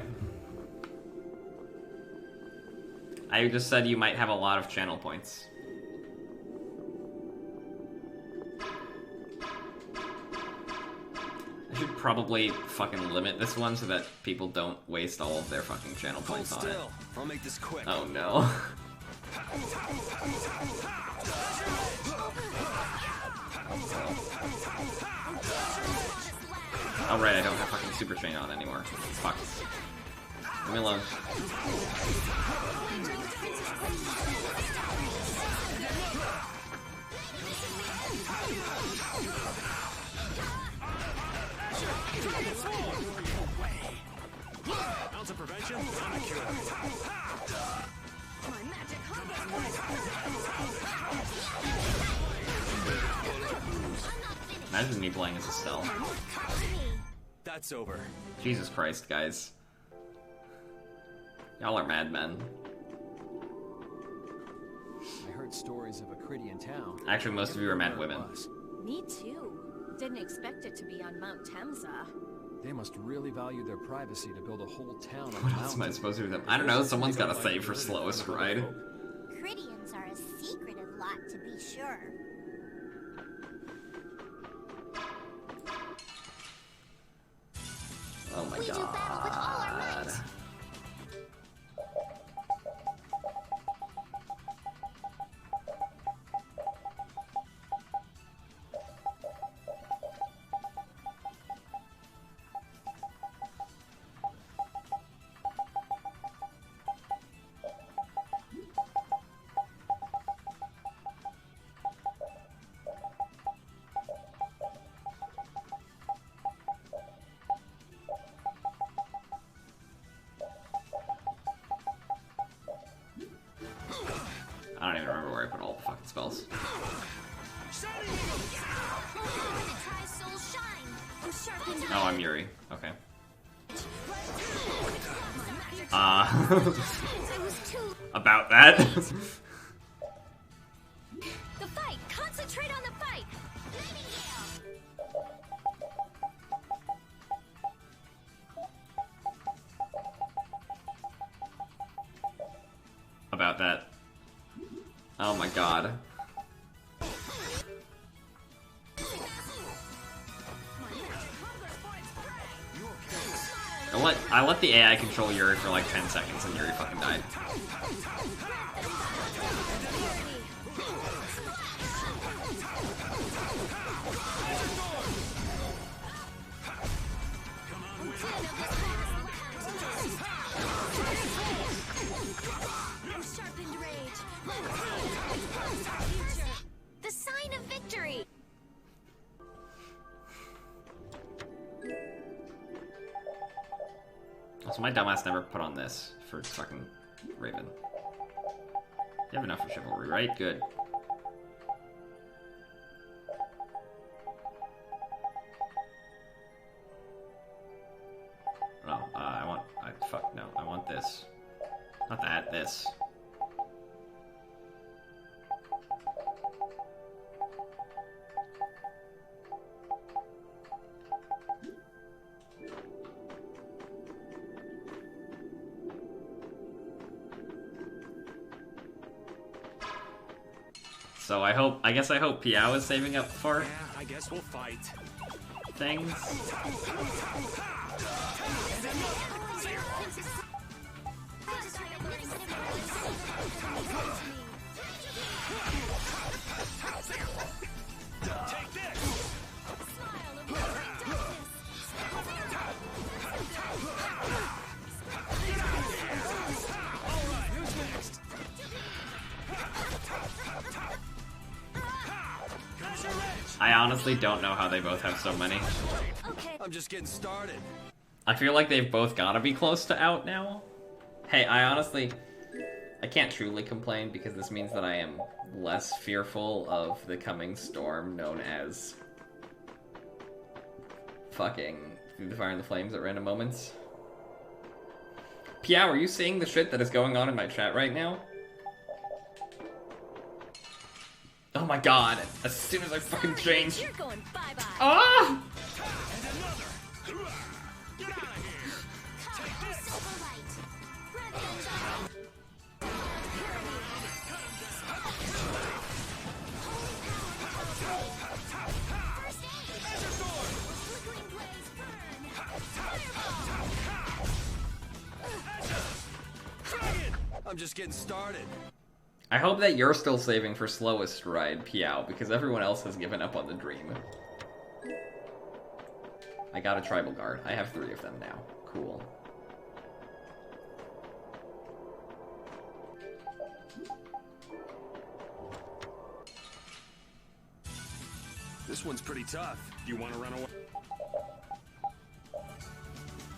I just said you might have a lot of channel points. I should probably fucking limit this one so that people don't waste all of their fucking channel points on it. I'll make this quick. Oh no. Oh right, I don't have fucking Super Chain on anymore. Fuck. Leave me alone. Ounce of prevention, not a cure. My magic Imagine me playing as Estelle. That's over. Jesus Christ, guys. Y'all are madmen. I heard stories of a Cridian town. Actually, most of you are mad women. Me too. Didn't expect it to be on Mount Temsa. They must really value their privacy to build a whole town on What else am I supposed to do with them? I don't know, someone's gotta save for slowest ride. Cridians are a secretive lot, to be sure. Oh my We do battle with all our might. god. I don't even remember where I put all the fucking spells. Oh, I'm Yuri. Okay. About that. The fight! Concentrate on the fight! About that. Oh my god. I let the AI control Yuri for like 10 seconds and Yuri fucking died. The sign of victory! Also, my dumbass never put on this for fucking Raven. You have enough for chivalry, right? Good. No, fuck, no. I want this. Not that, this. So I guess I hope Piao is saving up for I guess we'll fight. Things. Take this! Alright, who's next? I honestly don't know how they both have so many. I'm just getting started. I feel like they've both gotta be close to out now. Hey, I can't truly complain because this means that I am less fearful of the coming storm known as fucking Through the Fire and the Flames at random moments. Piao, are you seeing the shit that is going on in my chat right now? Oh my god, as soon as I fucking change. You're going bye-bye. Ah! I'm just getting started. I hope that you're still saving for slowest ride, Piao, because everyone else has given up on the dream. I got a tribal guard. I have 3 of them now. Cool. This one's pretty tough. Do you want to run away?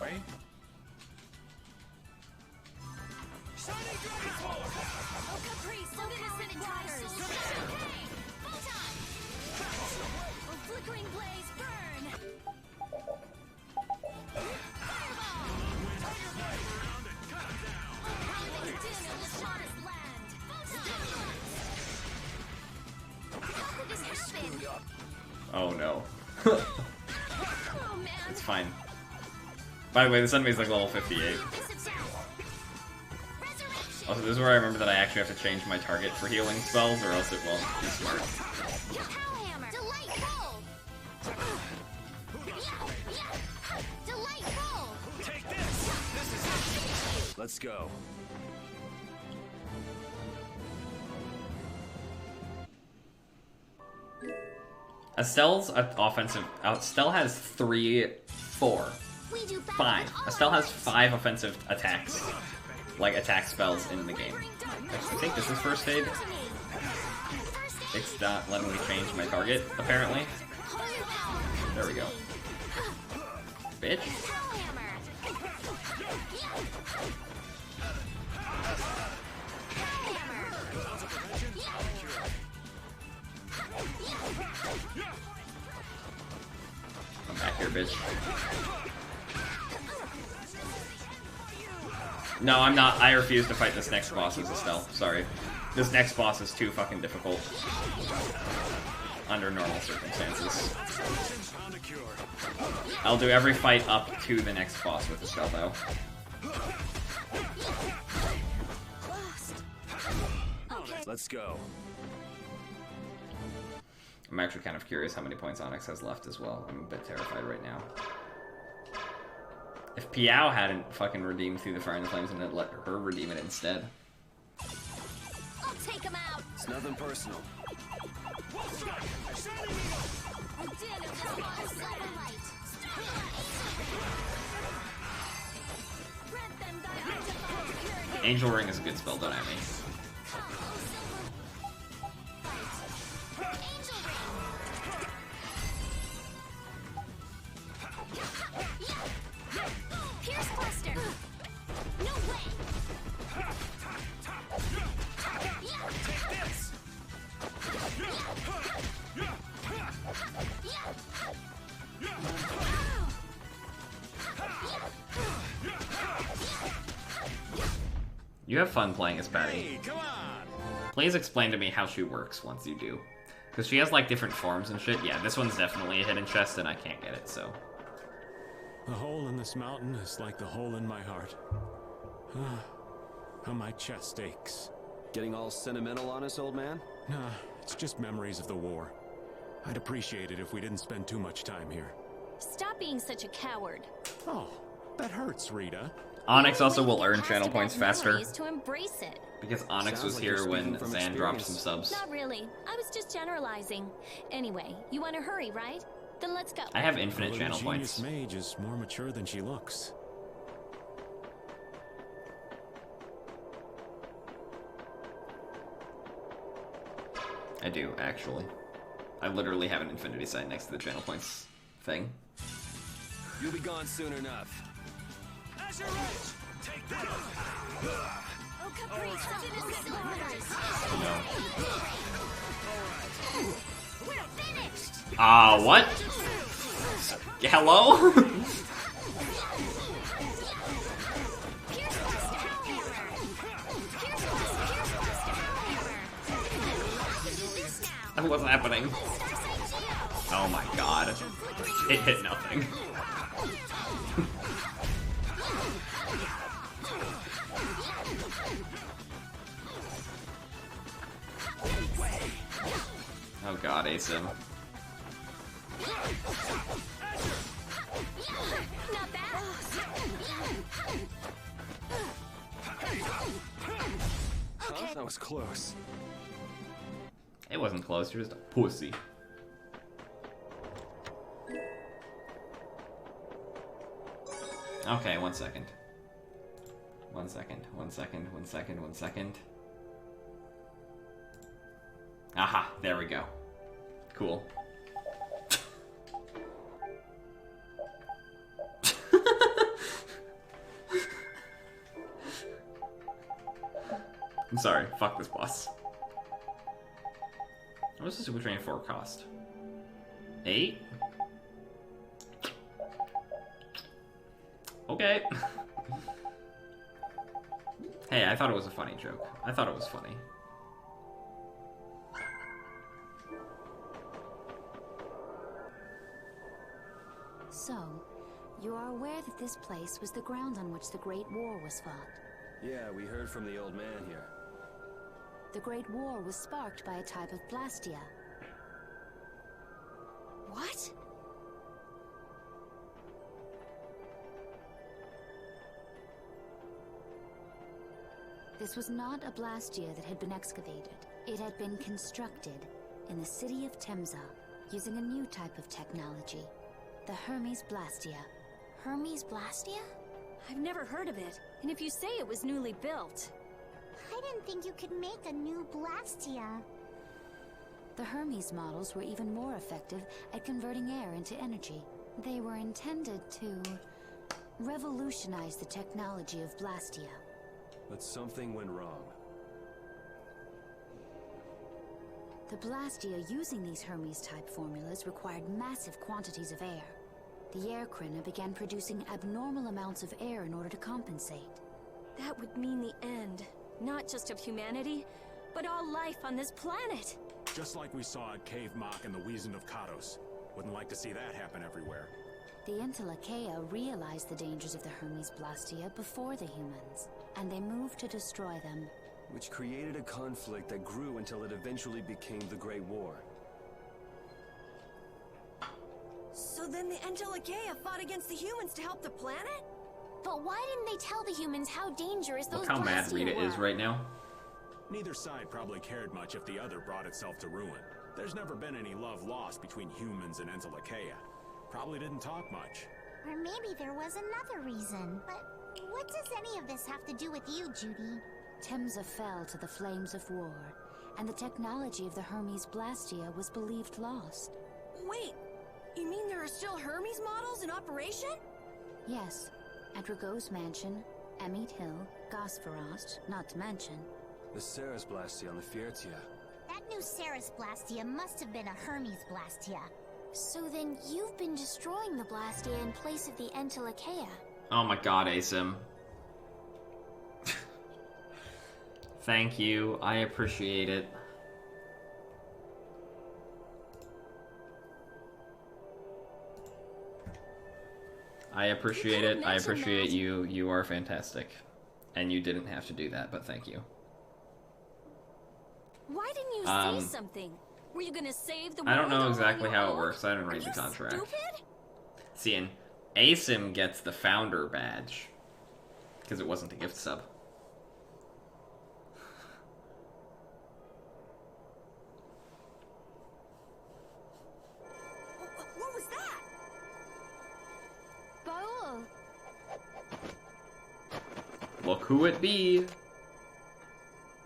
Wait. Flickering blaze, burn! Oh no. It's fine. By the way, this enemy's like level 58. Also, this is where I remember that I actually have to change my target for healing spells, or else it won't be smart. Let's go. Estelle's offensive... Estelle has 3, 4, 5. Estelle has 5 offensive attacks. Like, attack spells in the game. I think this is first aid. It's not letting me change my target, apparently. There we go. Bitch. bitch. No, I'm not. I refuse to fight this next boss as Estelle. Sorry. This next boss is too fucking difficult. Under normal circumstances. I'll do every fight up to the next boss with Estelle, though. Let's go. I'm actually kind of curious how many points Onyx has left as well. I'm a bit terrified right now. If Piao hadn't fucking redeemed through the Fire and the Flames and had let her redeem it instead. I'll take him out. It's nothing personal. Angel Ring is a good spell, don't at me. Pierce Cluster. No way. Take this. You have fun playing as Patty. Hey, come on. Please explain to me how she works once you do. Because she has like different forms and shit. Yeah, this one's definitely a hidden chest and I can't get it, so. The hole in this mountain is like the hole in my heart. How my chest aches. Getting all sentimental on us, old man? Nah, it's just memories of the war. I'd appreciate it if we didn't spend too much time here. Stop being such a coward. Oh, that hurts, Rita. Onyx also will earn channel points faster. To embrace it. Because Onyx was here when Zan dropped some subs. Not really. I was just generalizing. Anyway, you want to hurry, right? Then let's go. I have infinite channel The points. genius mage is more mature than she looks. I do, actually. I literally have an infinity sign next to the channel points thing. You'll be gone soon enough. Azure Edge. Take that. Oh, Caprice, we're finished. What? Hello? What's happening? Oh my god. It hit nothing. Oh god, ace him. Not bad. Huh? That was close. It wasn't close, you're just a pussy. Okay, 1 second. 1 second, 1 second, 1 second, 1 second. Aha, there we go. Cool. I'm sorry, fuck this boss. What does the Super Train 4 cost? 8? Okay. Hey, I thought it was a funny joke. I thought it was funny. So, you are aware that this place was the ground on which the Great War was fought? Yeah, we heard from the old man here. The Great War was sparked by a type of Blastia. What? This was not a Blastia that had been excavated. It had been constructed in the city of Temza using a new type of technology, the Hermes Blastia. Hermes Blastia? I've never heard of it. And if you say it was newly built... I didn't think you could make a new Blastia. The Hermes models were even more effective at converting air into energy. They were intended to revolutionize the technology of Blastia. But something went wrong. The Blastia using these Hermes-type formulas required massive quantities of air. The air Krina began producing abnormal amounts of air in order to compensate. That would mean the end, not just of humanity, but all life on this planet. Just like we saw at Cave Mock and the Weasand of Kados. Wouldn't like to see that happen everywhere. The Entelakea realized the dangers of the Hermes Blastia before the humans, and they moved to destroy them. Which created a conflict that grew until it eventually became the Great War. So then the Entelakea fought against the humans to help the planet? But why didn't they tell the humans how dangerous those Look how mad Blastia Rita were? is right now. Neither side probably cared much if the other brought itself to ruin. There's never been any love lost between humans and Entelakea. Probably didn't talk much. Or maybe there was another reason. But what does any of this have to do with you, Judy? Temsa fell to the flames of war, and the technology of the Hermes Blastia was believed lost. Wait, you mean there are still Hermes models in operation? Yes, at Rago's mansion, Emmett Hill, Gosferost, not to mention. The Ceres Blastia on the Fiertia. That new Ceres Blastia must have been a Hermes Blastia. So then you've been destroying the Blastia in place of the Entelakea. Oh my god, Asim. Thank you. I appreciate it. I appreciate it. I appreciate you. You are fantastic. And you didn't have to do that, but thank you. Why didn't you say something? Were you gonna save the world? I don't know all exactly on how your it own? works. I didn't read Are the you contract. Stupid? See, and Asim gets the founder badge. Because it wasn't a gift sub. What was that? Baul! Look who it be.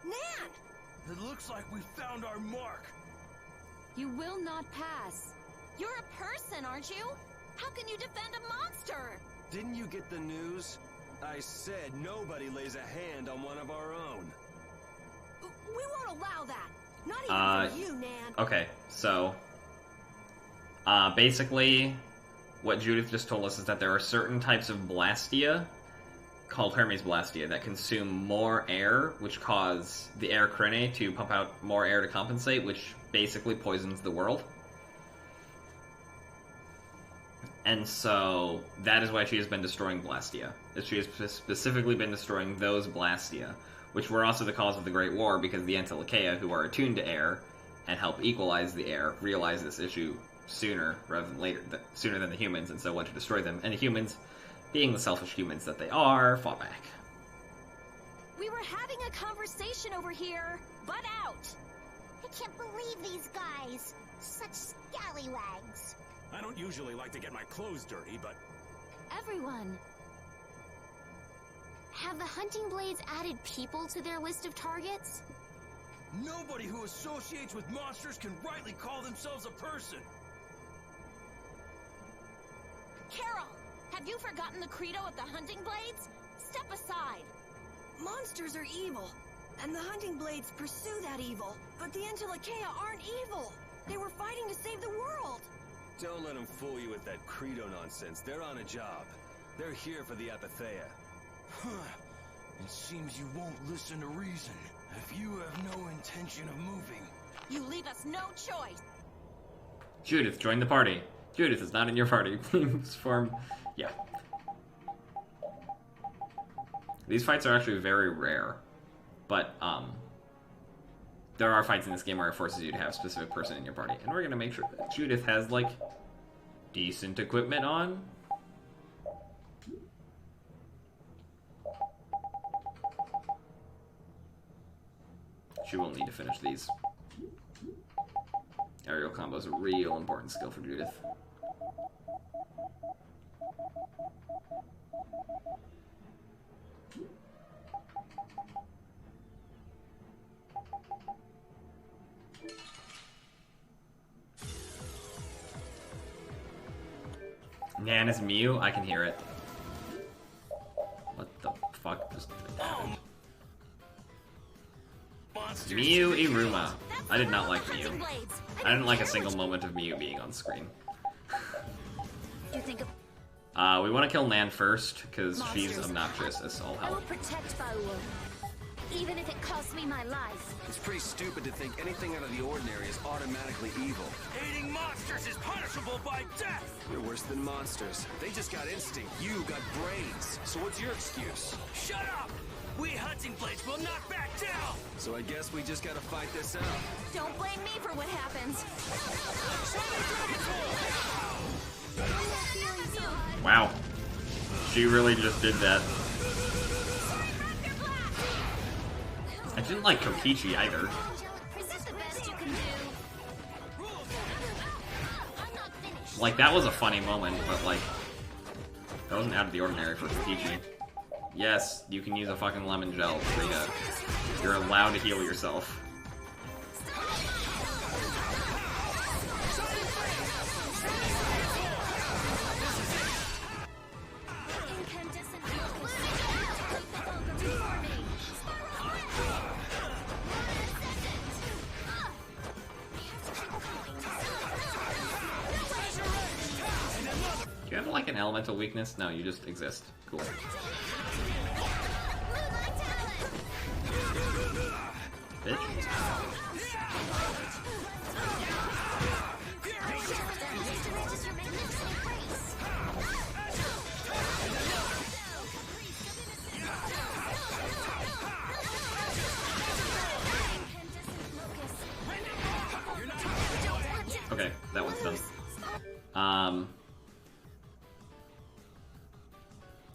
Nan! It looks like we found our mark. You will not pass. You're a person, aren't you? How can you defend a monster? Didn't you get the news? I said nobody lays a hand on one of our own. We won't allow that. Not even from you, Nan. Okay, so basically what Judith just told us is that there are certain types of Blastia called Hermes Blastia that consume more air, which cause the air Krine to pump out more air to compensate, which basically poisons the world. And so that is why she has been destroying Blastia. She has specifically been destroying those Blastia, which were also the cause of the Great War, because the Entelakea, who are attuned to air and help equalize the air, realized this issue sooner rather than later, sooner than the humans, and so went to destroy them. And the humans, being the selfish humans that they are, fought back. We were having a conversation over here. Butt out! I can't believe these guys. Such scallywags. I don't usually like to get my clothes dirty, but... Everyone. Have the hunting blades added people to their list of targets? Nobody who associates with monsters can rightly call themselves a person. Carol, have you forgotten the credo of the hunting blades? Step aside. Monsters are evil, and the hunting blades pursue that evil. But the Entelakea aren't evil. They were fighting to save the world. Don't let them fool you with that credo nonsense. They're on a job. They're here for the Apatheia. It seems you won't listen to reason. If you have no intention of moving, You leave us no choice. Judith, join the party. Judith is not in your party. Please form... Yeah. These fights are actually very rare. But, there are fights in this game where it forces you to have a specific person in your party. And we're gonna make sure that Judith has, like, decent equipment on. She won't need to finish these. Aerial combo is a real important skill for Judith. Nan is Mew? I can hear it. What the fuck just happened? Mew Iruma. I did not like Mew. I didn't like a single moment of Mew being on screen. You think of We want to kill Nan first, because she's obnoxious as all I will hell. protect Baul, even if it costs me my life. It's pretty stupid to think anything out of the ordinary is automatically evil. Hating monsters is punishable by death! You're worse than monsters. They just got instinct. You got brains. So what's your excuse? Shut up! We hunting blades will not back down! So I guess we just gotta fight this out. Don't blame me for what happens. Wow. She really just did that. I didn't like Kokichi either. Is this the best you can do? Like, that was a funny moment, but like, that wasn't out of the ordinary for Kokichi. Yes, you can use a fucking lemon gel, Rita. You're allowed to heal yourself. Do you have like an elemental weakness? No, you just exist. Cool. Bitch. Okay, that one's done.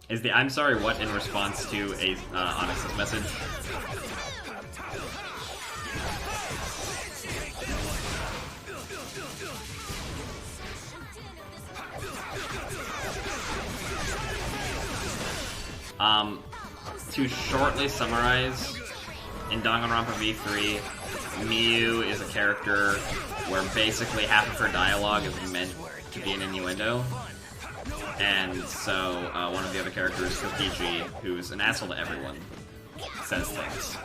Is the I'm sorry what in response to a Onyx's message? To shortly summarize, in Danganronpa V3, Miyu is a character where basically half of her dialogue is meant to be an innuendo. And so, one of the other characters, Kokichi, who's an asshole to everyone, says things.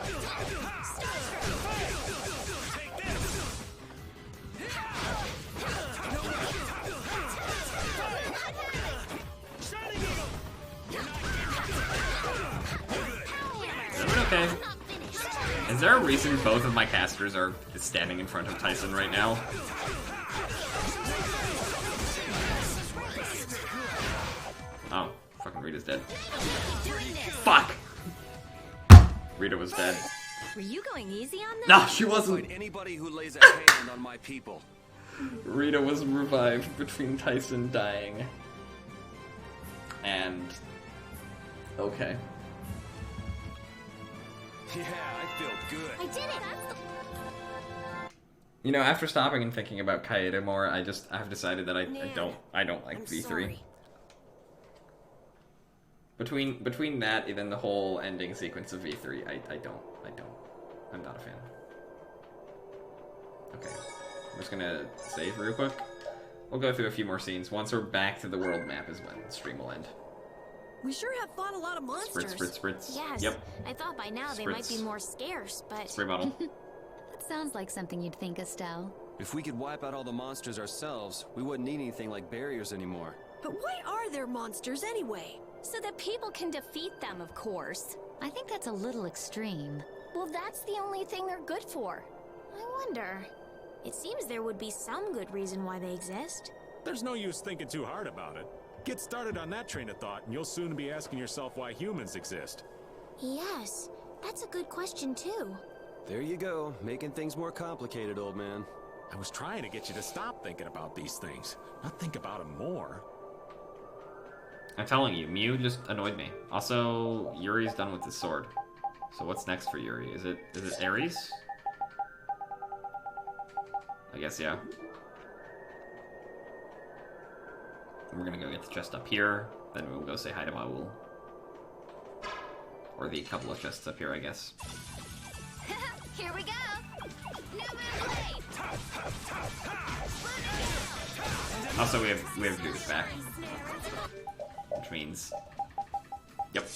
Is everyone okay? Is there a reason both of my casters are standing in front of Tyson right now? Oh, fucking Rita's dead. Fuck! Rita was dead. Were you going easy on them? No, she wasn't. Anybody who lays a hand on my people. Rita was revived between Tyson dying and... Okay. Yeah, I feel good. I did it! You know, after stopping and thinking about Kaede more, I've decided that I don't like V3. Sorry. Between that and then the whole ending sequence of V3, I'm not a fan. Okay, I'm just gonna save real quick. We'll go through a few more scenes. Once we're back to the world map is when the stream will end. We sure have fought a lot of monsters. Spritz. Yes. Yep. I thought by now they might be more scarce, but... Spray bottle. That sounds like something you'd think, Estelle. If we could wipe out all the monsters ourselves, we wouldn't need anything like barriers anymore. But why are there monsters anyway? So that people can defeat them, of course. I think that's a little extreme. Well, that's the only thing they're good for. I wonder. It seems there would be some good reason why they exist. There's no use thinking too hard about it. Get started on that train of thought, and you'll soon be asking yourself why humans exist. Yes, that's a good question too. There you go, making things more complicated, old man. I was trying to get you to stop thinking about these things, not think about them more. I'm telling you, Mew just annoyed me. Also, Yuri's done with his sword. So what's next for Yuri? Is it Ares? I guess, yeah. We're gonna go get the chest up here, then we'll go say hi to Maul. Or the couple of chests up here, I guess. Here we go! New move blade! Also, we have to do this back. Which means... Yep.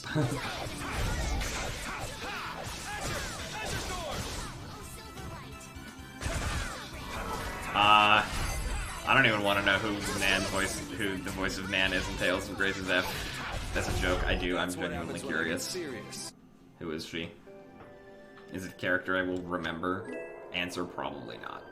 I don't even want to know who the voice of Nan is in Tales of Grace's F. That's a joke. I do. I'm genuinely curious. Who is she? Is it a character I will remember? Answer, probably not.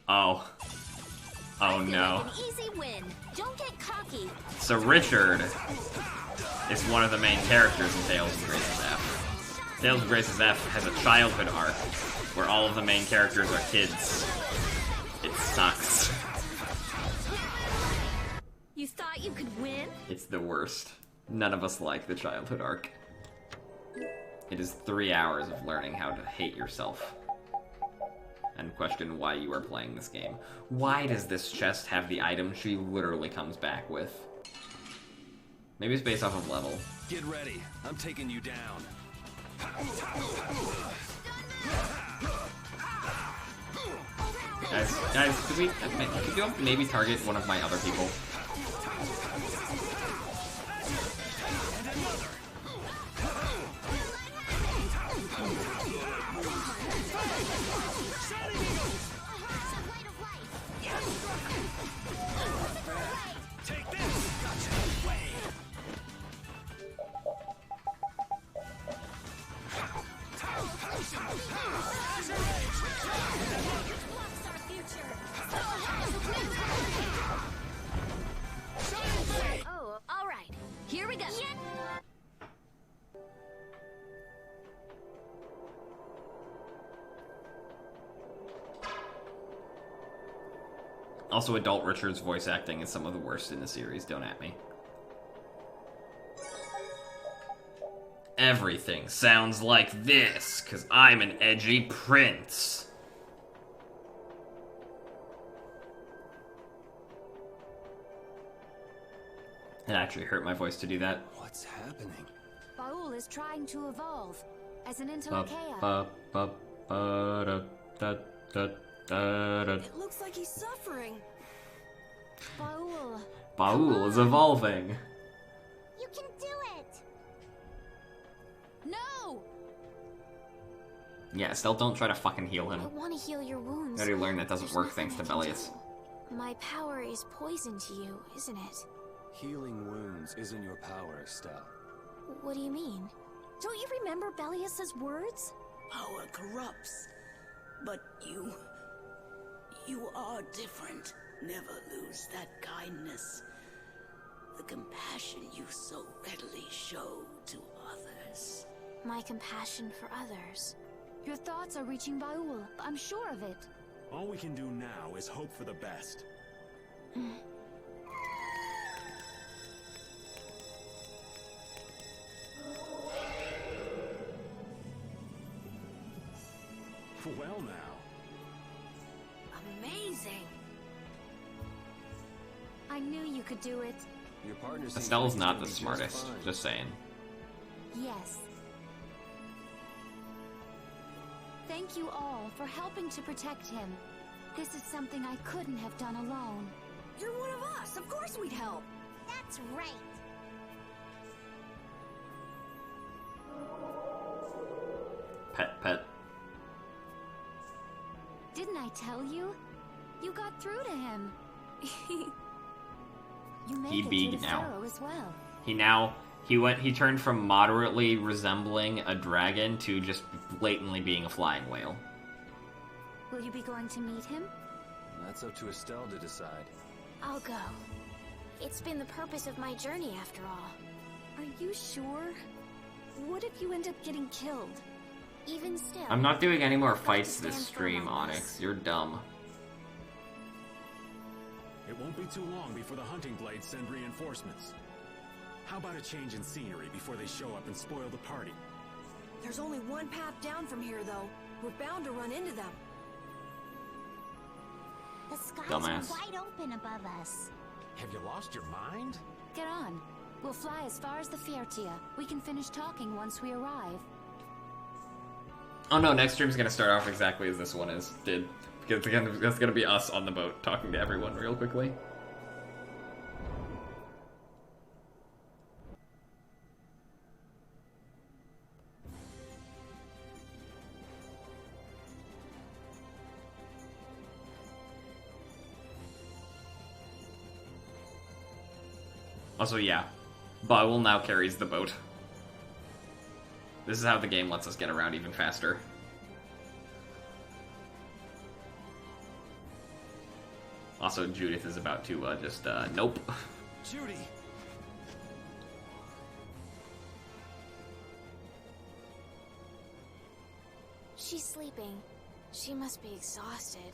Oh. Oh no. An easy win. Don't get cocky. So Richard is one of the main characters in Tales of Grace's F. Tales of Grace's F has a childhood arc where all of the main characters are kids. It sucks. You thought you could win? It's the worst. None of us like the childhood arc. It is 3 hours of learning how to hate yourself and question why you are playing this game. Why does this chest have the item she literally comes back with? Maybe it's based off of level. Get ready. I'm taking you down. Guys, could you maybe target one of my other people? Take this! Gotcha. Way. Oh, all right. Here we go. Also, adult Richard's voice acting is some of the worst in the series, don't at me. Everything sounds like this, 'cause I'm an edgy prince. It actually hurt my voice to do that. What's happening? Baul is trying to evolve as an It Interlocheia. looks like he's suffering. Baul. Baul is evolving. You can do it! No! Yeah, Estelle, don't try to fucking heal I him. want to heal your wounds. I already learned that doesn't There's work nothing thanks to I can Bellius. do. My power is poison to you, isn't it? Healing wounds isn't your power, Estelle. What do you mean? Don't you remember Bellius's words? Power corrupts. But you are different. Never lose that kindness. The compassion you so readily show to others. My compassion for others. Your thoughts are reaching Baul. I'm sure of it. All we can do now is hope for the best. Well now. Amazing. I knew you could do it. Your partner seems Estelle's like not he's the doing just smartest, fine. just saying. Yes. Thank you all for helping to protect him. This is something I couldn't have done alone. You're one of us. Of course we'd help. That's right. Pet. Didn't I tell you? You got through to him. You make He it big to the now. Pharaoh as well. He turned from moderately resembling a dragon to just blatantly being a flying whale. Will you be going to meet him? That's up to Estelle to decide. I'll go. It's been the purpose of my journey after all. Are you sure? What if you end up getting killed? Even still. I'm not doing any more I've got to fights this stand firm stream, on Onyx. this. You're dumb. It won't be too long before the hunting blades send reinforcements. How about a change in scenery before they show up and spoil the party? There's only one path down from here, though. We're bound to run into them. The skies Dumbass. are wide open above us. Have you lost your mind? Get on. We'll fly as far as the Fiertia. We can finish talking once we arrive. Oh no, next stream's gonna start off exactly as this one did. It's gonna be us on the boat talking to everyone real quickly. Also, yeah, Baul now carries the boat. This is how the game lets us get around even faster. Also, Judith is about to just, nope. Judy! She's sleeping. She must be exhausted.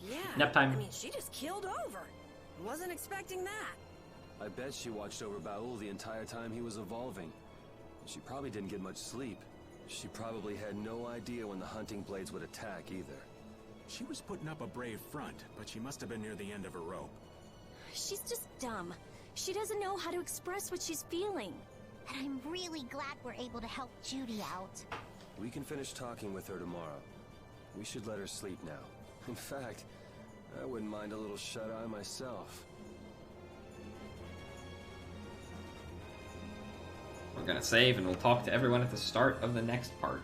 Yeah. Nap time. I mean, she just killed over. Wasn't expecting that. I bet she watched over Baul the entire time he was evolving. She probably didn't get much sleep. She probably had no idea when the hunting blades would attack either. She was putting up a brave front, but she must have been near the end of her rope. She's just dumb. She doesn't know how to express what she's feeling. And I'm really glad we're able to help Judy out. We can finish talking with her tomorrow. We should let her sleep now. In fact, I wouldn't mind a little shut-eye myself. We're gonna save, and we'll talk to everyone at the start of the next part.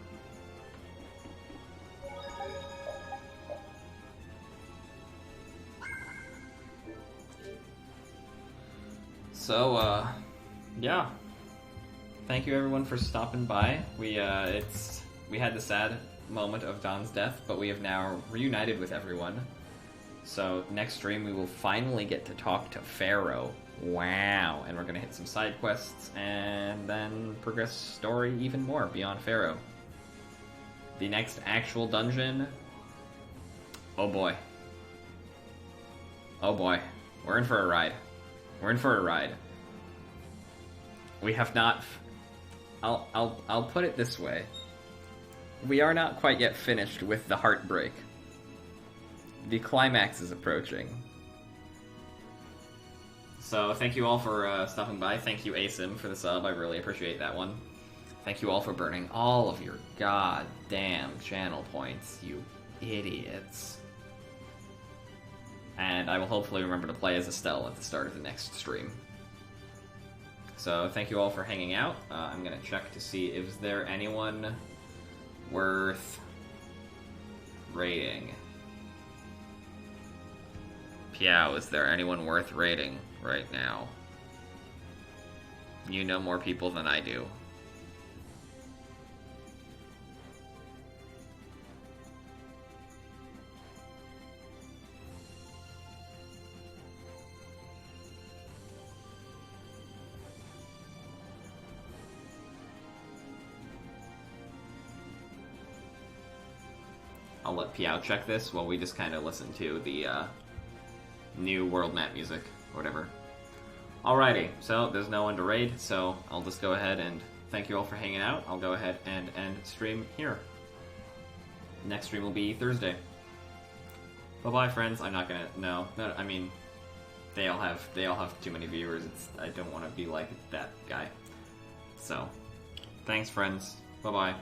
So, yeah. Thank you everyone for stopping by. We had the sad moment of Don's death, but we have now reunited with everyone. So next stream we will finally get to talk to Pharaoh. Wow. And we're gonna hit some side quests and then progress story even more beyond Pharaoh. The next actual dungeon. Oh boy. Oh boy. We're in for a ride. We're in for a ride. We have not... I'll put it this way. We are not quite yet finished with the heartbreak. The climax is approaching. So thank you all for stopping by. Thank you, Asim, for the sub. I really appreciate that one. Thank you all for burning all of your goddamn channel points, you idiots. And I will hopefully remember to play as Estelle at the start of the next stream. So thank you all for hanging out. I'm gonna check to see if there anyone worth rating. Piao, is there anyone worth rating right now? You know more people than I do. I'll let Piao check this while we just kind of listen to the new world map music, or whatever. Alrighty, so there's no one to raid, so I'll just go ahead and thank you all for hanging out. I'll go ahead and end stream here. Next stream will be Thursday. Bye-bye, friends. I'm not gonna... No, I mean, they all have too many viewers. I don't want to be like that guy. So, thanks, friends. Bye-bye.